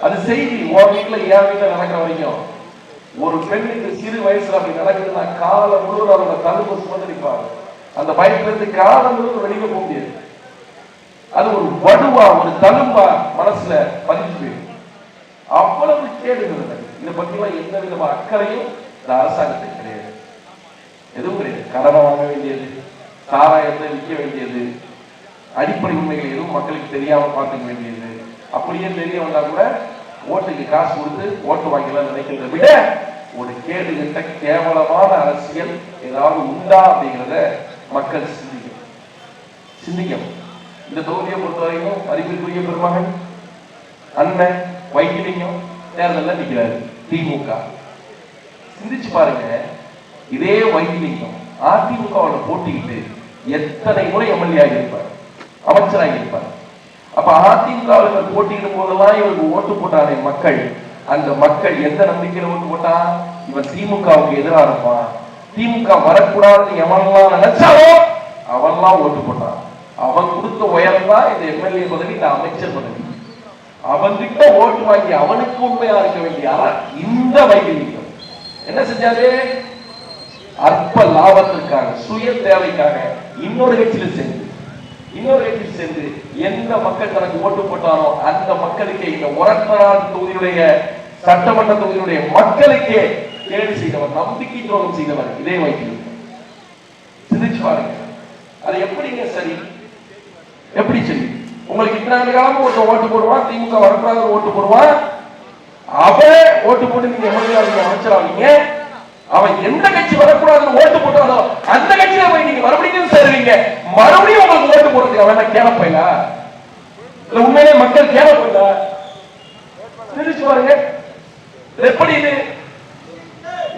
அது செய்தி உன் வீட்டுல என் வீட்டுல நடக்கிற வரைக்கும் ஒரு பெண்ணுக்கு சிறு வயசுல அப்படி நடக்குதுன்னா காலம் முழுவதும் அவரோட தழும்பு சுமந்து நிற்பாங்க. அந்த பயத்துல இருந்து காலம் முழுவதும் வெளியே போக முடியாது. அது ஒரு வடுவா ஒரு தழும்பா மனசுல பதிஞ்சு போயிடும். அவ்வளவு கேடுகிறது. இதை பத்தி எல்லாம் எந்த விதமான அக்கறையும் இந்த அரசாங்கத்துக்கு கிடையாது. எதுவும் கிடையாது. கடனை வாங்க வேண்டியது, சாராயத்தை விற்க வேண்டியது, அடிப்படை உண்மைகள் எதுவும் மக்களுக்கு தெரியாம பார்த்துக்க வேண்டியது. அப்படியே தெரிய வந்தா கூட ஓட்டுக்கு காசு கொடுத்து ஓட்டு வாங்கலாம் நினைக்கிறத விட ஒரு கேடு கட்ட கேவலமான அரசியல் ஏதாவது உண்டா அப்படிங்கிறத மக்கள் சிந்திக்கணும். இந்த தொகுதியை பொறுத்தவரைக்கும் அறிவிற்குரிய பெருமகன் அண்ணன் வைத்திலிங்கம் தேர்தலில் நிற்கிறாரு திமுக. சிந்திச்சு பாருங்க, இதே வைத்திலிங்கம் அதிமுகவோட போட்டிக்கிட்டு எத்தனை முறை எம்எல்ஏ ஆகியிருப்பார், அமைச்சராக இருப்பார். அப்ப அதிமுக போட்டியிடும் போதெல்லாம் இவருக்கு ஓட்டு போட்டானே மக்கள், அந்த மக்கள் எந்த நம்பிக்கையில ஓட்டு போட்டா? இவன் திமுகவுக்கு எதிராக இருப்பான், திமுக வரக்கூடாதுன்னு எவன்லாம் நினைச்சாலோ அவன்லாம் ஓட்டு போட்டான். அவன் கொடுத்த உயரம் தான் இந்த எம்எல்ஏ பதவி, இந்த அமைச்சர் பதவி. அவன்கிட்ட ஓட்டு வாங்கி அவனுக்கு உண்மையா இருக்க வேண்டிய இந்த வைத்திலிங்கம் என்ன செஞ்சாரு? அற்ப லாபத்திற்காக, சுய தேவைக்காக இன்னொரு கட்சியில் சேர்ந்து எந்த மக்கள் தனக்கு ஓட்டு போட்டாரோ அந்த மக்களுக்கே, இந்த ஒரத்தநாடு தொகுதியுடைய சட்டமன்ற தொகுதியுடைய மக்களுக்கே கேடு செய்தவர், நம்பிக்கை துரோகம் செய்தவர் இதே வைத்திலிங்கம். சிந்திச்சு பாருங்க, அது எப்படிங்க சரி? எப்படி சரி? உங்களுக்கு இத்தனை காலமும் ஒருத்தர் ஓட்டு போடுவான், திமுக வரக்கூடாது ஓட்டு போடுவான், அவன் ஓட்டு போட்டு நீங்க எம்எல்ஏ அமைச்சராவீங்க. அவன் எந்த கட்சி வரக்கூடாதுன்னு ஓட்டு போட்டாலோ அந்த கட்சியில போய் நீங்க மறுபடியும் சேருவீங்க. மறுபடியும் உங்களுக்கு ஓட்டு போடுறதுக்கு அவன் கேளப்பையா? இல்ல உண்மையிலே மக்கள் கேளப்பையா? தெரிஞ்சு பாருங்க, எப்படி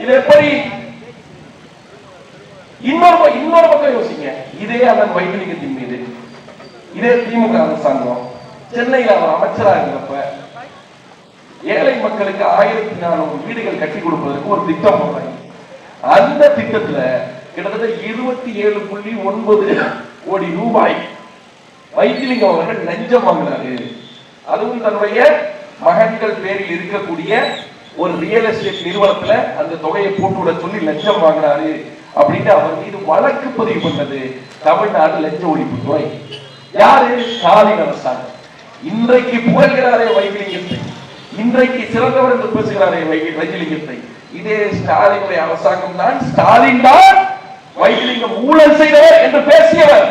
இது எப்படி? இன்னொரு பக்கம் யோசிங்க. இதே அதன் வைத்திலிங்கத்தின் மீது இதே திமுக அரசாங்கம் சென்னையில் அவர் அமைச்சராக இருந்தப்ப ஏழை மக்களுக்கு 1400 வீடுகள் கட்டி கொடுப்பதற்கு ஒரு திட்டம் போடுறாங்க. அந்த திட்டத்துல கிட்டத்தட்ட 27.9 கோடி ரூபாய் வைத்திலிங்கம் அவர்கள் லஞ்சம் வாங்கினாரு. அதுவும் தன்னுடைய மகன்கள் பேரில் இருக்கக்கூடிய ஒரு ரியல் எஸ்டேட் நிறுவனத்துல அந்த தொகையை போட்டுவிட சொல்லி லஞ்சம் வாங்கினாரு அப்படின்னு அவர் மீது வழக்கு பதிவு பண்ணது தமிழ்நாடு லஞ்ச ஒழிப்புத்துறை. யாரு? ஸ்டாலின் அரசாங்கம். இன்றைக்கு புகழ்கிறாரே வைத்திலிங்கத்தை, இன்றைக்கு சிறந்தவர் என்று பேசுகிறாரே வைத்திலிங்கத்தை, இதே ஸ்டாலினுடைய அரசாங்கம் தான். ஸ்டாலின் தான் வைத்திலிங்கம் ஊழல் செய்தவர் என்று பேசியவர்.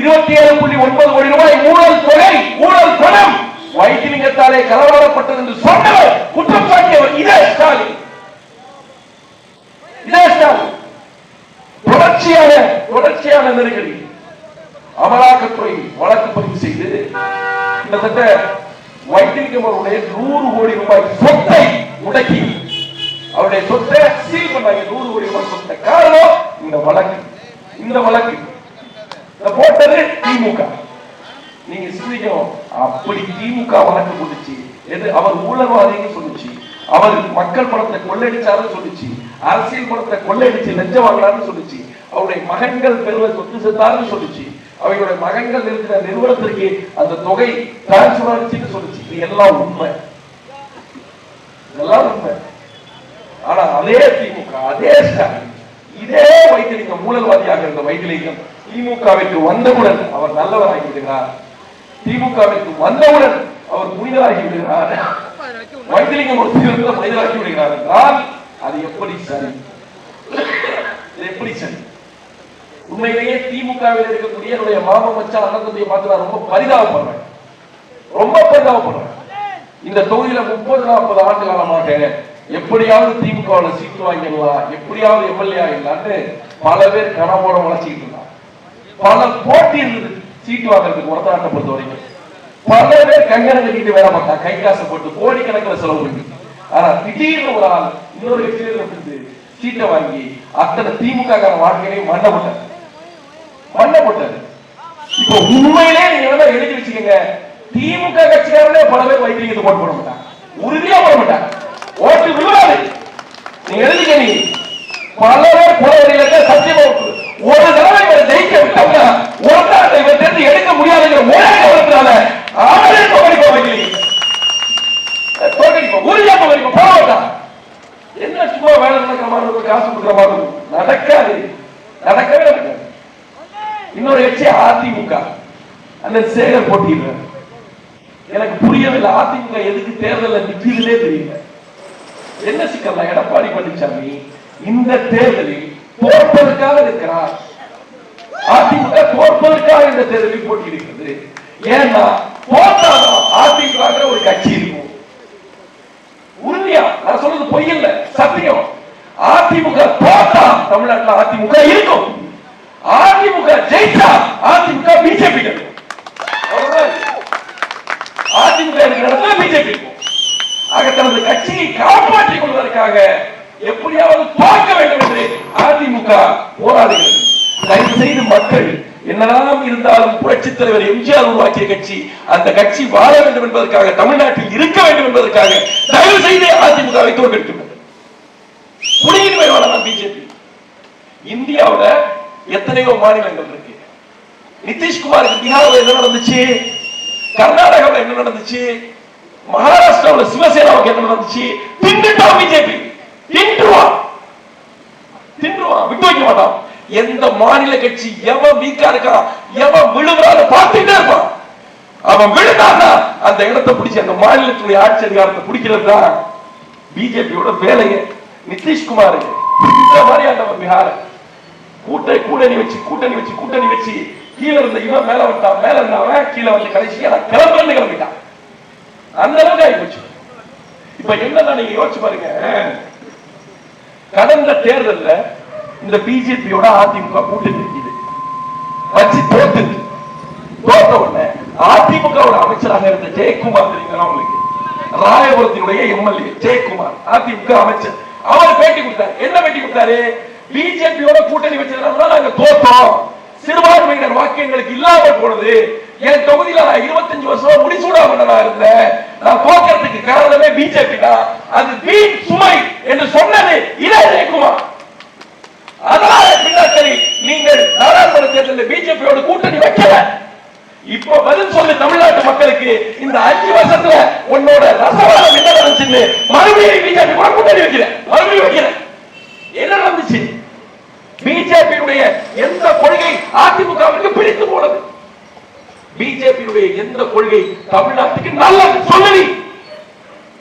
27.9 கோடி ரூபாய் ஊழல் தொகை, ஊழல் பணம் வைத்திலிங்கத்தாலே களவாடப்பட்டது என்று சொன்னவர், குற்றம் சாட்டியவர் இதே ஸ்டாலின். தொடர்ச்சியான நெருக்கடி. அமலாக்கத்துறை வழக்கு பதிவு செய்து கிட்டத்தட்ட வைத்திலிங்கம் அவருடைய 100 கோடி ரூபாய் சொத்தை முடக்கி அவருடைய சொத்தை சீல் பண்ணாங்க. 100 கோடி ரூபாய் சொத்தை. காரணம் இந்த வழக்கு போட்டது திமுக. நீங்க சிந்திக்கணும், அப்படி திமுக வழக்கு போட்டுச்சு. எது? அவர் ஊழல்வாதின்னு சொல்லுச்சு, அவர் மக்கள் பணத்தை கொள்ளையடிச்சாருன்னு சொல்லுச்சு, அரசியல் பணத்தை கொள்ளையடிச்சு லஞ்சம் வாங்கலாம்னு சொல்லுச்சு, அவருடைய மகன்கள் பெருவ சொத்து செத்தாருன்னு சொல்லுச்சு, அவங்களுடைய மகன்கள் இருக்கிற நிறுவனத்திற்கு அந்த தொகை டிரான்ஸ்பர் ஆச்சுன்னு சொல்லுச்சு. இது எல்லாம் உண்மை, இதெல்லாம் உண்மை. ஆனா அதே திமுக, அதே ஸ்டாலின், இதே வைத்திலிங்கம், ஊழல்வாதியாக இருந்த வைத்திலிங்கம் திமுகவிற்கு வந்தவுடன் அவர் நல்லவராகி விடுகிறார். திமுகவிற்கு வந்தவுடன் அவர் புனிதராகி விடுகிறார். வைத்திலிங்கம் ஒரு மனிதராகி விடுகிறார் என்றால் அது எப்படி சரி? எப்படி சரி? உண்மையிலேயே திமுகவில் இருக்கக்கூடிய என்னுடைய மாமா மச்சான் அண்ணன் தம்பியை பார்த்து நான் ரொம்ப பரிதாபப்படுறேன், ரொம்ப பரிதாபப்படுறேன். இந்த தொகுதியில 30-40 ஆண்டு காலமாக எப்படியாவது திமுக சீட்டு வாங்கிடலாம், எப்படியாவது எம்எல்ஏ ஆகிடலான்னு பல பேர் கனவோட வளர்ச்சிக்கிட்டு இருந்தாங்க. பல போட்டி இருந்தது சீட்டு வாங்குறதுக்கு ஒருத்தாட்டை பொறுத்த வரைக்கும். பல பேர் கங்கணம் கட்டிட்டு வேலை பார்த்தா, கை காசை போட்டு கோடிக்கணக்கில் செலவு பண்ணி. ஆனா திடீர்னு ஒரு ஆள் இன்னொரு கட்சியிலிருந்து சீட்டை வாங்கி அத்தனை திமுக வாழ்க்கையிலையும் மண்ண போட்டாரு. இப்ப உண்மையிலே நீங்க எழுதி வச்சுக்கோங்க, திமுக கட்சிக்காரனே பல பேர் வைத்தியத்துக்கு ஓட்டு போட மாட்டாங்க, உறுதியா போட மாட்டாங்க, ஓட்டு விழுவாது. நீங்க எழுதிக்க, நீ பல பேர் புலவரிகளுக்கு சத்தியமா ஒரு தடவை இவரை ஜெயிக்க விட்டோம்னா ஒருத்தாட்டை இவர் தெரிந்து எடுக்க முடியாதுங்கிற ஒரே காரணத்தினால அவரே தோக்கடிப்போம், உறுதியா தோக்கடிப்போம், போட மாட்டான். என்ன சும்மா வேலை நடக்கிற மாதிரி இருக்கும், காசு கொடுக்குற மாதிரி இருக்கும், நடக்காது, நடக்கவே நடக்காது. இன்னொரு கட்சி அதிமுக, அந்த சேகர் போட்டியிடுறாரு. எனக்கு புரியவில்லை, அதிமுக எதுக்கு தேர்தலில் நிற்கிறதுலே தெரியல. என்ன சிக்கல்? எடப்பாடி பழனிசாமி இந்த தேர்தலில் தோற்பதற்காக இருக்கிறார். அதிமுக தோற்பதற்காக இந்த தேர்தலில் போட்டியிடுகிறது. ஏன்னா தோற்றாலும் அதிமுக ஒரு கட்சி இருக்கும். உறுதியா நான் சொல்றது பொய் இல்ல, சத்தியம். அதிமுக தோற்றா தமிழ்நாட்டில் அதிமுக இருக்கும். அதிமுக ஜெயிச்சா அதிமுக பிஜேபி இருக்கும். அதிமுக இருக்கிற இடத்துல பிஜேபி இருக்கும். ஆக தனது கட்சியை காப்பாற்றிக் கொள்வதற்காக எப்படியாவது பார்க்க வேண்டும் என்று அதிமுக போராடுகிறது. தயவு செய்து மக்கள் என்னதான் இருந்தாலும் புரட்சித் தலைவர் எம்ஜிஆர் உருவாக்கிய கட்சி, அந்த கட்சி வாழ வேண்டும் என்பதற்காக, தமிழ்நாட்டில் இருக்க வேண்டும் என்பதற்காக தயவு செய்து அதிமுகவை தோற்கடித்துள்ளது. பிஜேபி இந்தியாவில் எத்தனையோ மாநிலங்கள் இருக்கு. நிதிஷ்குமாருக்கு பீகாரில் என்ன நடந்துச்சு, கர்நாடகாவில் என்ன நடந்துச்சு, மகாராஷ்டிராவில் சிவசேனாவுக்கு என்ன நடந்துச்சு, தின்னுட்டான் பிஜேபி. தின்றுவான், விட்டு வைக்க மாட்டான். எந்த மாநில கட்சி எவன் வீக்கா இருக்கான், எவன் விழுவாத பார்த்துட்டே இருப்பான். அவன் விழுந்தான்னா அந்த இடத்தை பிடிச்சி அந்த மாநிலத்துடைய ஆட்சி அதிகாரத்தை பிடிக்கிறது தான் பிஜேபியோட வேலையை. நிதிஷ்குமார் இந்த மாதிரி அந்த பீகார கூட்டணி வச்சு கீழே இருந்த இவன் மேல வந்தான், மேல இருந்தவன் கீழே வந்து கடைசியா கிளம்பிட்டான். அந்த அளவுக்கு ஆகி போச்சு. இப்ப என்னன்னா நீங்க யோசிச்சு பாருங்க, கடந்த தேர்தலில் இந்த பிஜேபியோட அதிமுக கூட்டணி இருக்குது, வச்சு தோற்ற உடனே அதிமுகவோட அமைச்சராக இருந்த ஜெயக்குமார் தெரியுங்களா உங்களுக்கு, ராயபுரத்தினுடைய எம்எல்ஏ ஜெயக்குமார் அதிமுக அமைச்சர், அவர் பேட்டி கொடுத்தாரு. என்ன பேட்டி கொடுத்தாரு? பிஜேபியோட கூட்டணி வச்சதுனால நாங்க தோற்றோம், சிறுபான்மையினர் வாக்கு எங்களுக்கு இல்லாமல் போனது, என் தொகுதியில நான் 25 வருஷம் முடிசூடா மன்னனா இருந்தேன், நான் தோக்கிறதுக்கு காரணமே பிஜேபி தான், அது வீண் சுமை என்று சொன்னது இதே ஜெயக்குமார். அதனால பின்னாடி நீங்கள் நாடாளுமன்ற தேர்தலில் பிஜேபியோட கூட்டணி வைக்கல. இப்ப பதில் சொல்லு தமிழ்நாட்டு மக்களுக்கு, இந்த 5 வருஷத்துல உன்னோட ரசவாதம் என்ன நடந்துச்சுன்னு மறுபடியும் பிஜேபி கூட கூட்டணி வைக்கிறேன். என்ன நடந்துச்சு? பிஜேபியுடைய எந்த கொள்கை அதிமுகவிற்கு பிடித்து போனது? பிஜேபியுடைய எந்த கொள்கை தமிழ்நாட்டுக்கு நல்லது சொல்லி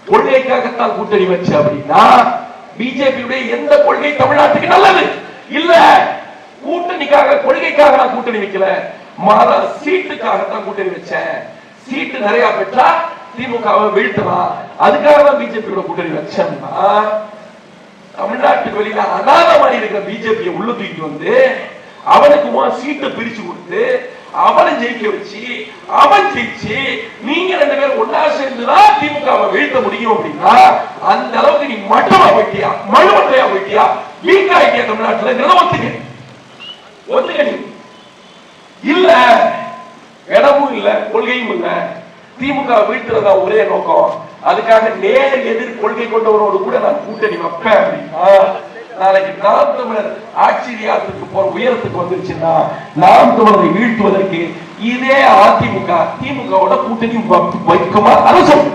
கொள்கைக்காகத்தான் கூட்டணி வச்சு அப்படின்னா, பிஜேபியுடைய எந்த கொள்கை தமிழ்நாட்டுக்கு நல்லது இல்ல. கூட்டணிக்காக கொள்கைக்காக நான் கூட்டணி வைக்கல, மாறா சீட்டுக்காகத்தான் கூட்டணி வச்சேன். சீட்டு நிறைய பெற்றா திமுகவை வீழ்த்தலாம், அதுக்காக தான் பிஜேபியோட கூட்டணி வச்சேன்னா, தமிழ்நாட்டுக்கு வெளியில அனாதமாடி இருக்கிற பிஜேபியை உள்ள தூக்கிட்டு வந்து அவனுக்கு சீட்டை பிரிச்சு கொடுத்து அவனை ஜெயிக்க வச்சு அவன் ஜெயிச்சு நீங்க 2 பேரும் ஒன்னா சேர்ந்துதான் திமுகவை வீழ்த்த முடியும் அப்படின்னா, அந்த அளவுக்கு நீ மட்டமா போயிட்டியா, மழுமட்டையா போயிட்டியா, வீக் ஆயிட்டியா தமிழ்நாட்டுல ஒத்துக்க. நீ இல்ல, இடமும் இல்ல, கொள்கையும் இல்ல, திமுக வீழ்த்துறதா ஒரே நோக்கம், அதுக்காக நேர் எதிர் கொள்கை கொண்டவரோடு கூட நான் கூட்டணி வைப்பேன் அப்படின்னா, நாளைக்கு நாம் தமிழர் ஆட்சி அதிகாரத்துக்கு போற உயரத்துக்கு வந்துருச்சுன்னா, நாம் தமிழரை வீழ்த்துவதற்கு இதே அதிமுக திமுகவோட கூட்டணி வைக்குமா? அதை சொல்லு.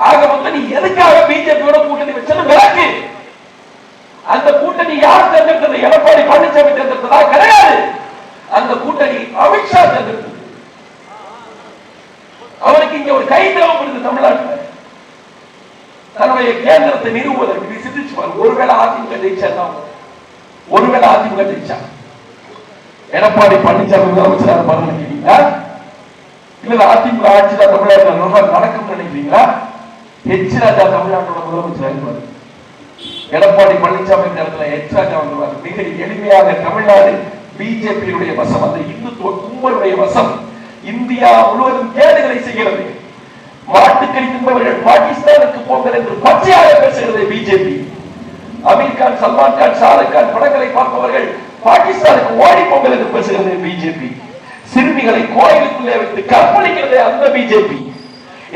ஆக வந்து நீ எதுக்காக பிஜேபியோட கூட்டணி வச்சது விளக்கு. அந்த கூட்டணி யார் தேர்ந்தெடுத்தது? எடப்பாடி பழனிசாமி தேர்ந்தெடுத்ததா? கிடையாது. அந்த கூட்டணி அமித்ஷா தேர்ந்தெடுத்தது. அவருக்கு இங்க ஒரு கை தேவைப்படுது தமிழ்நாட்டில் தன்னுடைய கேந்திரத்தை நிறுவுவதற்கு. சிந்திச்சு பாருங்க, ஒருவேளை அதிமுக ஜெயிச்சா ஒருவேளை அதிமுக ஜெயிச்சா எடப்பாடி பழனிசாமி முதலமைச்சர் பாருங்க நினைக்கிறீங்களா? இல்ல அதிமுக ஆட்சி தான் தமிழ்நாட்டில் நல்லா நடக்கும் நினைக்கிறீங்களா? ஹெச் ராஜா தமிழ்நாட்டோட முதலமைச்சர் ஆயிடுவார். எடப்பாடி பழனிசாமி இடத்துல ஹெச் ராஜா வந்துவார். மிக எளிமையாக தமிழ்நாடு பிஜேபியுடைய வசம், அந்த இந்துத்துவ கும்பலுடைய வசம் இந்தியா முழுவதும் கேடுகளை செய்கிறது. மாட்டுக்கறி தின்பவர்கள் பாகிஸ்தானுக்கு போங்கள் என்று பச்சையாக பேசுகிறது பிஜேபி. அமீர் கான், சல்மான் கான், ஷாருக் கான் படங்களை பார்ப்பவர்கள் பாகிஸ்தானுக்கு ஓடி போங்கள் என்று பேசுகிறது பிஜேபி. சிறுமிகளை கோயிலுக்குள்ளே வைத்து கற்பழிக்கிறது அந்த பிஜேபி.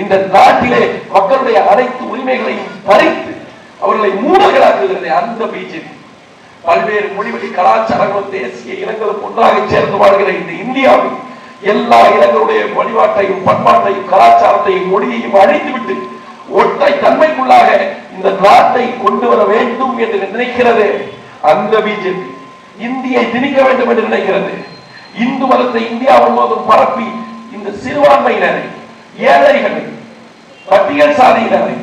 இந்த நாட்டிலே மக்களுடைய அனைத்து உரிமைகளையும் பறித்து அவர்களை மூடர்களாக்குகிறது அந்த பிஜேபி. பல்வேறு மொழிவழி கலாச்சாரங்களும் தேசிய இனங்களும் ஒன்றாக சேர்ந்து வாழ்கிற இந்த இந்தியாவில் எல்லா இனங்களுடைய வழிபாட்டையும் பண்பாட்டையும் கலாச்சாரத்தையும் மொழியையும் அழித்துவிட்டு ஒற்றை தன்மைக்குள்ளாக இந்த நாட்டை கொண்டு வர வேண்டும் என்று நினைக்கிறது அந்த பிஜேபி. இந்தியை திணிக்க வேண்டும் என்று நினைக்கிறது. இந்து மதத்தை இந்தியா முழுவதும் பரப்பி இந்த சிறுபான்மையினரை, ஏழைகளை, பட்டியல் சாதியினரை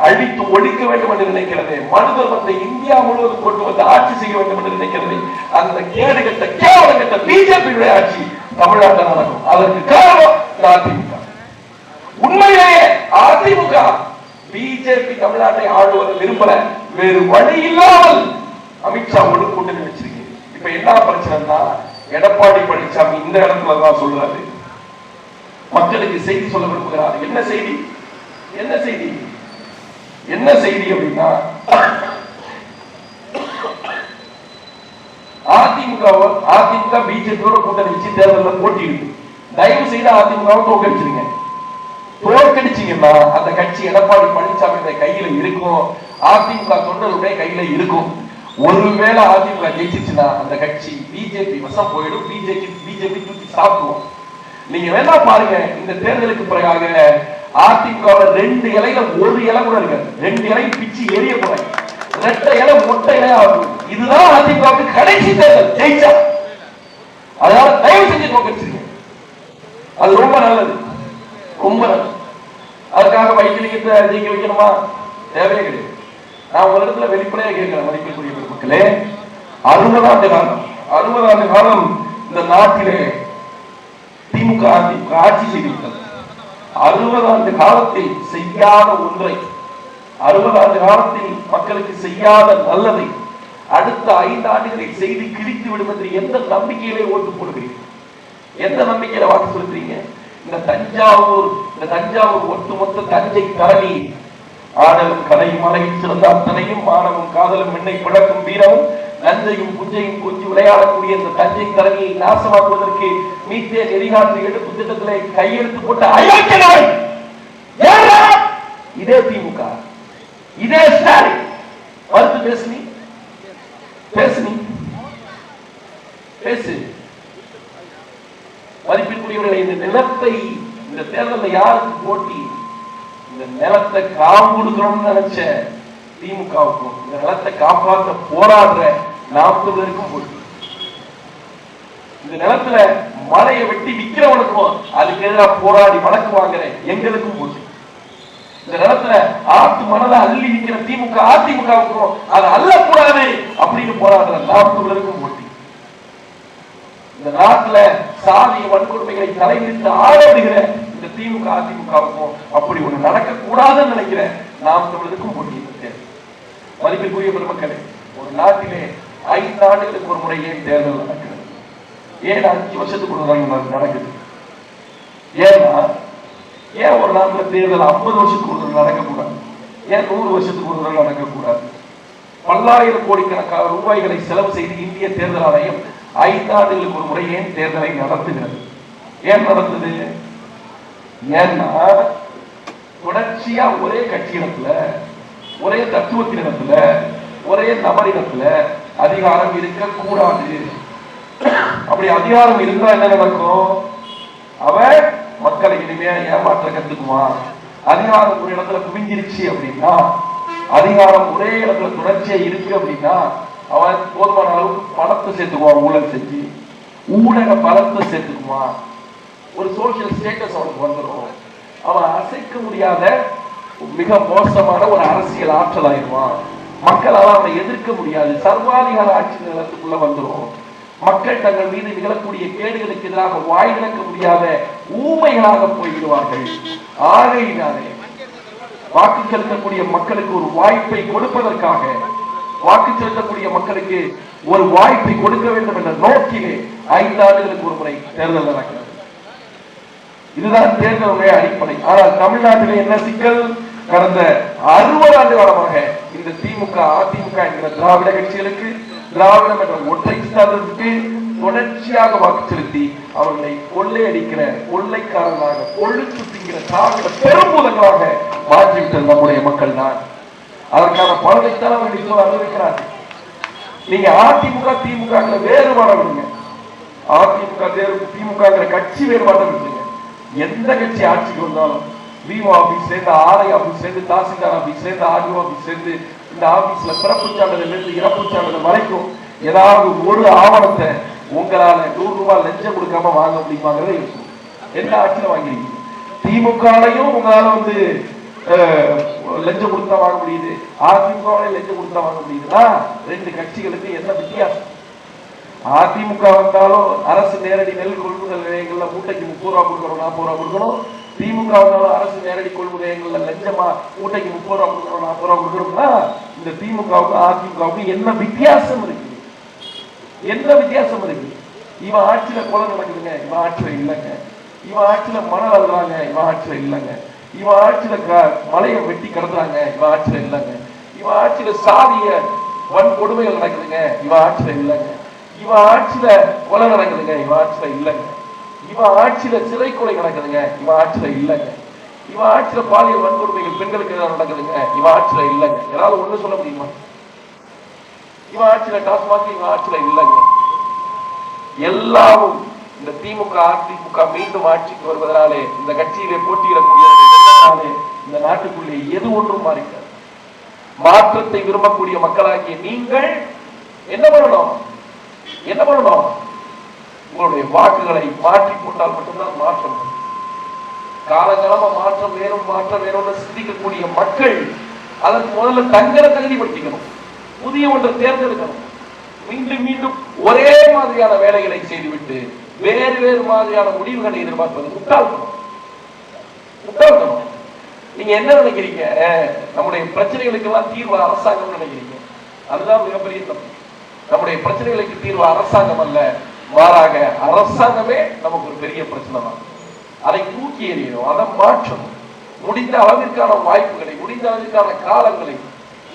அழித்து ஒழிக்க வேண்டும் என்று நினைக்கிறது. மனு தர்மத்தை இந்தியா முழுவதும் கொண்டு வந்து ஆட்சி செய்ய வேண்டும் என்று நினைக்கிறது. அந்த கேடுகட்ட கேவலங்கட்ட பிஜேபியுடைய ஆட்சி தமிழ்நாட்டில் நடக்கும். அதற்கு காரணம் அதிமுக. உண்மையிலேயே அதிமுக பிஜேபி தமிழ்நாட்டை ஆளுவதை விரும்பல. வேறு வழி இல்லாமல் அமித்ஷாவோடு கூட்டணி வச்சிருக்கீங்க. இப்ப என்ன பிரச்சனைனா, எடப்பாடி பழனிசாமி இந்த இடத்துலதான் சொல்றாரு, மக்களுக்கு செய்தி சொல்ல விரும்புகிறார். என்ன செய்தி? என்ன செய்தி? என்ன செய்தி அப்படின்னா, அதிமுக பிஜேபியோட கூட்டணி வச்சு தேர்தலில் போட்டியிருக்கு. தயவு செய்து அதிமுகவை தோற்கடிச்சிருங்க. தோற்கடிச்சீங்கன்னா அந்த கட்சி எடப்பாடி பழனிசாமி கையில இருக்கும், அதிமுக தொண்டர்களுடைய கையில இருக்கும். ஒருவேளை அதிமுக ஜெயிச்சிச்சுன்னா அந்த கட்சி பிஜேபி வசம் போயிடும். பிஜேபி தூக்கி சாப்பிடுவோம். நீங்க வேணா பாருங்க, இந்த தேர்தலுக்கு பிறகாக அதிமுக 2 இலையில 1 இலை கூட இருக்காது. 2 இலை பிச்சு எரிய போறாங்க. 2 இலை மொட்டை இலையா ஆகும். இதுதான் அதிமுக கடைசி தேர்தல் ஜெயிச்சா. அதனால தயவு செஞ்சு தோற்கடிச்சிருங்க. அது ரொம்ப நல்லது, ரொம்ப நல்லது. அதுக்காக வைத்திலிங்கத்தை ஜெயிக்க வைக்கணுமா? தேவையே கிடையாது. நான் ஒரு இடத்துல வெளிப்படையா கேட்கிறேன், மதிப்பிற்குரிய மக்களே, 60 ஆண்டு காலம் இந்த நாட்டிலே திமுக அதிமுக ஆட்சி செய்திருக்கிறது. 60 ஆண்டு காலத்தில் செய்யாத ஒன்றை, 60 ஆண்டு காலத்தில் மக்களுக்கு செய்யாத நல்லதை அடுத்த 5 ஆண்டுகளில் செய்து கிழித்து விடும் என்று எந்த நம்பிக்கையிலே ஓட்டு போடுகிறீர்கள்? எந்த நம்பிக்கையில வாக்கு செலுத்துறீங்க? இந்த தஞ்சாவூர் ஒட்டுமொத்த தஞ்சை தரணி ஆடலும் கதையும் மலையில் சிறந்த அத்தனையும் மானமும் காதலும் எண்ணெய் பிழக்கும் வீரமும் நஞ்சையும் புஞ்சையும் கொஞ்சி விளையாடக்கூடிய இந்த தஞ்சை தரணியை நாசமாக்குவதற்கு மீத்தேன் எரிகாற்று எடுப்பு திட்டத்திலே கையெழுத்து போட்ட அயோக்கியர்கள் இதே திமுக, இதே ஸ்டாலின். மறுத்து பேசு மதிப்பிற்குரியவர்களை, இந்த நிலத்தை, இந்த தேர்தலில் யாருக்கு போட்டி? இந்த நிலத்தை காம்புடுக்கணும்னு நினைச்ச திமுகவுக்கும் இந்த நிலத்தை காப்பாற்ற போராடுற நாம் தமிழருக்கும் போட்டி. இந்த நிலத்துல மலையை வெட்டி விக்கிறவனுக்கும் அதுக்கு எதிராக போராடி வழக்கு வாங்குற எங்களுக்கும் போட்டி. இந்த நிலத்துல ஆத்து மணலை அள்ளி விற்கிற திமுக அதிமுகவுக்கும் அதை அள்ளக்கூடாது அப்படின்னு போராடுற நாம் தமிழருக்கும் போட்டி. இந்த நாட்டுல சாதிய வன்கொடுமைகளை தலைவிரித்து ஆடவிடுகிற இந்த திமுக அதிமுகவுக்கும் அப்படி ஒண்ணு நடக்க கூடாதுன்னு நினைக்கிற நாம் தமிழருக்கும் போட்டி. மதிப்பிற்குரிய பெருமக்களே, ஒரு நாட்டிலே 5 ஆண்டுகளுக்கு ஒரு முறை ஏன் தேர்தல் நடக்கிறது? ஏன் 5 வருஷத்துக்கு ஒரு தடவை நடக்குது? ஏன்னா, ஏன் ஒரு நாட்டுல தேர்தல் 50 வருஷத்துக்கு ஒரு தடவை நடக்கக்கூடாது? ஏன் 100 வருஷத்துக்கு ஒரு தடவை நடக்கக்கூடாது? பல்லாயிரம் கோடிக்கணக்கான ரூபாய்களை செலவு செய்து இந்திய தேர்தல் ஆணையம் 5 ஆண்டுகளுக்கு ஒரு முறை ஏன் தேர்தலை நடத்துகிறது? ஏன் நடத்துது? ஏன்னா, தொடர்ச்சியா ஒரே கட்சியிடத்துல, ஒரே தத்துவத்தினிடத்துல, ஒரே நபரிடத்துல அதிகாரம் இருக்க கூடாது. அப்படி அதிகாரம் இருந்தா என்ன நடக்கும்? அவன் மக்களை இனிமையா ஏமாற்ற கத்துக்குவான். அதிகாரம் ஒரு இடத்துல குவிஞ்சிருச்சு அப்படின்னா, அதிகாரம் ஒரே இடத்துல தொடர்ச்சியா இருக்கு அப்படின்னா, அவன் போதுமான அளவுக்கு பணத்தை சேர்த்துக்குவான். ஊழல் செஞ்சு ஊடக பலத்தை சேர்த்துக்குவான். ஒரு சோசியல் ஸ்டேட்டஸ் அவனுக்கு வந்துடும். அவன் அசைக்க முடியாத மிக மோசமான ஒரு அரசியல் ஆற்றல் ஆயிடுவான். மக்களால் அவனை எதிர்க்க முடியாது. சர்வாதிகார ஆட்சி நிலத்துக்குள்ள வந்துடும். மக்கள் தங்கள் மீது நிகழக்கூடிய கேடுகளுக்கு எதிராக வாய் திறக்க முடியாத ஊமைகளாக போய்விடுவார்கள். ஆகையினாலே வாக்கு செலுத்தக்கூடிய மக்களுக்கு ஒரு வாய்ப்பை கொடுப்பதற்காக, வாக்கு செலுத்தக்கூடிய மக்களுக்கு ஒரு வாய்ப்பை கொடுக்க வேண்டும் என்ற நோக்கிலே 5 ஆண்டுகளுக்கு ஒரு முறை தேர்தல் நடக்கிறது. இதுதான் தேர்தலுடைய அடிப்படை. ஆனால் தமிழ்நாட்டிலே என்ன சிக்கல்? கடந்த 60 ஆண்டு காலமாக இந்த திமுக, அதிமுக என்கிற திராவிட கட்சிகளுக்கு, திராவிடம் என்ற ஒற்றை சாதனத்துக்கு தொடர்ச்சியாக வாக்கு செலுத்தி அவர்களை கொள்ளையடிக்கிற, கொள்ளைக்காரர்களாக, கொள்ளுக்கு திங்கிற திராவிட பெரும்பூதங்களாக மாற்றிவிட்டது நம்முடைய மக்கள் தான். அதற்கான பலனைத்தான் அவர்கள் இப்போது அனுபவிக்கிறார்கள். நீங்க அதிமுக திமுக வேறுபாட விடுங்க, அதிமுக திமுக கட்சி வேறுபாட விடுங்க. எந்த கட்சி ஆட்சிக்கு வந்தாலும் விஓ ஆபீஸ் சேர்ந்து, ஆர்ஐ ஆபீஸ் சேர்ந்து, தாசில்தார் ஆபீஸ் சேர்ந்து, ஆர்டிஓ ஆபீஸ் சேர்ந்து, இந்த ஆபீஸ்ல பிறப்பு சான்றிதழ் இருந்து இறப்பு சான்றிதழ் வரைக்கும் ஏதாவது ஒரு ஆவணத்தை உங்களால 100 ரூபாய் லஞ்சம் கொடுக்காம வாங்க முடியுமாங்கிறத இருக்கும். எந்த ஆட்சியில வாங்கிருக்கீங்க? திமுகலையும் உங்களால லஞ்சம் கொடுத்தா வாங்க முடியுது, அதிமுகவிலையும் லஞ்சம் கொடுத்தா வாங்க முடியுதுன்னா 2 கட்சிகளுக்கு என்ன வித்தியாசம்? அதிமுக வந்தாலும் அரசு நேரடி நெல் கொள்முதல் நிலையங்கள்ல மூட்டைக்கு 30 ரூபாய் கொடுக்கணும், 40 ரூபாய் கொடுக்கணும். திமுக வந்தாலும் அரசு நேரடி கொள்முதல் நிலையங்கள்ல லஞ்சமா மூட்டைக்கு 30 ரூபாய் கொடுக்கணும், 40 ரூபாய் கொடுக்கணும்னா இந்த திமுகவுக்கும் அதிமுகவுக்கும் என்ன வித்தியாசம் இருக்கு? என்ன வித்தியாசம் இருக்கு? இவன் ஆட்சியில கொலை நடக்குதுங்க, இவன் ஆட்சியில இல்லைங்க. இவன் ஆட்சியில மணல் அழுறாங்க, இவன் ஆட்சியில இல்லைங்க. இவன் ஆட்சியில மலையை வெட்டி கடத்துறாங்க, இவன் ஆட்சியில இல்லைங்க. இவன் ஆட்சியில சாதிய வன்கொடுமைகள் நடக்குதுங்க, இவன் ஆட்சியில இல்லைங்க. இவன் ஆட்சியில கொலை நடக்குதுங்க, இவன் ஆட்சியில இல்லைங்க. இவன் ஆட்சியில சிறை கொலை நடக்குதுங்க, இவன் ஆட்சியில இல்லைங்க. இவன் ஆட்சியில பாலியல் வன்கொடுமைகள் பெண்களுக்கு எதிராக நடக்குதுங்க, இவன் ஆட்சியில இல்லைங்க. ஏதாவது ஒண்ணு சொல்ல முடியுமா? இவன் ஆட்சியில டாஸ்மாக், இவன் ஆட்சியில இல்லைங்க. எல்லாரும் இந்த திமுக அதிமுக மீண்டும் ஆட்சிக்கு வருவதனாலே, இந்த கட்சியிலே போட்டியிடக்கூடிய இந்த நாட்டுக்குள்ளே எது ஒன்றும் மாறிட்டார். மாற்றத்தை விரும்பக்கூடிய மக்களாகிய நீங்கள் என்ன பண்ணணும்? என்ன பண்ணணும்? உங்களுடைய வாக்குகளை மாற்றி போட்டால் மட்டும்தான் மாற்றம். காலகாலமா மாற்றம் வேணும், மாற்றம் வேணும்னு சிந்திக்கக்கூடிய மக்கள் அதற்கு முதல்ல தங்களை தகுதிப்படுத்திக்கணும், புதிய ஒன்றை தேர்ந்தெடுக்கணும். மீண்டும் மீண்டும் ஒரே மாதிரியான வேலைகளை செய்துவிட்டு வேறு வேறு மாதிரியான முடிவுகளை எதிர்பார்ப்பது முட்டாள்தனம். முட்டாள்தனம். நீங்க என்ன நினைக்கிறீங்க? நம்முடைய பிரச்சனைகளுக்கு எல்லாம் தீர்வு அரசாங்கம் நினைக்கிறீங்க. அதுதான் மிகப்பெரிய தப்பு. நம்முடைய பிரச்சனைகளுக்கு தீர்வு அரசாங்கம் அல்ல, மாறாக அரசாங்கமே நமக்கு ஒரு பெரிய பிரச்சனை தான். அதை தூக்கி எறியணும், அதை மாற்றணும். முடிந்த அளவிற்கான வாய்ப்புகளை, முடிந்த அளவிற்கான காலங்களை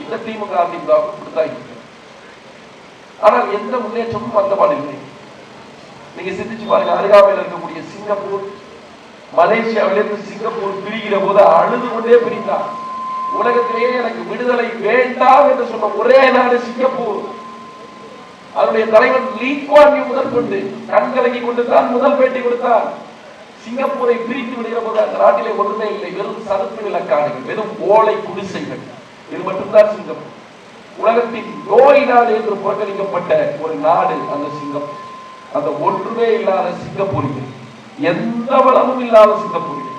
இந்த திமுக அதிமுக கொடுத்தாங்க. ஆனால் எந்த முன்னேற்றமும் வந்த பாடில்லை. நீங்க சிந்திச்சு பாருங்க, அருகாமையில் இருக்கக்கூடிய சிங்கப்பூர், மலேசியாவிலிருந்து சிங்கப்பூர் பிரிகிற போது அழுது கொண்டே பிரிந்தார். உலகத்திலேயே எனக்கு விடுதலை வேண்டாம் என்று சொன்ன ஒரே நாடு சிங்கப்பூர். அதனுடைய தலைவர் லீ குவான் யூ முதல் கொண்டு கண்கலங்கி கொண்டு தான் முதல் பேட்டி கொடுத்தார். சிங்கப்பூரை பிரித்து விடுகிற போது அந்த நாட்டிலே ஒன்றுமே இல்லை, வெறும் சதுப்பு நிலக்காடுகள், வெறும் ஓலை குடிசைகள். இது மட்டும்தான் சிங்கப்பூர். உலகத்தின் நோய் நாடு என்று புறக்கணிக்கப்பட்ட ஒரு நாடு அந்த சிங்கப்பூர். அந்த ஒன்றுமே இல்லாத சிங்கப்பூரில், எந்த வளமும் இல்லாத சிங்கப்பூரில்,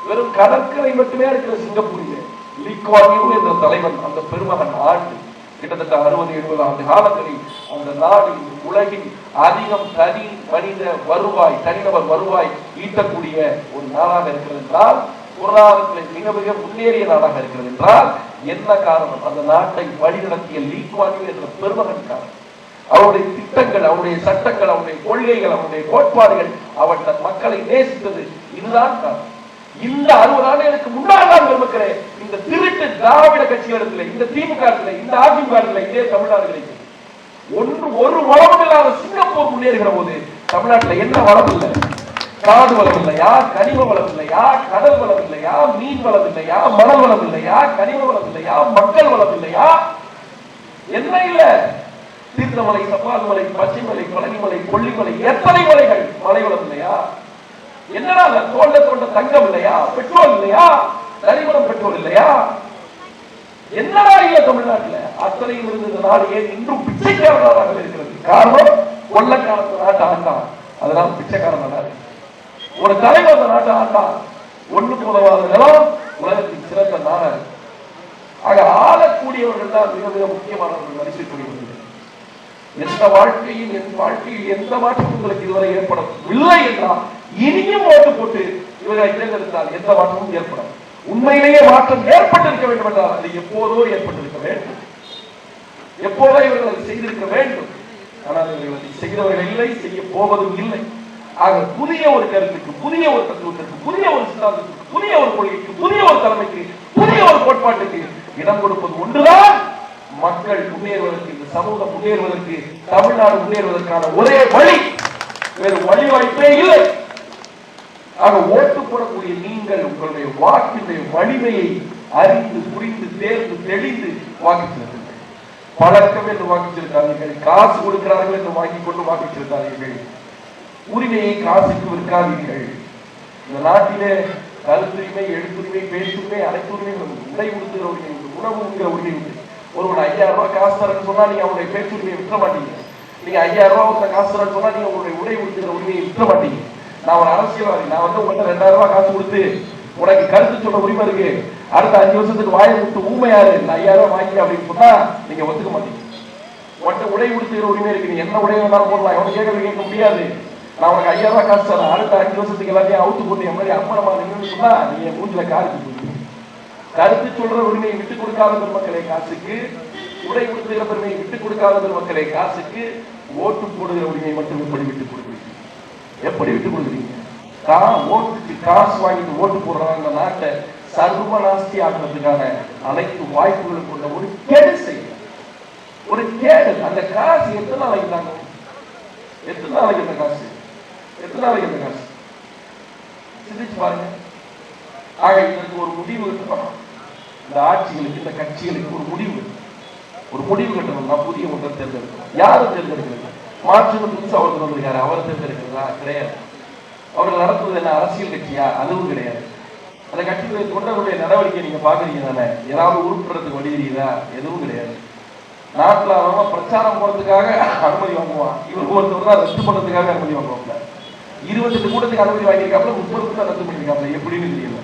வெறும் கடற்கரை மட்டுமே இருக்கிற சிங்கப்பூரில் லீ குவான் யூ என்ற தலைவன், அந்த பெருமகன் ஆண்டு கிட்டத்தட்ட 60-70 ஆண்டு காலங்களில் அந்த நாடில் உலகின் அதிகம் தனி மனித வருவாய், தனிநபர் வருவாய் ஈட்டக்கூடிய ஒரு நாடாக இருக்கிறது என்றால், பொருளாதாரத்தில் மிக மிக முன்னேறிய நாடாக இருக்கிறது என்றால் என்ன காரணம்? அந்த நாட்டை வழிநடத்திய லீ குவான் யூ என்ற பெருமகன் காரணம். அவருடைய திட்டங்கள், அவருடைய சட்டங்கள், அவருடைய கொள்கைகள், அவருடைய கோட்பாடுகள், அவர் தன் மக்களை நேசித்தது, இதுதான் காரணம். இந்த 60 ஆண்டுகளுக்கு முன்னால் நான் விரும்புகிறேன், இந்த திருட்டு திராவிட கட்சிகளிடத்தில், இந்த திமுக, இந்த அதிமுக, இதே தமிழ்நாடுகளில் ஒரு வளமும் இல்லாத சிங்கப்பூர் முன்னேறுகிற போது தமிழ்நாட்டில் என்ன வளம் இல்லை? காடு வளம் இல்லையா? கனிம வளம் இல்லையா? கடல் வளம் இல்லையா? மீன் வளம் இல்லையா? மணல் வளம் இல்லையா? கனிம வளம் இல்லையா? மக்கள் வளம் இல்லையா? என்ன இல்ல? தீர்த்தமலை, சப்பால்மலை, பச்சைமலை, பழனிமலை, கொல்லிமலை, எத்தனை மலைகள், மலை வளம் இல்லையா? என்னடா தோண்ட தோண்ட தங்கம் இல்லையா? பெட்ரோல் இல்லையா? தனிமலம் பெட்ரோல் இல்லையா? என்னடா இல்ல தமிழ்நாட்டில்? அத்தனையும் இருந்த நாடு ஏன் இன்றும் பிச்சைக்கார நாடாக இருக்கிறது? காரணம், கொள்ளக்காரன் நாட்டை ஆண்டான், அதனால பிச்சைக்கார நாடாக. ஒரு தலைவர் அந்த நாட்டை ஆண்டான், ஒண்ணுக்கு உதவாத நிலம் உலகத்தின் சிறந்த நாடாக. ஆக ஆளக்கூடியவர்கள் தான் மிக மிக முக்கியமானவர்கள், மதிக்கக்கூடியவர்கள். எந்த வாழ்க்கையில் எந்த மாற்றம் உங்களுக்கு இதுவரை ஏற்படவில்லை என்றால் இனியும் ஓட்டு போட்டு இவர்களை தேர்ந்தெடுத்தால் எந்த மாற்றமும் ஏற்படும். உண்மையிலேயே மாற்றம் ஏற்பட்டிருக்க வேண்டும் என்றால் அது எப்போதோ ஏற்பட்டிருக்க வேண்டும், எப்போதோ இவர்கள் அதை செய்திருக்க வேண்டும். ஆனால் இவர்கள் அதை செய்தவர்கள் இல்லை, செய்ய போவதும் இல்லை. ஆக புதிய ஒரு கருத்துக்கு, புதிய ஒரு தத்துவத்திற்கு, புதிய ஒரு சித்தாந்தத்துக்கு, புதிய ஒரு கொள்கைக்கு, புதிய ஒரு தலைமைக்கு, புதிய ஒரு கோட்பாட்டுக்கு இடம் கொடுப்பது ஒன்றுதான் மக்கள் முன்னேறுவதற்கு, இந்த சமூகம் முன்னேறுவதற்கு, தமிழ்நாடு முன்னேறுவதற்கான ஒரே வழி. வேறு வழி வாய்ப்பே இல்லை. ஆக ஓட்டு போடக்கூடிய நீங்கள் உங்களுடைய வாக்கினுடைய வலிமையை அறிந்து புரிந்து தேர்ந்து தெளிந்து வாக்கு செலுத்துங்கள். பழக்கம் என்று வாக்கு செலுத்தாதீர்கள், காசு கொடுக்கிறார்கள் என்று வாங்கி கொண்டு வாக்கு செலுத்தாதீர்கள். உரிமையை காசுக்கு விற்காதீர்கள். இந்த நாட்டிலே கருத்துரிமை, எழுத்துரிமை, பேச்சுரிமை, அனைத்து உரிமைகளும், உடை உடுத்துகிற உரிமை உண்டு, உணவு உண்கிற உரிமை உண்டு. ஒருவன் 5000 ரூபாய் காசு தரன்னு சொன்னா நீங்க அவனுடைய பேச்சுரிமையை விற்ற மாட்டீங்க. நீங்க 5000 ரூபாய் காசு தரன்னு சொன்னா நீங்க உங்களுடைய உடை உடுத்துகிற உரிமையை விற்ற மாட்டீங்க. நான் ஒரு அரசியல்வாதி, நான் உங்கள்கிட்ட 2000 ரூபாய் காசு கொடுத்து உனக்கு கருத்து சொல்ல உரிமை இருக்கு, அடுத்த 5 வருஷத்துக்கு வாயை விட்டு ஊமையாரு, 5000 ரூபாய் வாங்கி அப்படின்னு சொன்னா நீங்க ஒத்துக்க மாட்டீங்க. உன்கிட்ட உடை உடுத்துகிற உரிமை இருக்கு, நீ என்ன உடைய வேணாலும் போடலாம், எவனை கேட்க முடியாது. நான் உனக்கு 5000 ரூபாய் காசு தரேன், அடுத்த 5 வருஷத்துக்கு எல்லாத்தையும் அவுத்து போட்டு என் மாதிரி அம்மனமா நின்று சொன்னா நீங்க மூஞ்சில காருக்கு போடுவீங்க. கருத்து சொல்ற உரிமையை விட்டுக் கொடுக்காத பெருமக்களை காசுக்கு, உடை உடுத்துகிற பெருமையை விட்டுக் கொடுக்காத பெருமக்களை காசுக்கு, ஓட்டு போடுகிற உரிமையை மட்டும் எப்படி விட்டுக் கொடுக்குறீங்க? எப்படி விட்டுக் கொடுக்குறீங்க? ஓட்டுக்கு காசு வாங்கிட்டு ஓட்டு போடுறாங்க. இந்த நாட்டை சர்வநாஸ்தி ஆக்குறதுக்கான அனைத்து வாய்ப்புகளும் கொண்ட ஒரு கேடு செய்ய, ஒரு கேடு. அந்த காசு எத்தனை நாளைக்கு தாங்க? எத்தனை நாளைக்கு அந்த காசு? எத்தனை நாளைக்கு அந்த காசு? சிந்திச்சு பாருங்க. ஆக இதற்கு ஒரு முடிவு கட்டணும். இந்த ஆட்சிகளுக்கு, இந்த கட்சிகளுக்கு ஒரு முடிவு கட்டணும்னா புதிய ஒன்றை தேர்ந்தெடுக்கணும். யாரும் தேர்ந்தெடுக்கிறது? மாற்று புதுசாக ஒருத்தர் வந்திருக்காரு, அவர் தேர்ந்தெடுக்கிறதா? கிடையாது. அவர்கள் நடத்துவது என்ன அரசியல் கட்சியா? அதுவும் கிடையாது. அந்த கட்சியுடைய தொண்டர்களுடைய நடவடிக்கை நீங்க பாக்குறீங்க தானே? ஏதாவது உருப்படுறதுக்கு வழி தெரியுதா? எதுவும் கிடையாது. நாட்டில் அவன் பிரச்சாரம் போறதுக்காக அனுமதி வாங்குவான். இவர் ஒருத்தர் தான் ரத்து பண்றதுக்காக அனுமதி வாங்குவாங்க. 28 கூட்டத்துக்கு அனுமதி வாங்கியிருக்காப்புல, 30 தான் ரத்து பண்ணியிருக்காப்புல. எப்படின்னு தெரியல.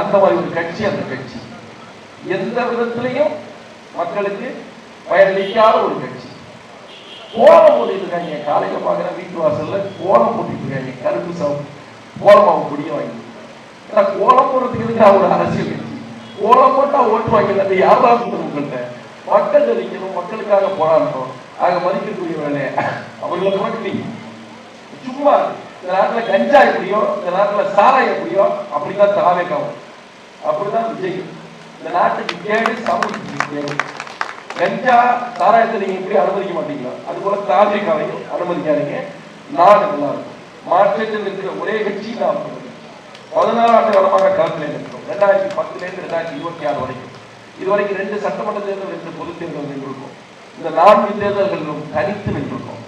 அந்த மாதிரி ஒரு கட்சி அந்த கட்சி. எந்த விதத்திலையும் மக்களுக்கு பயனளிக்காத ஒரு கட்சி. கோலம் போட்டுட்டு இருக்காங்க. காலையில பாக்குற வீட்டு வாசல்ல கோலம் போட்டுட்டு இருக்காங்க. கருப்பு சவுண்ட் கோலமாவும் பொடிய வாங்கி. ஏன்னா கோலம் போடுறதுக்கு எதுக்கு ஒரு அரசியல் கட்சி? கோலம் போட்டா ஓட்டு வாங்கல யாராவது உங்கள்கிட்ட மக்கள் தெரிவிக்கணும், மக்களுக்காக போராடணும். ஆக மதிக்கக்கூடிய வேலை அவர்களை போட்டு சும்மா இந்த நாட்டில் கஞ்சா எப்படியோ, இந்த நாட்டில் சாராயம் எப்படியோ அப்படிதான் தாவேக்காவும், அப்படிதான் விஜய். இந்த நாட்டுக்கு கேடு, சமூகத்துக்கு கேடு. கஞ்சா சாராயத்தை நீங்க எப்படி அனுமதிக்க மாட்டீங்களா? அது போல தாவேக்காவையும் அனுமதிக்காதீங்க. நாடு நல்லா இருக்கும். மாற்றத்தில் இருக்கிற ஒரே கட்சி நாம் 14 ஆண்டு காலமாக களத்தில் இருக்கிறோம். 2010 2026 வரைக்கும். இதுவரைக்கும் 2 சட்டமன்ற தேர்தல், 2 பொது தேர்தல் நின்றிருக்கும். இந்த 4 தேர்தல்களிலும் தனித்து நின்றிருக்கும்.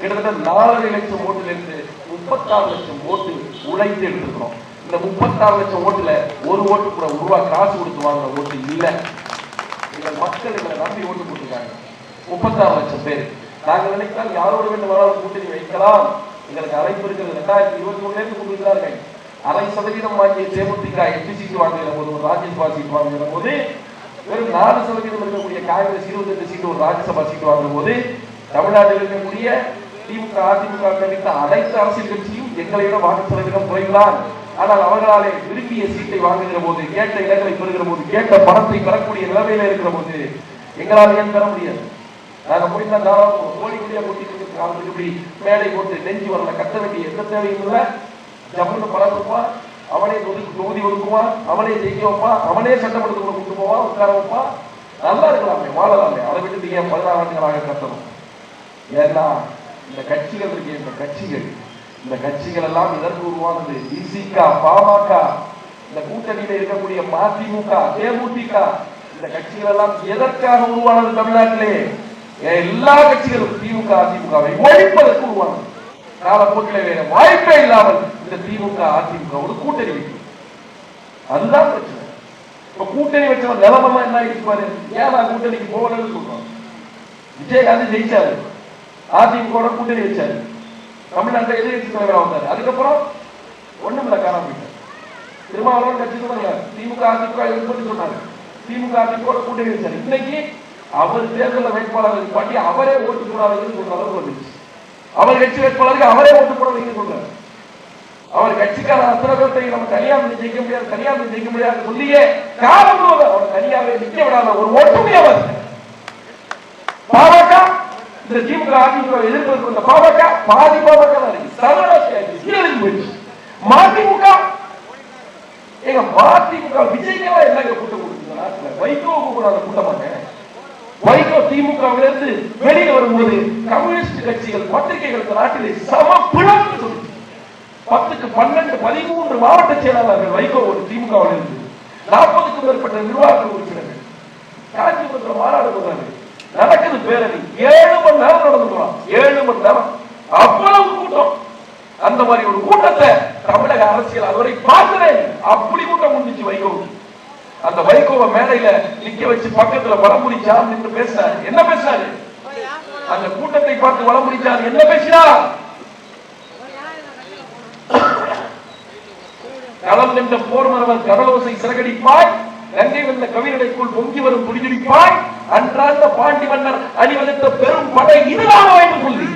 கிட்டத்தட்ட 4.5 லட்சம் ஓட்டிலிருந்து 36 லட்சம் ஓட்டு உழைத்து எடுத்திருக்கிறோம். இந்த 36 லட்சம் ஓட்டுல ஒரு ஓட்டு கூட காசு கொடுத்து வாங்கின ஓட்டு இல்லை. எங்கள் மக்கள் எங்களை நம்பி ஓட்டு போட்டிருக்காங்க. 36 லட்சம் பேர். நாங்கள் நினைத்தால் யாரோடு வேண்டுமானாலும் கூட்டணி வைக்கலாம். எங்களுக்கு அழைப்பு இருக்கிறது. 2023 கொடுக்கிறார்கள். 0.5% வாங்கிய தேமுதிக 8 சீட்டு வாங்குகிற போது, ஒரு ராஜ்யசபா சீட்டு வாங்குகிற போது, வெறும் 4% இருக்கக்கூடிய காங்கிரஸ் 28 சீட்டு ஒரு ராஜ்யசபா சீட்டு வாங்குற போது, தமிழ்நாட்டில் இருக்கக்கூடிய திமுக, அதிமுக கண்டித்த அனைத்து அரசியல் கட்சியும் எங்களிடம் வாக்கு சதவீதம் குறைந்தான். ஆனால் அவர்களாலே விரும்பிய சீட்டை வாங்குகிற போது, கேட்ட இடங்களை பெறுகிற போது, கேட்ட பணத்தை பெறக்கூடிய நிலைமையில இருக்கிற போது எங்களால் ஏன் பெற முடியாது? நாங்க முடிந்த கோடி கோடியா கொட்டி இப்படி மேடை போட்டு நெஞ்சு வரல கட்ட வேண்டிய எந்த தேவையும் இல்லை. ஜம்முன்னு பணம் கொடுப்பான், அவனே தொகுதி ஒதுக்குவான், அவனே ஜெயிக்க வைப்பான், அவனே சட்டமன்றத்துக்குள்ள கொண்டு போவான், உட்கார வைப்பான். நல்லா இருக்கலாமே, வாழலாமே. அதை விட்டு ஏன் 14 ஆண்டுகளாக கட்டணும்? ஏன்னா இந்த கட்சிகள் இருக்கு, இந்த கட்சிகள் எல்லாம் இதற்கு உருவானது. விசிக, பாமக, இந்த கூட்டணியில இருக்கக்கூடிய மதிமுக, தேமுதிக, இந்த கட்சிகள் எல்லாம் எதற்காக உருவானது? தமிழ்நாட்டிலே எல்லா கட்சிகளும் திமுக, அதிமுகவை ஒழிப்பதற்கு உருவானது. காலப்போக்கில வேற வாய்ப்பே இல்லாமல் இந்த திமுக, அதிமுக கூட்டணி வைக்கும். அதுதான் பிரச்சனை. இப்ப கூட்டணி வச்சவன் நிலமெல்லாம் என்ன இருப்பாரு? ஏன் நான் கூட்டணிக்கு போகலன்னு சொல்றோம். விஜயகாந்த் ஜெயிச்சாரு, அதிமுக கூட்டணி வச்சாரு, தமிழ்நாட்டில் எதிர்கட்சி தலைவராக வந்தாரு. அதுக்கப்புறம் ஒண்ணுமில்ல, காணாம போயிட்டார். திருமாவளவன் கட்சி சொன்னாங்க, திமுக அதிமுக எதிர்ப்பு சொன்னாரு. திமுக அதிமுக கூட்டணி வச்சார். இன்னைக்கு அவர் தேர்தல் வேட்பாளர்கள் பாட்டி அவரே ஓட்டு போடாதீங்கன்னு சொல்ற அளவுக்கு வந்துச்சு. அவர் கட்சி வேட்பாளருக்கு அவரே ஓட்டு போடாதீங்கன்னு சொல்றாரு. அவர் கட்சிக்கார அத்தனை பேர்த்தை நம்ம தனியார் ஜெயிக்க முடியாது, தனியார் ஜெயிக்க முடியாது சொல்லியே காலம் அவர் தனியாவே நிக்க விடாத ஒரு ஒற்றுமை அவர். பாமக இந்த திமுக அதிமுக எதிர்ப்பு இந்த பாமக பாதி பாமக போயிடுச்சு. மதிமுக எங்க மதிமுக விஜய்க்கெல்லாம் என்னங்க கூட்டம் கொடுக்குங்க நாட்டுல? வைகோவுக்கு கூட அந்த கூட்டமாங்க. வைகோ திமுகவில இருந்து வெளியில வரும்போது கம்யூனிஸ்ட் கட்சிகள் பத்திரிகைகள் நாட்டிலே சம பிளவு சொல்லுச்சு. 10க்கு 12 13 மாவட்ட செயலாளர்கள் வைகோ ஒரு திமுகவில் இருந்து 40க்கும் மேற்பட்ட நிர்வாக உறுப்பினர்கள் காஞ்சிபுரத்தில் மாநாடு போறாங்க. நடக்குது பேரணி 7 மணி நேரம் நடந்து போறோம். 7 மணி நேரம் அவ்வளவு கூட்டம். அந்த மாதிரி ஒரு கூட்டத்தை தமிழக அரசியல் அதுவரை பார்த்ததே. அப்படி கூட்டம் முடிஞ்சிச்சு வைகோவுக்கு. அந்த வைகோவை மேடையில நிக்க வச்சு பக்கத்துல வளமுடிச்சார் என்று பேசினார். என்ன பேசினாரு? அந்த கூட்டத்தை பார்த்து வளமுடிச்சார் என்ன பேசினார்? களம் நின்ற போர் மரவர் கடலோசை சிறகடிப்பாய், கங்கை வெள்ள கவிரடைக்குள் பொங்கி வரும் குடிஜிடிப்பாய், அன்றாந்த பாண்டி மன்னர் அணிவகுத்த பெரும் படை இதுதான் என்று சொல்லி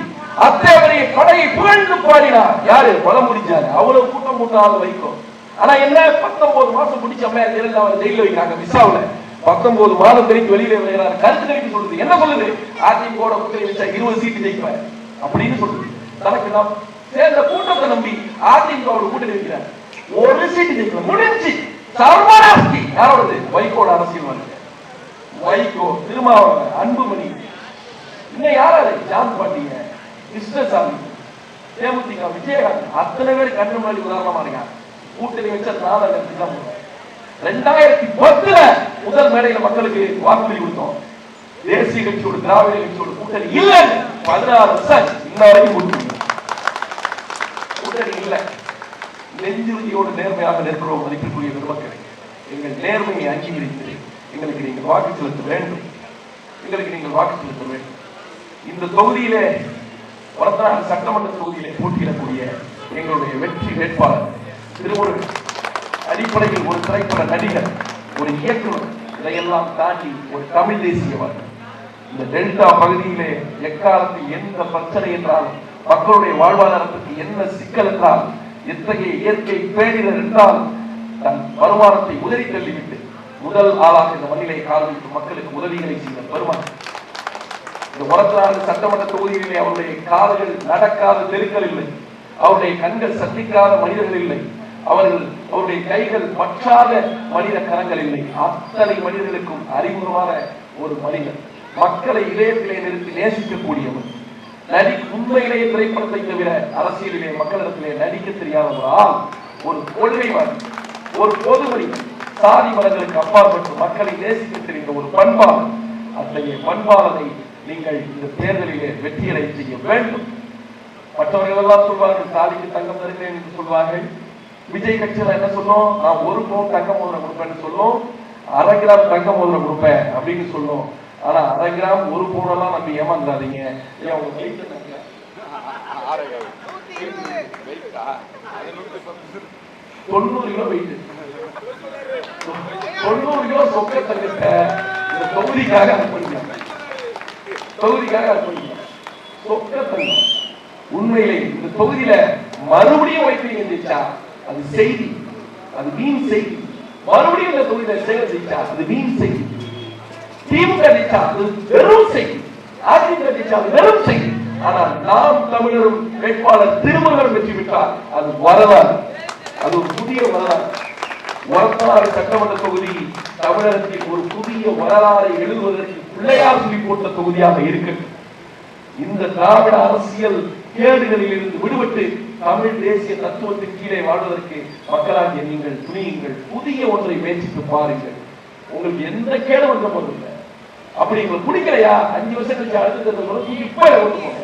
அத்தேவரைய படையை புகழ்ந்து பாடினார். யாரு? வளமுடிச்சாரு. அவ்வளவு கூட்டம் கூட்டாத வைக்கும். ஆனா என்ன 19 மாசம் முடிச்ச அம்மையார் ஜெயலலிதா அவர் ஜெயில வைக்கிறாங்க விசாவுல. 19 மாதம் கழித்து வெளியில வருகிறார். கருத்து கணிப்பு சொல்லுது. என்ன சொல்லுது? அதிமுக கூட்டணி வச்சா 20 சீட்டு ஜெயிப்பார் அப்படின்னு சொல்லுது. தனக்கு நாம் சேர்ந்த கூட்டத்தை நம்பி அதிமுக கூட்டணி வைக்கிறார். ஒரு சீட்டு ஜெயிக்கல. முடிஞ்சு சர்வராஷ்டி யாரோடது? வைகோட அரசியல் வந்து வைகோ, திருமாவளவன், அன்புமணி, இன்னும் யாராவது ஜான் பாண்டிங்க, கிருஷ்ணசாமி, தேமுதிக விஜயகாந்த் அத்தனை பேர் கண்ணு முன்னாடி உதாரணமா இருக்காங்க. கூட்டணி வச்ச 2010 முதல் மேடையில மக்களுக்கு வாக்குறுதி கொடுத்தோம். தேசிய கட்சியோட திராவிட கட்சியோட கூட்டணி இல்ல. 16 வருஷம் இன்ன வரைக்கும் கூட்டணி இல்ல. நெஞ்சுறுதியோடு நேர்மையாக நிற்கிறோம். மதிப்பிற்குரிய பெருமக்களை, எங்கள் நேர்மையை அங்கீகரித்து எங்களுக்கு நீங்கள் வாக்கு செலுத்த வேண்டும். எங்களுக்கு நீங்கள் வாக்கு செலுத்த வேண்டும். இந்த தொகுதியிலே வடநாடு சட்டமன்ற தொகுதியிலே போட்டியிடக்கூடிய எங்களுடைய வெற்றி வேட்பாளர் திருமுருகன் அடிப்படையில் ஒரு திரைப்பட நடிகர், ஒரு இயக்குனர், இதையெல்லாம் தாண்டி ஒரு தமிழ் தேசியவர். இந்த டெல்டா பகுதியிலே எக்காலத்தில் எந்த பிரச்சனை என்றாலும், மக்களுடைய வாழ்வாதாரத்துக்கு என்ன சிக்கல் என்றால், எத்தகைய இயற்கை பேரிடர் என்றால் தன் வருமானத்தை உதறி தள்ளிவிட்டு முதல் ஆளாக இந்த மண்ணிலே கால் வைத்து மக்களுக்கு உதவிகளை செய்த பெருமாள். இந்த வடநாடு சட்டமன்ற தொகுதியிலே அவருடைய கால்கள் நடக்காத தெருக்கள் இல்லை, அவருடைய கண்கள் சந்திக்காத மனிதர்கள் இல்லை, அவருடைய கைகள் பற்றாத மனித கரங்கள் இல்லை. அத்தனை மனிதர்களுக்கும் அறிமுகமான ஒரு மனிதன், மக்களை இதயத்திலே நிறுத்தி நேசிக்கக்கூடியவர், உண்மையிலேயே திரைப்படத்தை தவிர அரசியலிலே மக்களிடத்திலே நடிக்க தெரியாதவரால் ஒரு கொள்கைவாதி, ஒரு பொது மனிதன், சாதி மதங்களுக்கு அப்பாற்பட்டு மக்களை நேசிக்க தெரிந்த ஒரு பண்பாளர். அத்தகைய பண்பாளரை நீங்கள் இந்த தேர்தலிலே வெற்றியடை செய்ய வேண்டும். மற்றவர்கள் எல்லாம் சொல்வார்கள் சாதிக்கு தங்கம் தருகிறேன் என்று சொல்வார்கள். விஜய் கட்சியில என்ன சொல்லும்? நான் 1 பவுன் தங்க மோதிரம் கொடுப்பேன்னு சொல்லும், 1/2 கிராம் தங்க மோதிரம் கொடுப்பேன் அப்படின்னு சொல்லும். ஆனா 1/2 கிராம் 1 பவுன் எல்லாம் நம்பி ஏமாந்துடாதீங்க. 90 கிலோ வெயிட், 90 கிலோ சொக்க தங்கத்தை இந்த தொகுதிக்காக அர்ப்பணிக்கலாம். சொக்க தங்கம் உண்மையிலே இந்த தொகுதியில மறுபடியும் வைக்கிறீங்க ஜெயிச்சா அது செய்தி, அது வீண் செய்தி. மறுபடியும் இந்த தொகுதியில சேவை ஜெயிச்சா அது வீண் செய்தி. திமுக ஜெயிச்சா அது வெறும் செய்தி, அதிமுக ஜெயிச்சா அது வெறும் செய்தி. ஆனால் நாம் தமிழரும் வேட்பாளர் திருமுருகன் வெற்றி பெற்றார் அது வரலாறு, அது ஒரு புதிய வரலாறு. வடநாடு சட்டமன்ற தொகுதி தமிழகத்தில் ஒரு புதிய வரலாறை எழுதுவதற்கு பிள்ளையார் சொல்லி போட்ட தொகுதியாக இருக்கட்டும். இந்த திராவிட அரசியல் கேடுகளில் இருந்து விடுபட்டு தமிழ் தேசிய தத்துவத்தின் கீழே வாழ்வதற்கு மக்களாகிய நீங்கள் துணியுங்கள். புதிய ஒன்றை முயற்சித்து பாருங்கள். உங்களுக்கு எந்த கேடு வந்த போதில்லை. அப்படி உங்களுக்கு பிடிக்கலையா 5 வருஷம் கழிச்சு அடுத்த குப்பையில கொண்டு போங்க.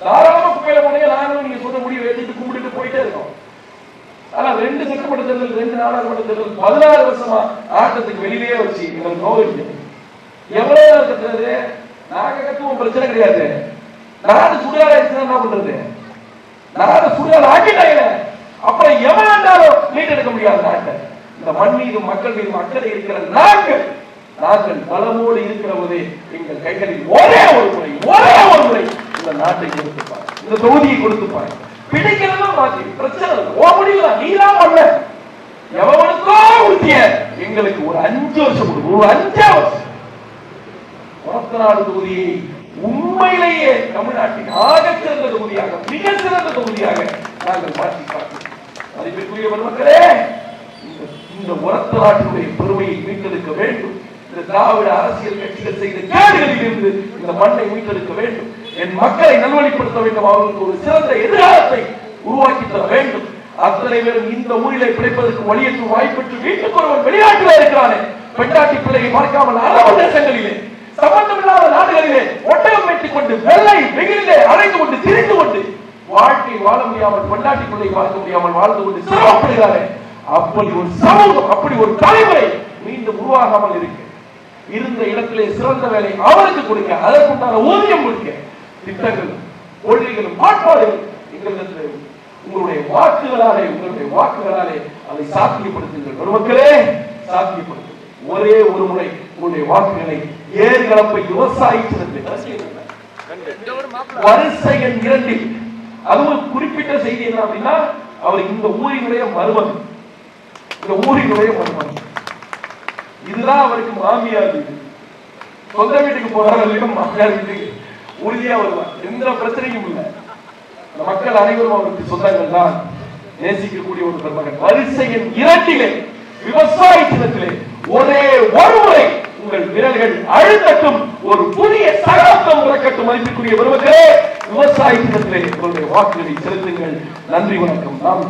தாராளமா குப்பையில போனீங்க. நாங்களும் நீங்க சொன்ன முடிவை எடுத்துட்டு கும்பிட்டு போயிட்டே இருக்கோம். ஆனா 2 சட்டமன்ற தேர்தல், 2 நாடாளுமன்ற தேர்தல் 16 வருஷமா ஆட்டத்துக்கு வெளியிலேயே வச்சு எங்களுக்கு நோய் எவ்வளவு கட்டுறது? நாங்க கட்டுவோம், பிரச்சனை கிடையாது. நாடு சுடுகாடு ஆயிடுச்சுன்னா என்ன பண்றது? நாடு சுடுகாடு ஆக்கிட்டாங்க. அப்புறம் எவன் மீட்டெடுக்க முடியாது நாட்டை. இந்த மண் மீதும் மக்கள் மீதும் அக்கறை இருக்கிற நாங்கள் நாங்கள் பலமோடு இருக்கிற போதே எங்கள் கைகளில் ஒரே ஒரு முறை இந்த நாட்டை கொடுத்துப்பாங்க, இந்த தொகுதியை கொடுத்துப்பாங்க. பிடிக்கலாம் மாற்றி பிரச்சனை முடியல, நீதான் பண்ண எவனுக்கோ ஊட்டிய எங்களுக்கு ஒரு 5 வருஷம் ஒரு 5 வருஷம் ஒரத்தநாடு தொகுதியை உண்மையிலேயே தமிழ்நாட்டின் ஆகச்சிறந்த தொகுதியாக, மிக சிறந்த தொகுதியாக நாங்கள் மாற்றி காட்டோம். மதிப்பிற்குரிய மக்களே, இந்த ஒரத்தநாட்டினுடைய பெருமையை மீட்டெடுக்க வேண்டும். இந்த திராவிட அரசியல் கட்சிகள் செய்த கேடுகளில் இருந்து இந்த மண்ணை மீட்டெடுக்க வேண்டும். என் மக்களை நல்வழிப்படுத்த வேண்டும். அவர்களுக்கு ஒரு சிறந்த எதிர்காலத்தை உருவாக்கி தர வேண்டும். அத்தனை பேரும் இந்த ஊரிலே பிழைப்பதற்கு வழியற்று வாய்ப்பற்று வீட்டுக்கு ஒருவன் வெளிநாட்டில் இருக்கிறானே, பெண்டாட்டி பிள்ளையை பார்க்காமல் அரபு தேசங்களிலே, சம்பந்தமில்லாத நாடுகளிலே ஒட்டகம் வெட்டிக் கொண்டு வெள்ளை வெயிலே அடைந்து கொண்டு திரிந்து கொண்டு வாழ்க்கை வாழ முடியாமல், பெண்டாட்டி பிள்ளையை பார்க்க முடியாமல் வாழ்ந்து கொண்டு சிரமப்படுகிறாரே, அப்படி ஒரு சமூகம், அப்படி ஒரு தலைமுறை மீண்டும் உருவாகாமல் இருக்கு. இருந்த இடத்திலே சிறந்த வேலை அவருக்கு கொடுக்க, அதற்குண்டான ஊதியம் கொடுக்க திட்டங்களும் கொள்கைகளும் மாற்பாடுகளும் எங்களிடத்தில் உங்களுடைய வாக்குகளாலே அதை சாத்தியப்படுத்துங்கள். பெருமக்களே, சாத்தியப்படுத்துங்கள். ஒரே ஒரு முறை உங்களுடைய வாக்குகளை ஏற்கலப்பை விவசாயி வரிசை எண் 2 அதுவும் குறிப்பிட்ட செய்தி என்ன அப்படின்னா, அவர் இந்த ஊரினுடைய மருமகன், இந்த ஊரினுடைய மருமகன். இதுதான் அவருக்கு மாமியார் வீடு. சொந்த வீட்டுக்கு போறாங்க, மாமியார் வீட்டுக்கு உறுதியா வருவார். எந்த பிரச்சனையும் இல்லை. மக்கள் அனைவரும் அவருக்கு சொந்தங்கள் தான். நேசிக்கக்கூடிய ஒரு பெருமகன். வரிசை எண் 2 விவசாய சின்னத்திலே ஒரே ஒரு முறை உங்கள் விரல்கள் அழுத்தட்டும், ஒரு புதிய சகாப்தம் உறக்கட்டும். மதிப்பிற்குரிய பெருமக்களே, விவசாய சின்னத்திலே உங்களுடைய வாக்குகளை செலுத்துங்கள். நன்றி, வணக்கம். நாம்